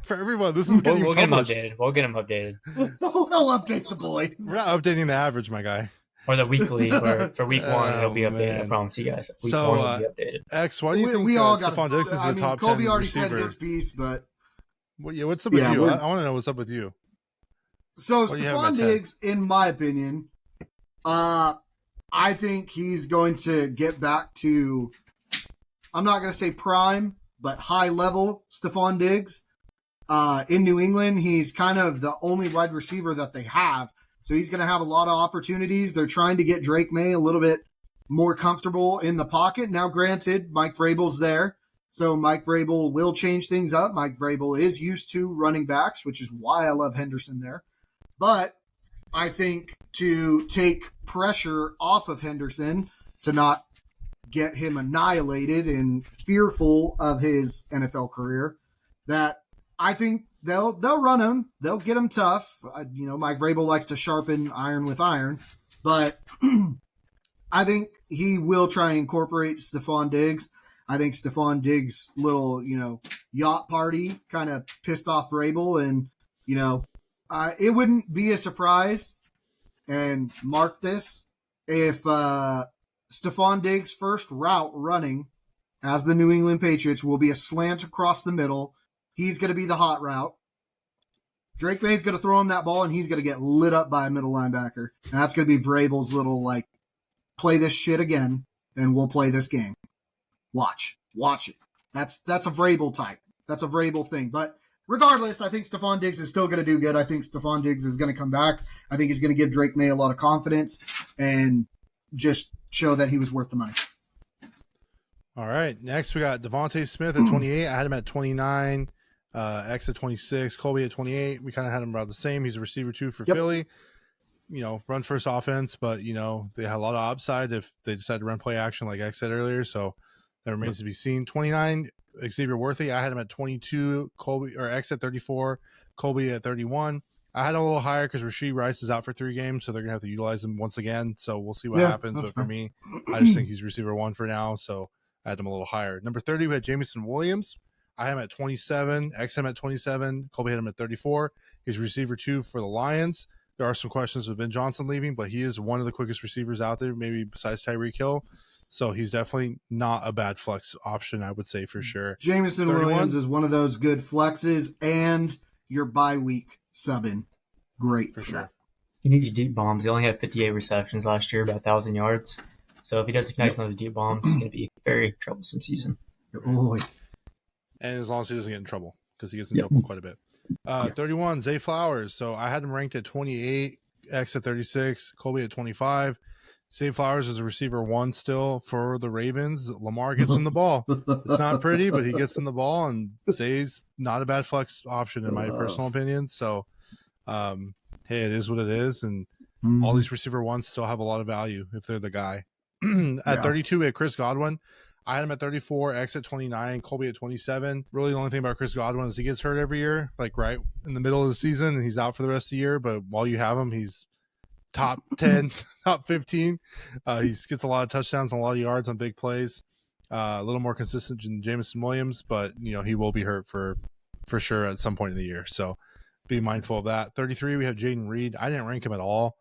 for everyone. This is getting We'll get him published. updated. We'll get him updated. We'll update the boys. We're not updating the average, my guy. Or the weekly, or for week one, it'll be updated. man. I promise you guys. Week So, one will be updated. X, why do you think we all got Stephon Diggs is the top 10 Kolby already receiver? said his piece, but What's up with Yeah, you? we're- I want to know what's up with you. so What do you have Stephon at 10? Diggs, in my opinion, I think he's going to get back to, I'm not going to say prime, but high level Stephon Diggs. In New England, he's kind of the only wide receiver that they have. So he's going to have a lot of opportunities. They're trying to get Drake May a little bit more comfortable in the pocket. Now, granted, Mike Vrabel's there. So Mike Vrabel will change things up. Mike Vrabel is used to running backs, which is why I love Henderson there. But I think to take pressure off of Henderson, to not get him annihilated and fearful of his NFL career, that I think they'll run him. They'll get him tough. Mike Vrabel likes to sharpen iron with iron. But I think he will try and incorporate Stephon Diggs. I think Stephon Diggs' little, yacht party kind of pissed off Vrabel. And, it wouldn't be a surprise, and mark this, if Stephon Diggs' first route running as the New England Patriots will be a slant across the middle. He's going to be the hot route. Drake May's going to throw him that ball, and he's going to get lit up by a middle linebacker. And that's going to be Vrabel's little, play this shit again, and we'll play this game. Watch it. That's a Vrabel type. That's a Vrabel thing. But regardless, I think Stephon Diggs is still going to do good. I think Stephon Diggs is going to come back. I think he's going to give Drake May a lot of confidence and just show that he was worth the money. All right. Next, we got Devontae Smith at 28. I had him at 29. X at 26. Kolby at 28. We kind of had him about the same. He's a receiver too for Philly. Run first offense, but, they had a lot of upside if they decide to run play action like X said earlier. So that remains to be seen. 29, Xavier Worthy. I had him at 22. X at 34. Kolby at 31. I had a little higher because Rashee Rice is out for 3 games, so they're going to have to utilize him once again. So we'll see what happens. But for me, I just think he's receiver 1 for now. So I had him a little higher. Number 30, we had Jamison Williams. I had him at 27. X had him at 27. Kolby had him at 34. He's receiver 2 for the Lions. There are some questions with Ben Johnson leaving, but he is one of the quickest receivers out there, maybe besides Tyreek Hill. So he's definitely not a bad flex option, I would say, for sure. Jamison 31. Williams is one of those good flexes, and your bye week subbing. Great for sure. that. He needs deep bombs. He only had 58 receptions last year, about 1,000 yards. So if he doesn't connect on the deep bombs, it's going to be a very troublesome season. Boy. And as long as he doesn't get in trouble, because he gets in trouble quite a bit. 31, Zay Flowers. So I had him ranked at 28, X at 36, Kolby at 25. Zay Flowers is a receiver 1 still for the Ravens. Lamar gets him the ball. It's not pretty, but he gets in the ball, and Zay's not a bad flex option in my personal opinion. So, hey, it is what it is, and all these receiver 1s still have a lot of value if they're the guy. At 32, we had Chris Godwin. I had him at 34, X at 29, Kolby at 27. Really, the only thing about Chris Godwin is he gets hurt every year, right in the middle of the season, and he's out for the rest of the year. But while you have him, he's top 10, top 15. He gets a lot of touchdowns and a lot of yards on big plays. A little more consistent than Jamison Williams, but he will be hurt for sure at some point in the year. So be mindful of that. 33, we have Jaden Reed. I didn't rank him at all.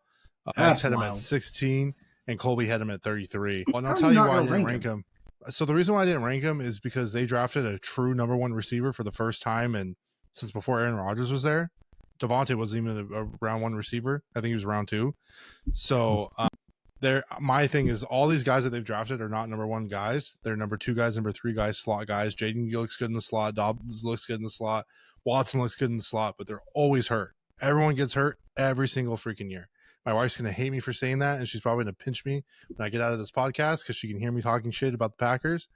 X had him at 16, and Kolby had him at 33. Well, and I'll tell you why I didn't rank him. So the reason why I didn't rank him is because they drafted a true number 1 receiver for the first time, and since before Aaron Rodgers was there. Devontae wasn't even a round 1 receiver. I think he was round 2. So my thing is all these guys that they've drafted are not number 1 guys. They're number 2 guys, number 3 guys, slot guys. Jaden looks good in the slot. Dobbs looks good in the slot. Watson looks good in the slot, but they're always hurt. Everyone gets hurt every single freaking year. My wife's going to hate me for saying that, and she's probably going to pinch me when I get out of this podcast because she can hear me talking shit about the Packers.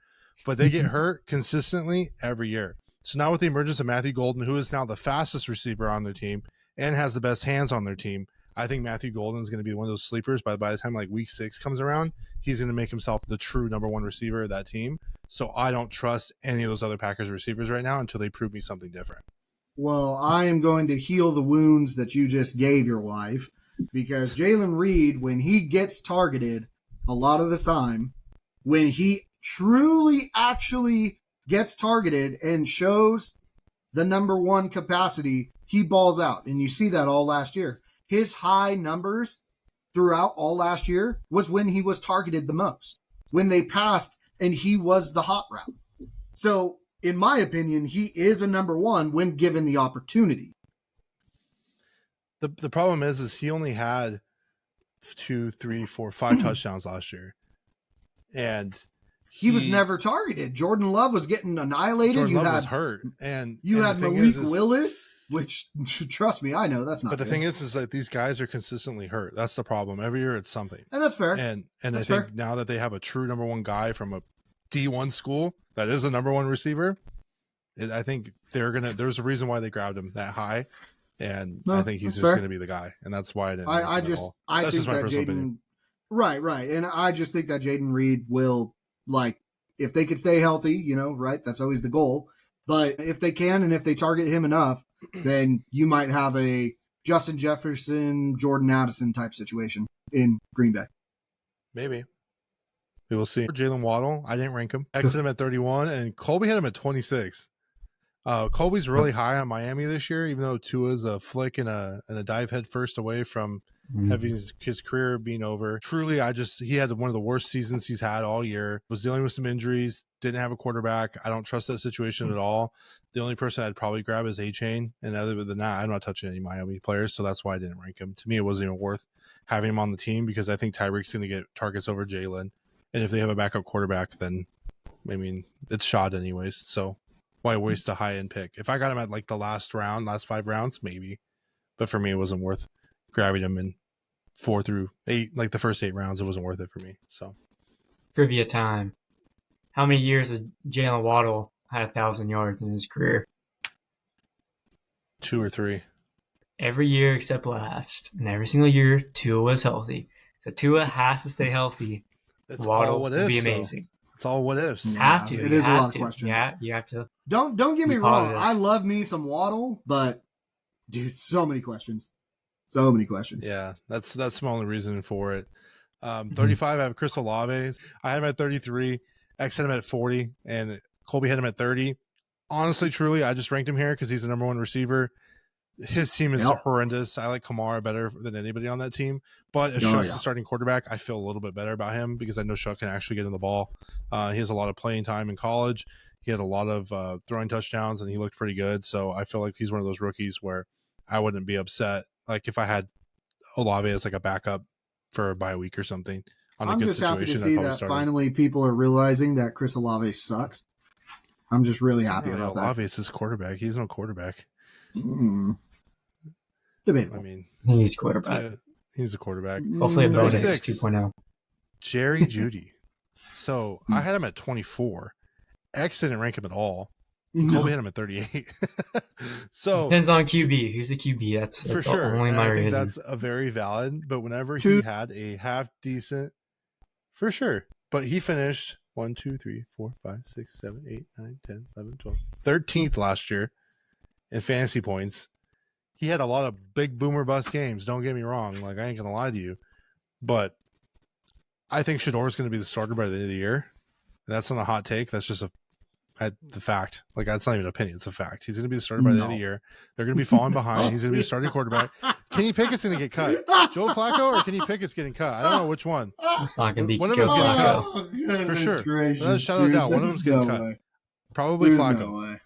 But they get hurt consistently every year. So now with the emergence of Matthew Golden, who is now the fastest receiver on their team, and has the best hands on their team. I think Matthew Golden is going to be one of those sleepers. By the time like week 6 comes around, he's going to make himself the true number 1 receiver of that team. So I don't trust any of those other Packers receivers right now until they prove me something different. Well, I am going to heal the wounds that you just gave your wife, because Jalen Reed, when he gets targeted a lot of the time, when he truly actually gets targeted and shows the number 1 capacity, he balls out. And you see that all last year. His high numbers throughout all last year was when he was targeted the most, when they passed and he was the hot route. So, in my opinion, he is a number 1 when given the opportunity. The problem is he only had 2, 3, 4, 5 touchdowns last year. And he was never targeted. Jordan Love was getting annihilated. Jordan Love was hurt. And you had Malik Willis, which, trust me, I know that's not But the good. thing is that these guys are consistently hurt. That's the problem. Every year it's something. And that's fair. And that's I think fair. now that they have a true number 1 guy from a D1 school that is a number 1 receiver, I think there's a reason why they grabbed him that high. And I think he's just going to be the guy. And that's why I didn't I think that Jaden, right. And I just think that Jayden Reed will, like, if they could stay healthy, right, that's always the goal. But if they can, and if they target him enough, then you might have a Justin Jefferson, Jordan Addison type situation in Green Bay. Maybe. We will see. Jalen Waddle, I didn't rank him. Exited him at 31, and Kolby had him at 26. Colby's really high on Miami this year, even though Tua's a flick and a dive head first away from having his career being over. Truly, he had one of the worst seasons he's had all year. Was dealing with some injuries, didn't have a quarterback. I don't trust that situation at all. The only person I'd probably grab is A-Chain, and other than that, I'm not touching any Miami players, so that's why I didn't rank him. To me, it wasn't even worth having him on the team because I think Tyreek's going to get targets over Jalen, and if they have a backup quarterback, then, I mean, it's shot anyways, so why waste a high-end pick? If I got him at like the last 5 rounds, maybe. But for me, it wasn't worth grabbing him in 4 through 8, like the first 8 rounds. It wasn't worth it for me. So, trivia time. How many years has Jalen Waddle had 1,000 yards in his career? 2 or 3. Every year except last. And every single year, Tua was healthy. So Tua has to stay healthy. It's Waddle all what would ifs, be though. amazing. It's all what ifs. You have to. It You is a have lot of to. questions. Yeah, you have to. Don't get me Be wrong. positive. I love me some Waddle, but dude, so many questions. So many questions. Yeah, that's my only reason for it. 35, I have Chris Olave. I had him at 33. X had him at 40, and Kolby had him at 30. Honestly, truly, I just ranked him here because he's the number 1 receiver. His team is horrendous. I like Kamara better than anybody on that team. But if Shuck's the starting quarterback, I feel a little bit better about him because I know Shuck can actually get him the ball. He has a lot of playing time in college. He had a lot of throwing touchdowns, and he looked pretty good. So I feel like he's one of those rookies where I wouldn't be upset. Like if I had Olave as like a backup for a bye week or something. I'm just happy to see that finally people are realizing that Chris Olave sucks. I'm just really happy about that. Olave is his quarterback. He's no quarterback. Debatable. I mean, he's quarterback. He's a quarterback. Hopefully, about 36. 2.0. Jerry Jeudy. So I had him at 24. X didn't rank him at all. Kolby had him at 38. So depends on QB. Who's the QB? That's for sure. Only I think that's a very valid. But whenever he had a half decent, for sure. But he finished 1, 2, 3, 4, 5, 6, 7, 8, 9, 10, 11, 12, 13th last year in fantasy points. He had a lot of big boomer bust games. Don't get me wrong. Like, I ain't going to lie to you. But I think Shador's going to be the starter by the end of the year. And that's not a hot take. That's just the fact. Like, that's not even an opinion. It's a fact. He's going to be the starter by the end of the year. They're going to be falling behind. He's going to be the starting quarterback. Kenny Pickett's going to get cut. Joe Flacco or Kenny Pickett's getting cut. I don't know which one. It's not going to be one of Joe them's getting Flacco. cut. For sure. Gracious, Let's shout it out. One of them's getting cut. Probably Flacco. No way.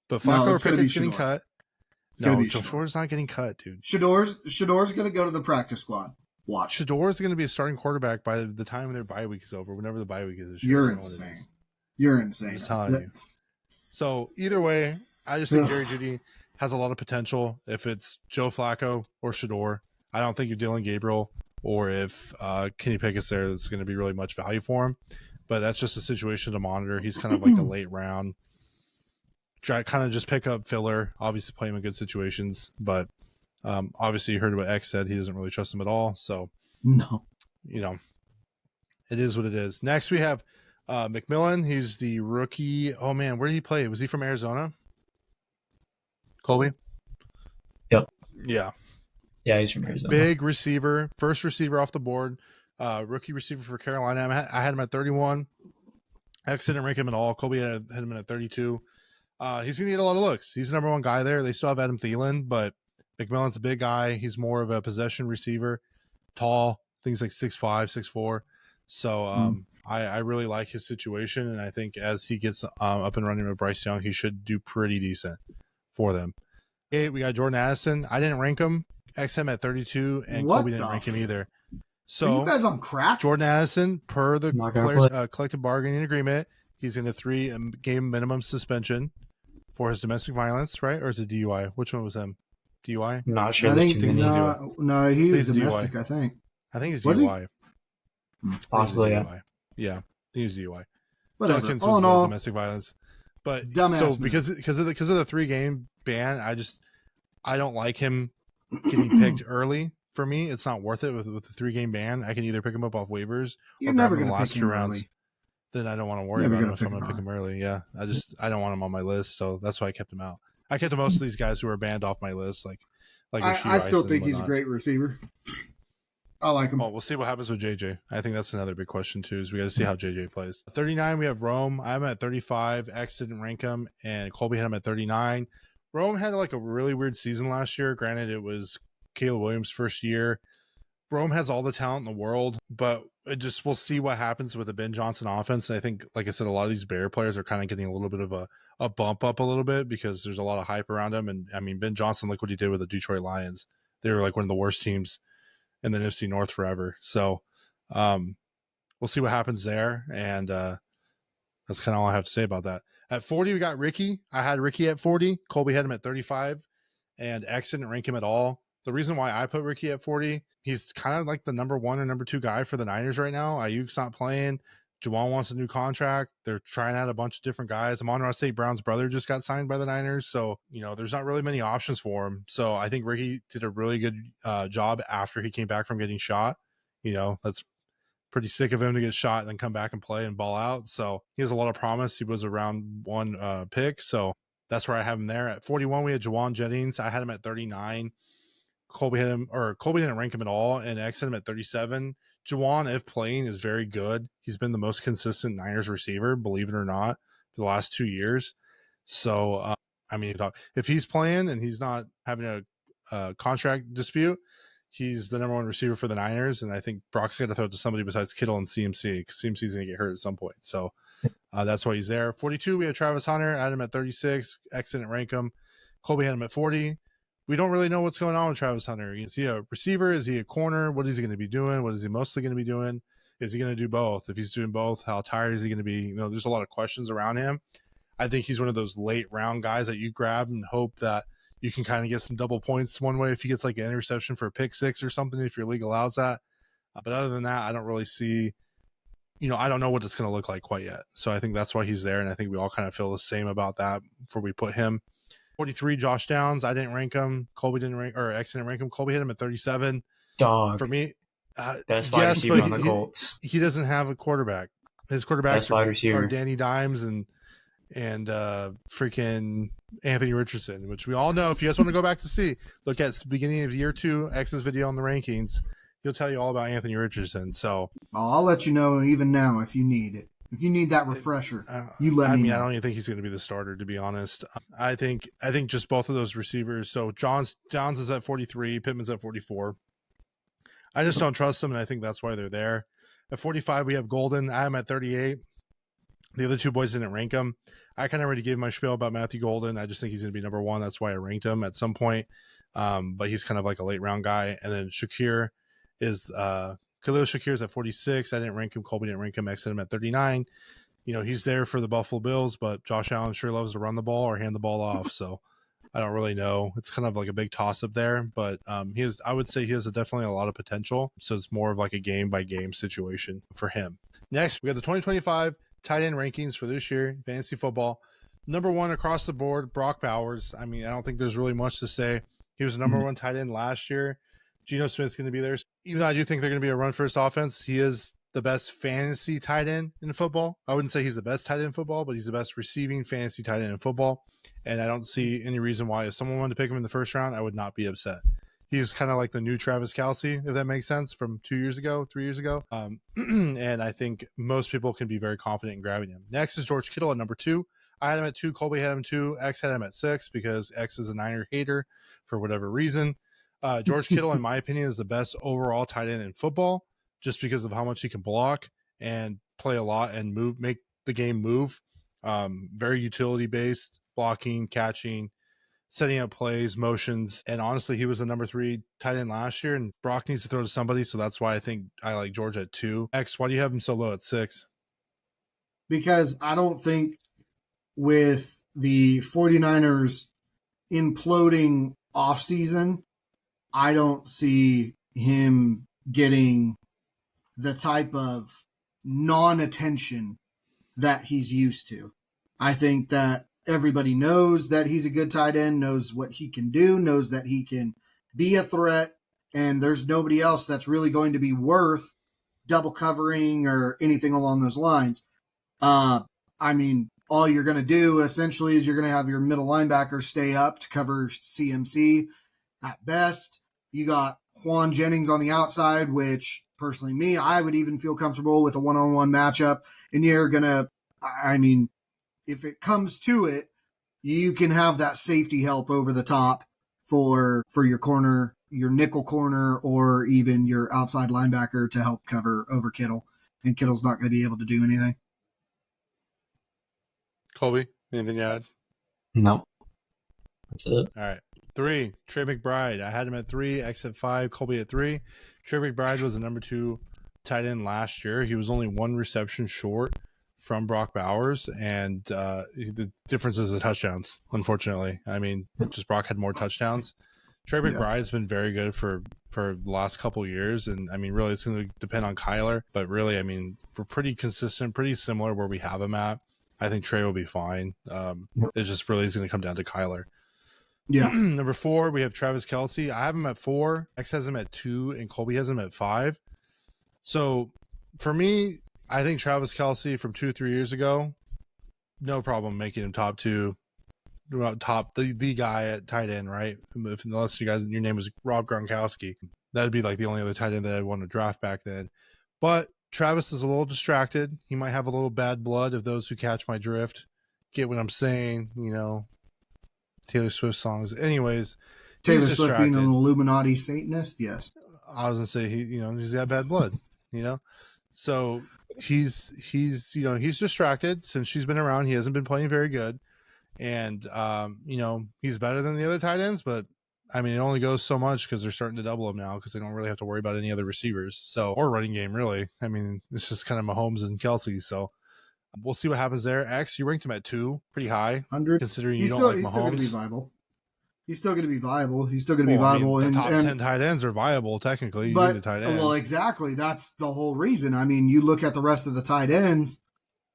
But Flacco or it's gonna Pickett's be getting Shador. cut. It's gonna No, be Shador's not getting cut, dude. Shador's going to go to the practice squad. Watch. Shador's going to be a starting quarterback by the time their bye week is over, whenever the bye week is this year. You're insane. You're insane. I'm just telling you. So either way, I just think Jerry Jeudy has a lot of potential. If it's Joe Flacco or Shador, I don't think if Dylan Gabriel or if Kenny Pickett's there, there's going to be really much value for him. But that's just a situation to monitor. He's kind of like a late round. Try kind of just pick up filler. Obviously, play him in good situations, but Obviously, you heard what X said. He doesn't really trust him at all. So, No. you know, it is what it is. Next, we have McMillan. He's the rookie. Oh, man, where did he play? Was he from Arizona? Kolby? Yep. Yeah. Yeah, he's from Arizona. Big receiver. First receiver off the board. Rookie receiver for Carolina. I had him at 31. X didn't rank him at all. Kolby had him at 32. He's going to get a lot of looks. He's the number one guy there. They still have Adam Thielen, but McMillan's a big guy. He's more of a possession receiver. Tall. Things like 6'5", 6'4". So I really like his situation, and I think as he gets up and running with Bryce Young, he should do pretty decent for them. Okay, we got Jordan Addison. I didn't rank him. X him at 32, and Kolby didn't rank him either. So are you guys on crack? Jordan Addison, per the players' collective bargaining agreement, he's in a 3-game minimum suspension for his domestic violence, right? Or is it DUI? Which one was him? DUI? I'm not sure. I think no, he was domestic. DUI. I think it's DUI. Possibly, yeah. Yeah, I think it's DUI. Whatever. Dunkins Oh was no, domestic violence. But dumbass. So because of the 3-game ban, I don't like him getting picked early. For me, it's not worth it with the 3-game ban. I can either pick him up off waivers You're or never grab him going the last to two pick him rounds. early. Then I don't want to worry about him if I'm going to pick him early. Yeah, I don't want him on my list, so that's why I kept him out. I kept most of these guys who are banned off my list, like I still think he's a great receiver. I like him. Well, we'll see what happens with JJ. I think that's another big question too. Is we got to see how JJ plays. 39, we have Rome. I'm at 35. X didn't rank him, and Kolby had him at 39. Rome had like a really weird season last year. Granted, it was Caleb Williams' first year. Rome has all the talent in the world, but we'll see what happens with the Ben Johnson offense. And I think, like I said, a lot of these Bear players are kind of getting a little bit of a bump up a little bit because there's a lot of hype around him. And I mean, Ben Johnson, look what he did with the Detroit Lions. They were like one of the worst teams in the NFC North forever. So we'll see what happens there. And that's kind of all I have to say about that. At 40, we got Ricky. I had Ricky at 40. Kolby had him at 35. And X didn't rank him at all. The reason why I put Ricky at 40, he's kind of like the number 1 or number 2 guy for the Niners right now. Ayuk's not playing. Juwan wants a new contract. They're trying out a bunch of different guys. Amon-Ra St. Brown's brother just got signed by the Niners. So, there's not really many options for him. So I think Ricky did a really good job after he came back from getting shot. That's pretty sick of him to get shot and then come back and play and ball out. So he has a lot of promise. He was a round 1 pick. So that's where I have him there. At 41, we had Juwan Jennings. I had him at 39. Kolby didn't rank him at all, and X had him at 37. Juwan, if playing, is very good. He's been the most consistent Niners receiver, believe it or not, for the last 2 years. So, if he's playing and he's not having a contract dispute, he's the number 1 receiver for the Niners, and I think Brock's got to throw it to somebody besides Kittle and CMC, because CMC's going to get hurt at some point. So that's why he's there. 42, we had Travis Hunter. I had him at 36. X didn't rank him. Kolby had him at 40. We don't really know what's going on with Travis Hunter. Is he a receiver? Is he a corner? What is he going to be doing? What is he mostly going to be doing? Is he going to do both? If he's doing both, how tired is he going to be? There's a lot of questions around him. I think he's one of those late round guys that you grab and hope that you can kind of get some double points one way if he gets like an interception for a pick 6 or something, if your league allows that. But other than that, I don't really see, I don't know what it's going to look like quite yet. So I think that's why he's there. And I think we all kind of feel the same about that before we put him. 43, Josh Downs. I didn't rank him. Kolby didn't rank, or X didn't rank him. Kolby hit him at 37. Dog. For me, that's wide receiver on the Colts. He doesn't have a quarterback. His quarterbacks are Danny Dimes and freaking Anthony Richardson, which we all know. If you guys want to go back to see, look at beginning of year 2, X's video on the rankings. He'll tell you all about Anthony Richardson. So I'll let you know even now if you need it. If you need that refresher, you let me know. I don't even think he's going to be the starter, to be honest. I think just both of those receivers. So Downs is at 43, Pittman's at 44. I just don't trust them, and I think that's why they're there. At 45, we have Golden. I'm at 38. The other 2 boys didn't rank him. I kind of already gave my spiel about Matthew Golden. I just think he's going to be number 1. That's why I ranked him at some point. But he's kind of like a late round guy. And then Shakir is Khalil Shakir's at 46. I didn't rank him. Kolby didn't rank him. I set him at 39. He's there for the Buffalo Bills, but Josh Allen sure loves to run the ball or hand the ball off. So I don't really know. It's kind of like a big toss up there, but I would say he has definitely a lot of potential. So it's more of like a game by game situation for him. Next, we got the 2025 tight end rankings for this year, fantasy football. Number 1 across the board, Brock Bowers. I don't think there's really much to say. He was the number one tight end last year. Geno Smith's going to be there. Even though I do think they're going to be a run-first offense, he is the best fantasy tight end in football. I wouldn't say he's the best tight end in football, but he's the best receiving fantasy tight end in football. And I don't see any reason why if someone wanted to pick him in the first round, I would not be upset. He's kind of like the new Travis Kelce, if that makes sense, from 2 years ago, 3 years ago. And I think most people can be very confident in grabbing him. Next is George Kittle at number 2. I had him at 2. Kolby had him 2. X had him at 6 because X is a Niner hater for whatever reason. George Kittle, in my opinion, is the best overall tight end in football just because of how much he can block and play a lot and make the game move. Very utility-based, blocking, catching, setting up plays, motions, and honestly, he was the number 3 tight end last year, and Brock needs to throw to somebody, so that's why I think I like George at 2. X, why do you have him so low at 6? Because I don't think with the 49ers imploding offseason, I don't see him getting the type of non-attention that he's used to. I think that everybody knows that he's a good tight end, knows what he can do, knows that he can be a threat, and there's nobody else that's really going to be worth double covering or anything along those lines. I mean, all you're going to do essentially is you're going to have your middle linebacker stay up to cover CMC at best. You got Juan Jennings on the outside, which personally I would even feel comfortable with a one-on-one matchup. And you're going to, I mean, if it comes to it, you can have that safety help over the top for your corner, your nickel corner, or even your outside linebacker to help cover over Kittle. And Kittle's not going to be able to do anything. Kolby, anything to add? No. That's it. All right. 3, Trey McBride. I had him at 3, X at 5, Kolby at 3. Trey McBride was the number 2 tight end last year. He was only 1 reception short from Brock Bowers, and the difference is the touchdowns, unfortunately. I mean, just Brock had more touchdowns. Trey McBride's been very good for the last couple of years, and I mean, really, it's going to depend on Kyler, but really, I mean, we're pretty consistent, pretty similar where we have him at. I think Trey will be fine. It's just really going to come down to Kyler. Yeah. Number 4, we have Travis Kelce. I have him at 4. X has him at 2, and Kolby has him at 5. So for me, I think Travis Kelce from 2-3 years ago, no problem making him top 2, the guy at tight end, right? Unless your name was Rob Gronkowski, that'd be like the only other tight end that I'd want to draft back then. But Travis is a little distracted. He might have a little bad blood if those who catch my drift get what I'm saying, you know, Taylor Swift songs. Anyways, Taylor Swift being an Illuminati Satanist, yes. I was gonna say he's got bad blood, you know. So he's distracted since she's been around. He hasn't been playing very good, and he's better than the other tight ends, but I mean, it only goes so much because they're starting to double him now because they don't really have to worry about any other receivers, or running game, really. I mean, it's just kind of Mahomes and Kelce, so we'll see what happens there. X, you ranked him at 2, pretty high, 100. Considering you don't like Mahomes. He's still going to be viable. He's still going to be viable. I mean, the top 10 tight ends are viable, technically. You need a tight end. Well, exactly. That's the whole reason. I mean, you look at the rest of the tight ends,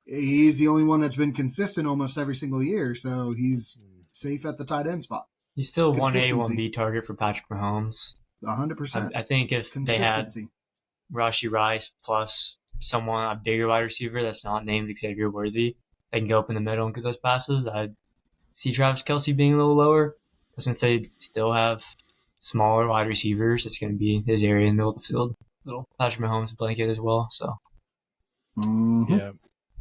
he's the only one that's been consistent almost every single year, so he's safe at the tight end spot. He's still 1A, 1B target for Patrick Mahomes. 100%. I think if they had Rashee Rice plus someone, a bigger wide receiver that's not named Xavier Worthy, they can go up in the middle and get those passes, I'd see Travis Kelce being a little lower. But since they still have smaller wide receivers, it's going to be his area in the middle of the field. Little Patrick Mahomes blanket as well. So, Yeah.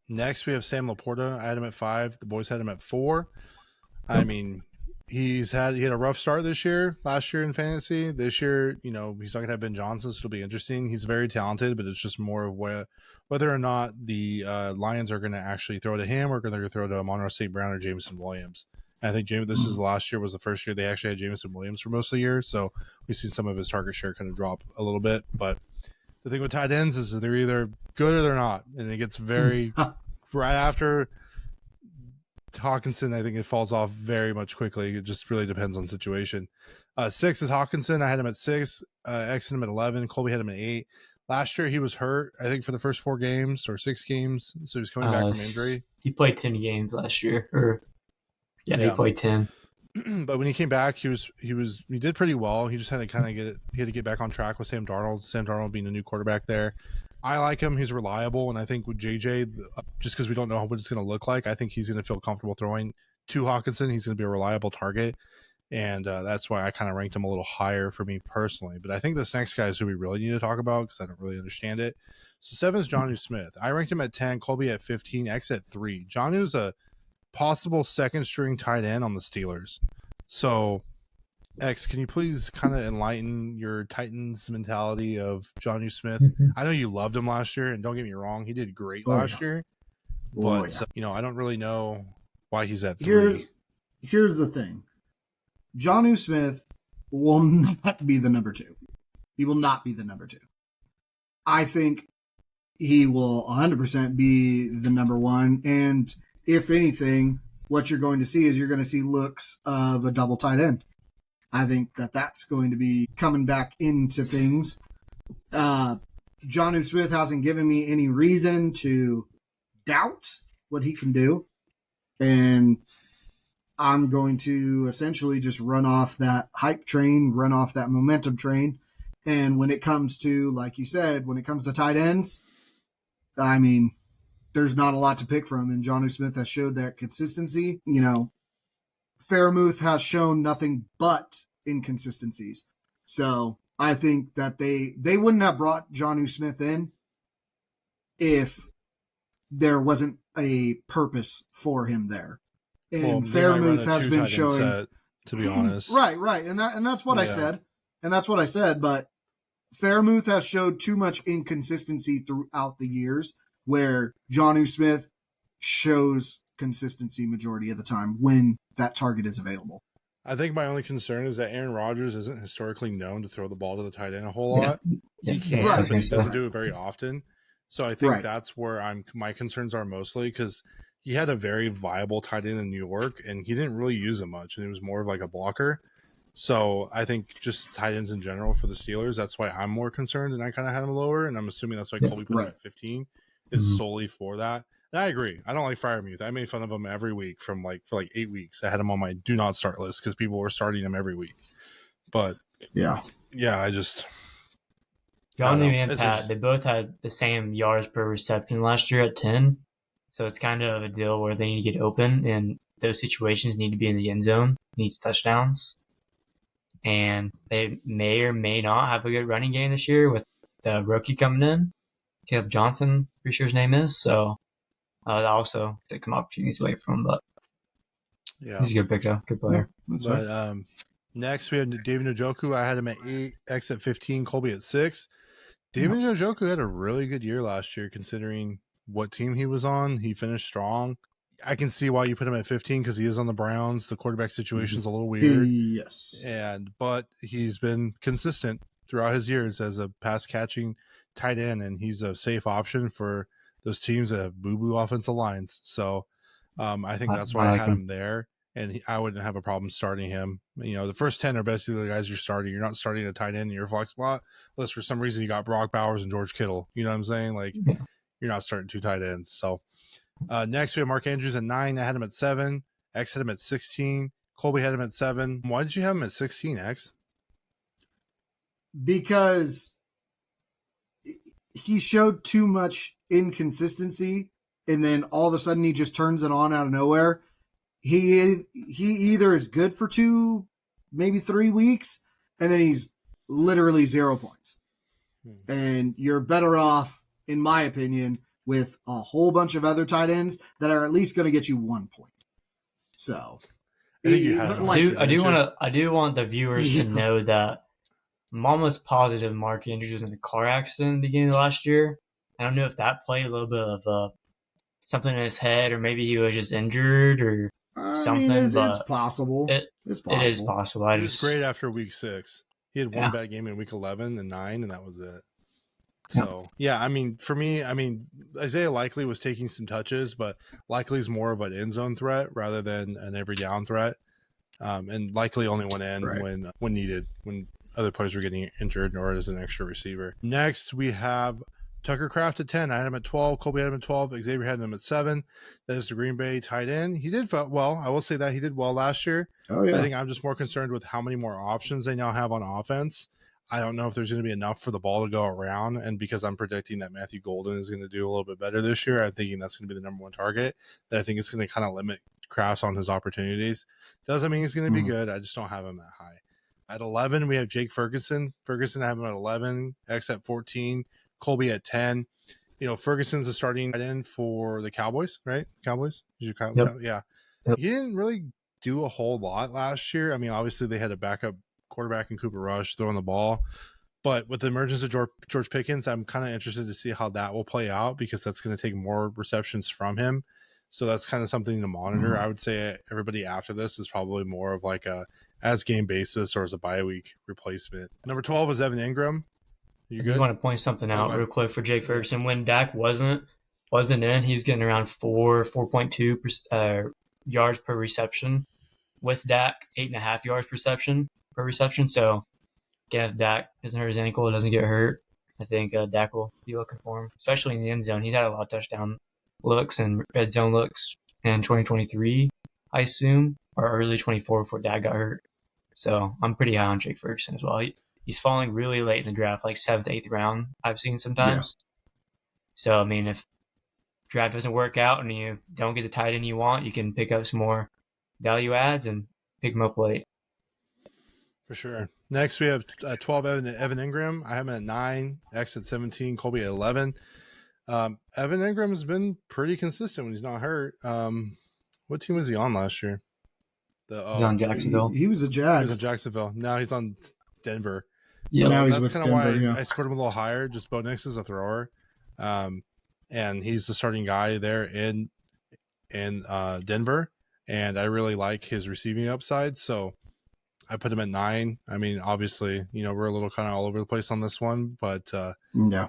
Next, we have Sam Laporta. I had him at 5. The boys had him at 4. I mean, he had a rough start last year in fantasy. This year, he's not going to have Ben Johnson, so it'll be interesting. He's very talented, but it's just more of whether or not the Lions are going to actually throw to him or they're going to throw to Amon-Ra St. Brown or Jameson Williams. And I think last year was the first year they actually had Jameson Williams for most of the year, so we've seen some of his target share kind of drop a little bit. But the thing with tight ends is that they're either good or they're not, and it gets very right after Hawkinson. I think it falls off very much quickly. It just really depends on situation. 6 is Hawkinson. I had him at 6. X had him at 11. Kolby had him at 8. Last year he was hurt, I think, for the first 4 games or 6 games, so he was coming back from injury. He played 10 games last year, he played 10. but when he came back, he did pretty well. He just had to kind of get back on track with Sam Darnold. Sam Darnold being the new quarterback there. I like him. He's reliable, and I think with JJ, just because we don't know what it's going to look like, I think he's going to feel comfortable throwing to Hawkinson. He's going to be a reliable target, and that's why I kind of ranked him a little higher for me personally. But I think this next guy is who we really need to talk about because I don't really understand it. So 7 is Jonnu Smith. I ranked him at 10, Kolby at 15, X at 3. Jonnu's a possible second string tight end on the Steelers. So, X, can you please kind of enlighten your Titans mentality of Jonnu Smith? I know you loved him last year, and don't get me wrong, he did great last year. But, I don't really know why he's at 3. Here's the thing. Jonnu Smith will not be the number 2. He will not be the number 2. I think he will 100% be the number 1, and if anything, what you're going to see is you're going to see looks of a double tight end. I think that's going to be coming back into things. Jonnu Smith hasn't given me any reason to doubt what he can do. And I'm going to essentially just run off that hype train, run off that momentum train. And when it comes to, like you said, when it comes to tight ends, I mean, there's not a lot to pick from, and Jonnu Smith has showed that consistency. Fairmouth has shown nothing but inconsistencies. So I think that they wouldn't have brought Jonnu Smith in if there wasn't a purpose for him there. And Fairmouth has been showing, set, to be honest, right, and that's what I said, and that's what I said. But Fairmouth has showed too much inconsistency throughout the years, where Jonnu Smith shows consistency majority of the time when that target is available. I think my only concern is that Aaron Rodgers isn't historically known to throw the ball to the tight end a whole lot. He can't, but he doesn't do it very often. So I think that's where my concerns are mostly, because he had a very viable tight end in New York, and he didn't really use it much, and it was more of like a blocker. So I think just tight ends in general for the Steelers, that's why I'm more concerned, and I kind of had him lower, and I'm assuming that's why Kolby put him at 15. Is solely for that. And I agree. I don't like Freiermuth. I made fun of him every week for 8 weeks. I had him on my do not start list because people were starting him every week. But I just Jonnu and Pat, they both had the same yards per reception last year at 10. So it's kind of a deal where they need to get open, and those situations need to be in the end zone, needs touchdowns. And they may or may not have a good running game this year with the rookie coming in. Caleb Johnson, pretty sure his name is. So that also took some opportunities away from him, but he's a good pickup, good player. But next we have David Njoku. I had him at 8, X at 15, Kolby at 6. David Njoku had a really good year last year, considering what team he was on. He finished strong. I can see why you put him at 15 because he is on the Browns. The quarterback situation is a little weird. Yes. But he's been consistent throughout his years as a pass catching tight end, and he's a safe option for those teams that have boo-boo offensive lines. So I think that's why I had him there, and I wouldn't have a problem starting him. The first 10 are basically the guys you're starting. You're not starting a tight end in your flex spot unless for some reason you got Brock Bowers and George Kittle. You know what I'm saying? You're not starting 2 tight ends. So next we have Mark Andrews at 9. I had him at 7. X had him at 16. Kolby had him at 7. Why did you have him at 16, X? Because he showed too much inconsistency, and then all of a sudden he just turns it on out of nowhere. He either is good for 2, maybe 3 weeks, and then he's literally 0 points. And you're better off, in my opinion, with a whole bunch of other tight ends that are at least going to get you 1 point. So I do want the viewers to know that I'm almost positive Mark Andrews was in a car accident in the beginning of last year. I don't know if that played a little bit of something in his head, or maybe he was just injured or something. It's possible. It's possible. It is possible. He was great after week 6. He had one bad game in week 11 and 9, and that was it. So, for me, Isaiah Likely was taking some touches, but Likely is more of an end zone threat rather than an every down threat. And Likely only went in when needed, when other players were getting injured or as an extra receiver. Next, we have Tucker Kraft at 10. I had him at 12. Kolby had him at 12. Xavier had him at 7. That is the Green Bay tight end. He did well. I will say that he did well last year. Oh yeah. I think I'm just more concerned with how many more options they now have on offense. I don't know if there's going to be enough for the ball to go around. And because I'm predicting that Matthew Golden is going to do a little bit better this year, I'm thinking that's going to be the number one target. That I think it's going to kind of limit Kraft on his opportunities. Doesn't mean he's going to be good. I just don't have him that high. At 11, we have Jake Ferguson. I have him at 11. X at 14. Kolby at 10. Ferguson's a starting tight end for the Cowboys, right? Cowboys? Yep. Yeah. Yep. He didn't really do a whole lot last year. I mean, obviously they had a backup quarterback in Cooper Rush throwing the ball. But with the emergence of George Pickens, I'm kind of interested to see how that will play out because that's going to take more receptions from him. So that's kind of something to monitor. I would say everybody after this is probably more of like a as game basis or as a bye week replacement. Number 12 is Evan Ingram. I just want to point something out real quick for Jake Ferguson. When Dak wasn't in, he was getting around 4.2 yards per reception. With Dak, 8.5 yards per reception. So again, if Dak doesn't hurt his ankle, it doesn't get hurt, I think Dak will be looking for him, especially in the end zone. He's had a lot of touchdown looks and red zone looks in 2023, I assume, or early 24 before Dak got hurt. So I'm pretty high on Jake Ferguson as well. He's falling really late in the draft, like 7th, 8th round, I've seen sometimes. Yeah. So, I mean, if draft doesn't work out and you don't get the tight end you want, you can pick up some more value adds and pick them up late. For sure. Next, we have 12 Evan Ingram. I have him at 9, X at 17, Kolby at 11. Evan Ingram has been pretty consistent when he's not hurt. What team was he on last year? He's on Jacksonville. He was a Jags. He was in Jacksonville. Now he's on Denver. Yeah, so now he's that's with kind of Denver, why I scored him a little higher. Just Bo Nix is a thrower, and he's the starting guy there in Denver. And I really like his receiving upside, so I put him at 9. I mean, obviously, we're a little kind of all over the place on this one, but yeah,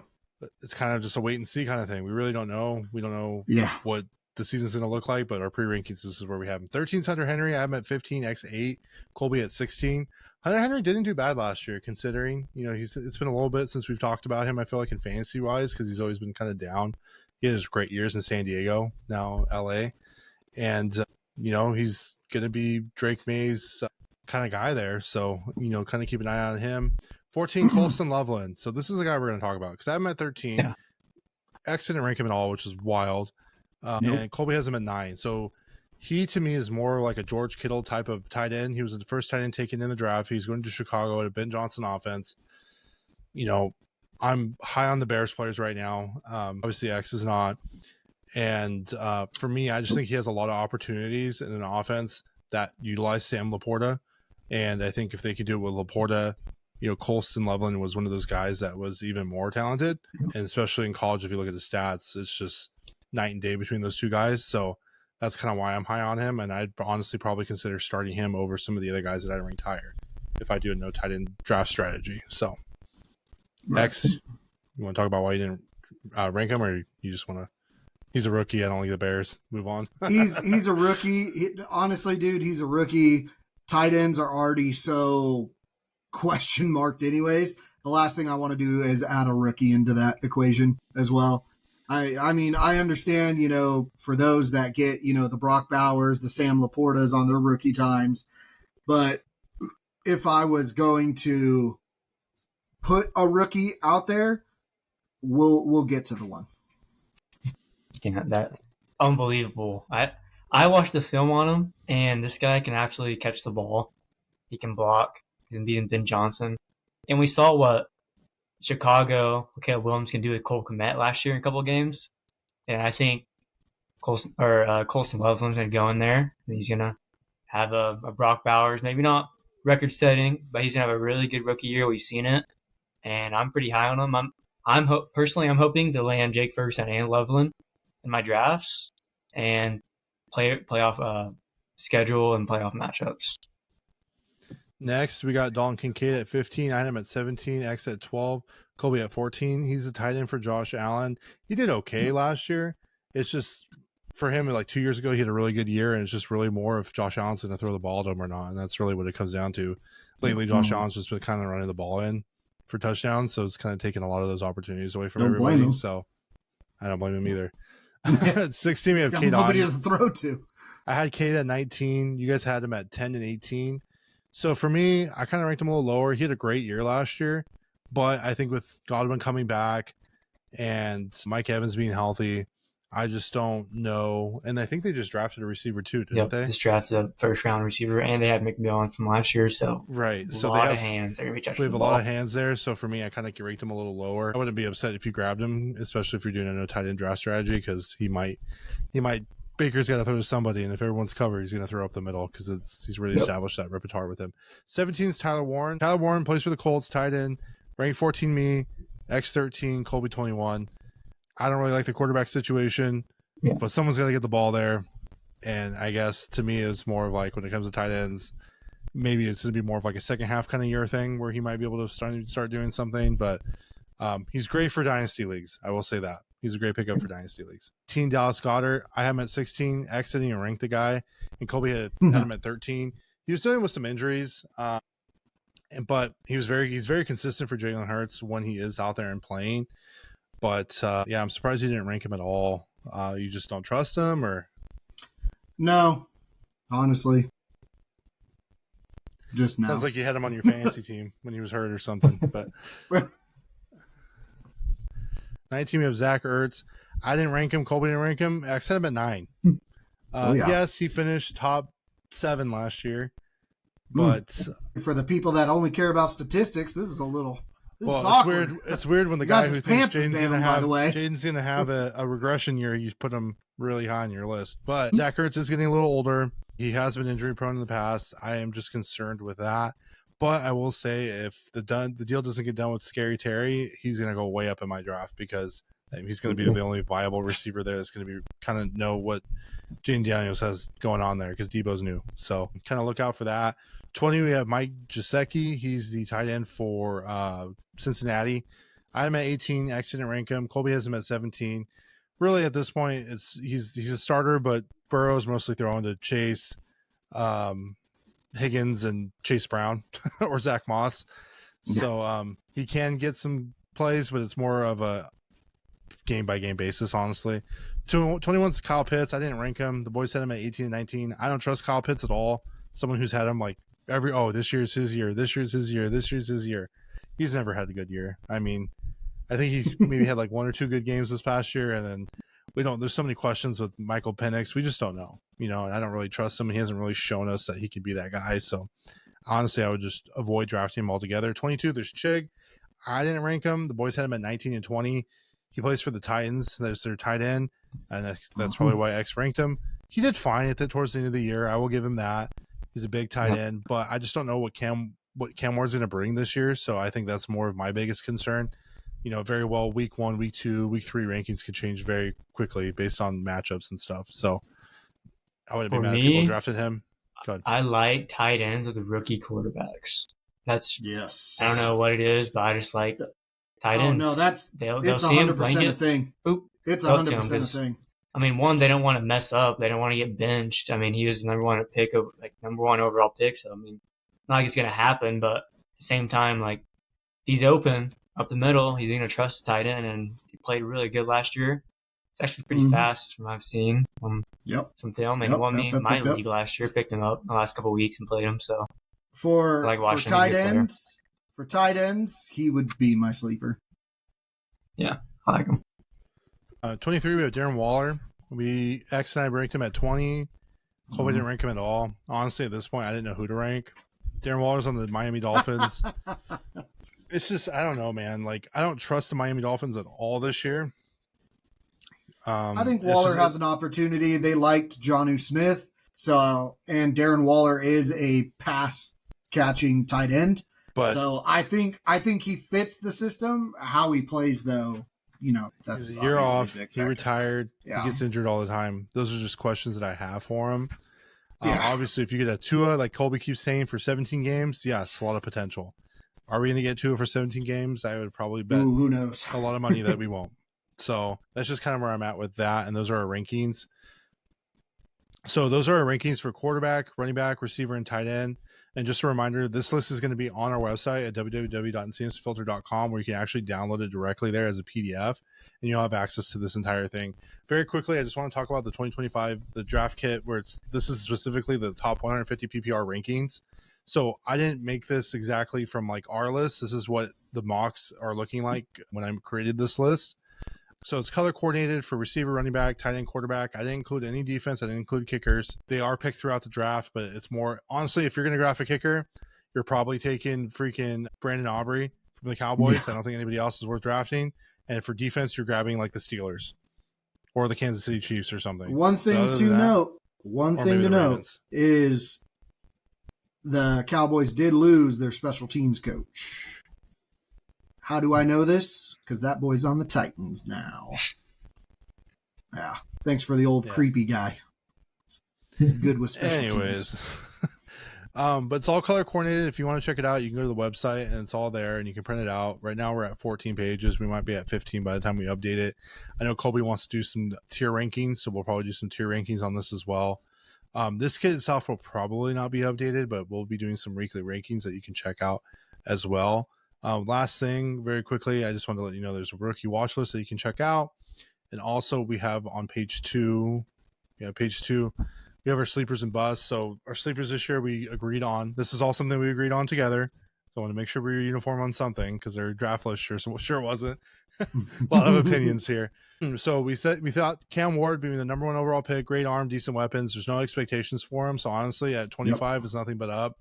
it's kind of just a wait and see kind of thing. We really don't know. We don't know what the season's going to look like, but our pre-rankings, this is where we have him. 13's Hunter Henry. I have him at 15, X8. Kolby at 16. Hunter Henry didn't do bad last year, considering, it's been a little bit since we've talked about him, I feel like, in fantasy-wise, because he's always been kind of down. He has great years in San Diego, now LA. And, he's going to be Drake May's kind of guy there. So, kind of keep an eye on him. 14, Colston Loveland. So this is the guy we're going to talk about, because I have him at 13. Yeah. X didn't rank him at all, which is wild. And Kolby has him at 9. So he, to me, is more like a George Kittle type of tight end. He was the first tight end taken in the draft. He's going to Chicago at a Ben Johnson offense. I'm high on the Bears players right now. Obviously, X is not. And for me, I just think he has a lot of opportunities in an offense that utilize Sam Laporta. And I think if they could do it with Laporta, Colston Loveland was one of those guys that was even more talented. And especially in college, if you look at his stats, it's just night and day between those two guys. So that's kind of why I'm high on him. And I'd honestly probably consider starting him over some of the other guys that I ranked higher if I do a no tight end draft strategy. So X, you want to talk about why you didn't rank him, or you just want to? He's a rookie. I don't like the Bears. Move on. He's a rookie. Honestly, dude, he's a rookie. Tight ends are already so question marked anyways. The last thing I want to do is add a rookie into that equation as well. I mean, I understand, for those that get, the Brock Bowers, the Sam Laportas on their rookie times. But if I was going to put a rookie out there, we'll get to the one. Yeah, that unbelievable. I watched the film on him, and this guy can actually catch the ball. He can block. He can beat Ben Johnson. And we saw what Caleb Williams can do with Cole Kmet last year in a couple of games. And I think Colston Loveland's going to go in there, and he's going to have a Brock Bowers, maybe not record-setting, but he's going to have a really good rookie year. We've seen it, and I'm pretty high on him. I'm hoping to land Jake Ferguson and Loveland in my drafts and playoff schedule and playoff matchups. Next, we got Dalton Kincaid at 15. I had him at 17. X at 12. Kolby at 14. He's a tight end for Josh Allen. He did okay last year. It's just for him, like 2 years ago, he had a really good year, and it's just really more if Josh Allen's going to throw the ball to him or not. And that's really what it comes down to. Lately, Josh Allen's just been kind of running the ball in. for touchdowns, so it's kind of taking a lot of those opportunities away from Don't blame everybody. him. So I don't blame him either. 16, we He's have got Kate nobody on. to throw to. I had Kate at 19. You guys had him at 10 and 18. So for me, I kind of ranked him a little lower. He had a great year last year, but I think with Godwin coming back and Mike Evans being healthy, I just don't know. And I think they just drafted a receiver too, didn't they? Just drafted a first-round receiver, and they had McMillan from last year, so right. a So lot they of hands. They're going to be they touching have the a ball. lot of hands there. So for me, I kind of ranked him a little lower. I wouldn't be upset if you grabbed him, especially if you're doing a no tight end draft strategy, because he might. Baker's got to throw to somebody, and if everyone's covered, he's going to throw up the middle because he's really established that repertoire with him. 17 is Tyler Warren. Tyler Warren plays for the Colts, tight end, ranked 14 me, X13, Kolby 21. I don't really like the quarterback situation, but someone's got to get the ball there. And I guess to me, it's more of like when it comes to tight ends, maybe it's going to be more of like a second half kind of year thing where he might be able to start doing something. But he's great for dynasty leagues. I will say that. He's a great pickup for dynasty leagues. Teen Dallas Goedert, I have him at 16. X didn't even rank the guy, and Kolby had him at 13. He was dealing with some injuries, but he's very consistent for Jalen Hurts when he is out there and playing. But I'm surprised you didn't rank him at all. You just don't trust him, or no? Honestly, just no. Sounds like you had him on your fantasy team when he was hurt or something. But 19, we have Zach Ertz. I didn't rank him. Kolby didn't rank him. X had him at 9. Yes, he finished top 7 last year. But for the people that only care about statistics, this is a little. Well, it's awkward. It's weird when the guy who thinks Jaden's going to have a regression year, you put him really high on your list. But Zach Ertz is getting a little older. He has been injury prone in the past. I am just concerned with that. But I will say, if the deal doesn't get done with Scary Terry, he's going to go way up in my draft because he's going to be the only viable receiver there that's going to be kind of know what Jaden Daniels has going on there because Debo's new. So kind of look out for that. 20, we have Mike Gesicki. He's the tight end for Cincinnati. I'm at 18. X didn't rank him. Kolby has him at 17. Really, at this point, he's a starter, but Burrow's mostly throwing to Chase, Higgins, and Chase Brown or Zach Moss. So he can get some plays, but it's more of a game-by-game basis, honestly. 21's Kyle Pitts. I didn't rank him. The boys had him at 18 and 19. I don't trust Kyle Pitts at all. Someone who's had him like this year's his year, this year's his year, this year's his year. He's never had a good year. I mean, I think he's maybe had like 1 or 2 good games this past year, and then there's so many questions with Michael Penix. We just don't know, and I don't really trust him. He hasn't really shown us that he could be that guy. So honestly, I would just avoid drafting him altogether. 22, there's Chig. I didn't rank him. The boys had him at 19 and 20. He plays for the Titans. That's their tight end, and that's probably why X ranked him. He did fine towards the end of the year. I will give him that. He's a big tight end, but I just don't know what Cam Ward's going to bring this year. So I think that's more of my biggest concern. Very well, week 1, week 2, week 3 rankings could change very quickly based on matchups and stuff. So I wouldn't be mad if people drafted him. I like tight ends with rookie quarterbacks. Yes. I don't know what it is, but I just like tight ends. Oh, no, it's 100% a thing. It's 100% a thing. I mean, one, they don't want to mess up. They don't want to get benched. I mean, he was the number 1 overall pick. So, I mean, not like it's going to happen, but at the same time, like, he's open up the middle. He's going to trust the tight end, and he played really good last year. It's actually pretty fast from what I've seen on some film. And he won me my league last year, picked him up the last couple of weeks and played him. So, for tight ends, he would be my sleeper. Yeah, I like him. 23, we have Darren Waller. X and I ranked him at 20. Kolby didn't rank him at all. Honestly, at this point, I didn't know who to rank. Darren Waller's on the Miami Dolphins. It's just, I don't know, man. Like, I don't trust the Miami Dolphins at all this year. I think Waller has an opportunity. They liked Jonnu Smith, and Darren Waller is a pass catching tight end. So I think he fits the system. How he plays, though, that's a year off. He retired. Yeah. He gets injured all the time. Those are just questions that I have for him. Obviously, if you get a Tua, like Kolby keeps saying, for 17 games, yes, a lot of potential. Are we going to get Tua for 17 games? I would probably bet who knows? a lot of money that we won't. So that's just kind of where I'm at with that, and those are our rankings. So those are our rankings for quarterback, running back, receiver, and tight end. And just a reminder, this list is going to be on our website at www.encinasfiltered.com, where you can actually download it directly there as a PDF, and you'll have access to this entire thing. Very quickly, I just want to talk about the 2025, the draft kit, where this is specifically the top 150 PPR rankings. So I didn't make this exactly from like our list. This is what the mocks are looking like when I created this list. So it's color coordinated for receiver, running back, tight end, quarterback. I didn't include any defense. I didn't include kickers. They are picked throughout the draft, but it's more, honestly, if you're going to draft a kicker, you're probably taking freaking Brandon Aubrey from the Cowboys. I don't think anybody else is worth drafting. And for defense, you're grabbing like the Steelers or the Kansas City Chiefs or something. One thing to note is the Cowboys did lose their special teams coach. How do I know this? Because that boy's on the Titans now. Yeah. Thanks for the old creepy guy. He's good with special teams. But it's all color coordinated. If you want to check it out, you can go to the website and it's all there and you can print it out. Right now we're at 14 pages. We might be at 15 by the time we update it. I know Kolby wants to do some tier rankings, so we'll probably do some tier rankings on this as well. This kit itself will probably not be updated, but we'll be doing some weekly rankings that you can check out as well. Last thing, very quickly, I just want to let you know there's a rookie watch list that you can check out. And also we have on page 2, we have our sleepers and busts. So our sleepers this year we agreed on. This is all something we agreed on together. So I want to make sure we're uniform on something because their draft list sure wasn't. A lot of opinions here. So we thought Cam Ward being the number 1 overall pick, great arm, decent weapons. There's no expectations for him. So honestly, at 25 is nothing but up.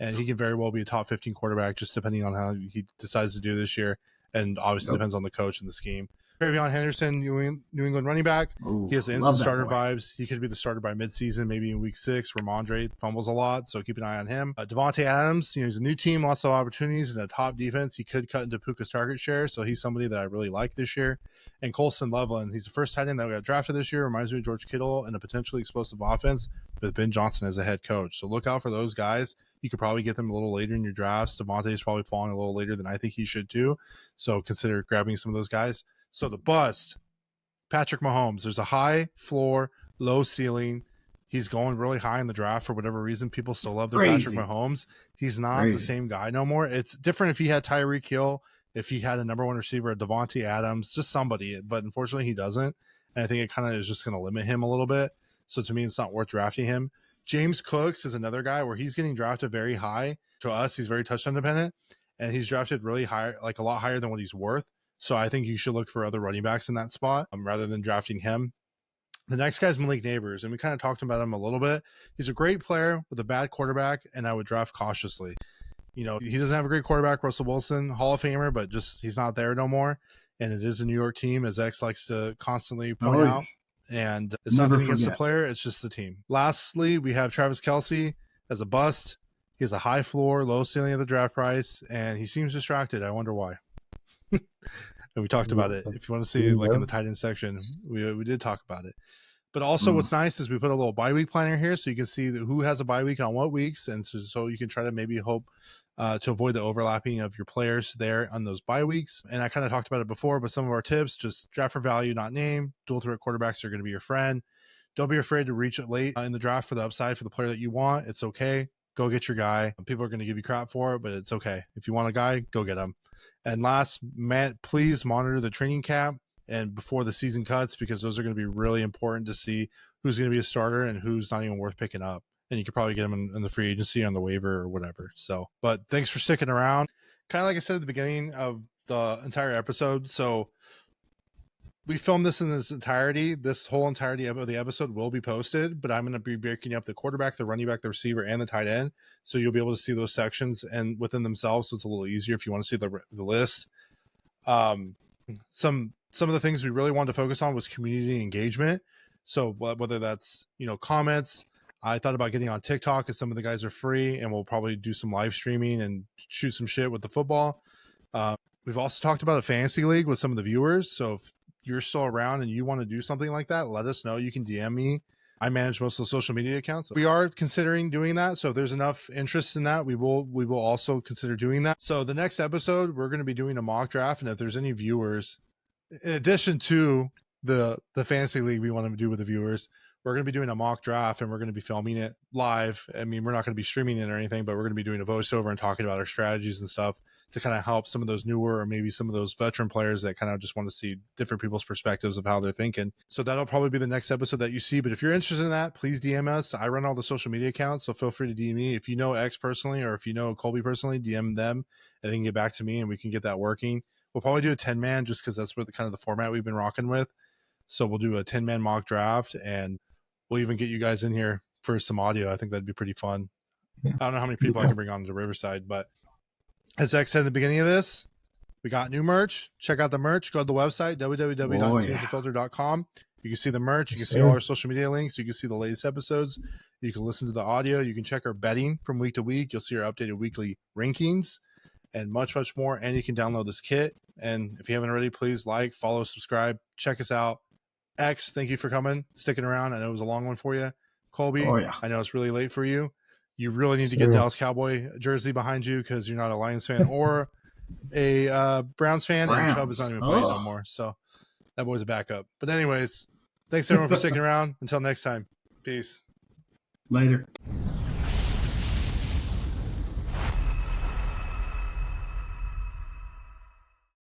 And he can very well be a top 15 quarterback, just depending on how he decides to do this year. And obviously depends on the coach and the scheme. Travion Henderson, New England running back. Ooh, he has the instant starter vibes. He could be the starter by midseason, maybe in week 6, Ramondre fumbles a lot, so keep an eye on him. Devontae Adams, he's a new team, lots of opportunities, and a top defense. He could cut into Puka's target share, so he's somebody that I really like this year. And Colson Loveland, he's the first tight end that got drafted this year, reminds me of George Kittle, and a potentially explosive offense with Ben Johnson as a head coach. So look out for those guys. You could probably get them a little later in your drafts. Devontae is probably falling a little later than I think he should too, so consider grabbing some of those guys. So the bust, Patrick Mahomes. There's a high floor, low ceiling. He's going really high in the draft for whatever reason. People still love the Patrick Mahomes. He's not the same guy no more. It's different if he had Tyreek Hill, if he had a number 1 receiver, Devontae Adams, just somebody. But unfortunately, he doesn't. And I think it kind of is just going to limit him a little bit. So to me, it's not worth drafting him. James Cooks is another guy where he's getting drafted very high. To us, he's very touchdown dependent. And he's drafted really high, like a lot higher than what he's worth. So I think you should look for other running backs in that spot rather than drafting him. The next guy is Malik Neighbors, and we kind of talked about him a little bit. He's a great player with a bad quarterback, and I would draft cautiously. He doesn't have a great quarterback, Russell Wilson, Hall of Famer, but just he's not there no more. And it is a New York team, as X likes to constantly point out. And it's not against the player, it's just the team. Lastly, we have Travis Kelce as a bust. He has a high floor, low ceiling of the draft price, and he seems distracted. I wonder why. And we talked about it. If you want to see like in the tight end section, we did talk about it. But also what's nice is we put a little bye week planner here so you can see who has a bye week on what weeks. And so you can try to maybe hope to avoid the overlapping of your players there on those bye weeks. And I kind of talked about it before, but some of our tips, just draft for value, not name. Dual threat quarterbacks are going to be your friend. Don't be afraid to reach it late in the draft for the upside for the player that you want. It's okay. Go get your guy. People are going to give you crap for it, but it's okay. If you want a guy, go get him. And last, Matt, please monitor the training camp and before the season cuts, because those are going to be really important to see who's going to be a starter and who's not even worth picking up. And you could probably get them in the free agency on the waiver or whatever. So, but thanks for sticking around. Kind of like I said at the beginning of the entire episode. So we filmed this in its entirety. This whole entirety of the episode will be posted, but I'm going to be breaking up the quarterback, the running back, the receiver, and the tight end. So you'll be able to see those sections and within themselves. So it's a little easier if you want to see the list. Some of the things we really wanted to focus on was community engagement. So whether that's, comments, I thought about getting on TikTok because some of the guys are free and we'll probably do some live streaming and shoot some shit with the football. We've also talked about a fantasy league with some of the viewers. So if you're still around and you want to do something like that, let us know. You can DM me. I manage most of the social media accounts. We are considering doing that. So if there's enough interest in that, we will also consider doing that. So the next episode, we're going to be doing a mock draft. And if there's any viewers, in addition to the fantasy league we want to do with the viewers, we're going to be doing a mock draft and we're going to be filming it live. I mean, we're not going to be streaming it or anything, but we're going to be doing a voiceover and talking about our strategies and stuff to kind of help some of those newer or maybe some of those veteran players that kind of just want to see different people's perspectives of how they're thinking. So that'll probably be the next episode that you see. But if you're interested in that, please DM us. I run all the social media accounts, so feel free to DM me. If you know X personally or if you know Kolby personally, DM them and they can get back to me and we can get that working. We'll probably do a 10-man just because that's what the kind of the format we've been rocking with. So we'll do a 10-man mock draft and we'll even get you guys in here for some audio. I think that'd be pretty fun. I don't know how many people I can bring on to Riverside, but as X said in the beginning of this, we got new merch. Check out the merch. Go to the website, www.encinasunfiltered.com. You can see the merch. You can see all our social media links. You can see the latest episodes. You can listen to the audio. You can check our betting from week to week. You'll see our updated weekly rankings and much, much more. And you can download this kit. And if you haven't already, please like, follow, subscribe. Check us out. X, thank you for coming, sticking around. I know it was a long one for you. Kolby, I know it's really late for you. You really need to get Dallas Cowboy jersey behind you because you're not a Lions fan or a Browns fan. And Chubb is not even playing no more. So that boy's a backup. But anyways, thanks everyone for sticking around. Until next time. Peace. Later.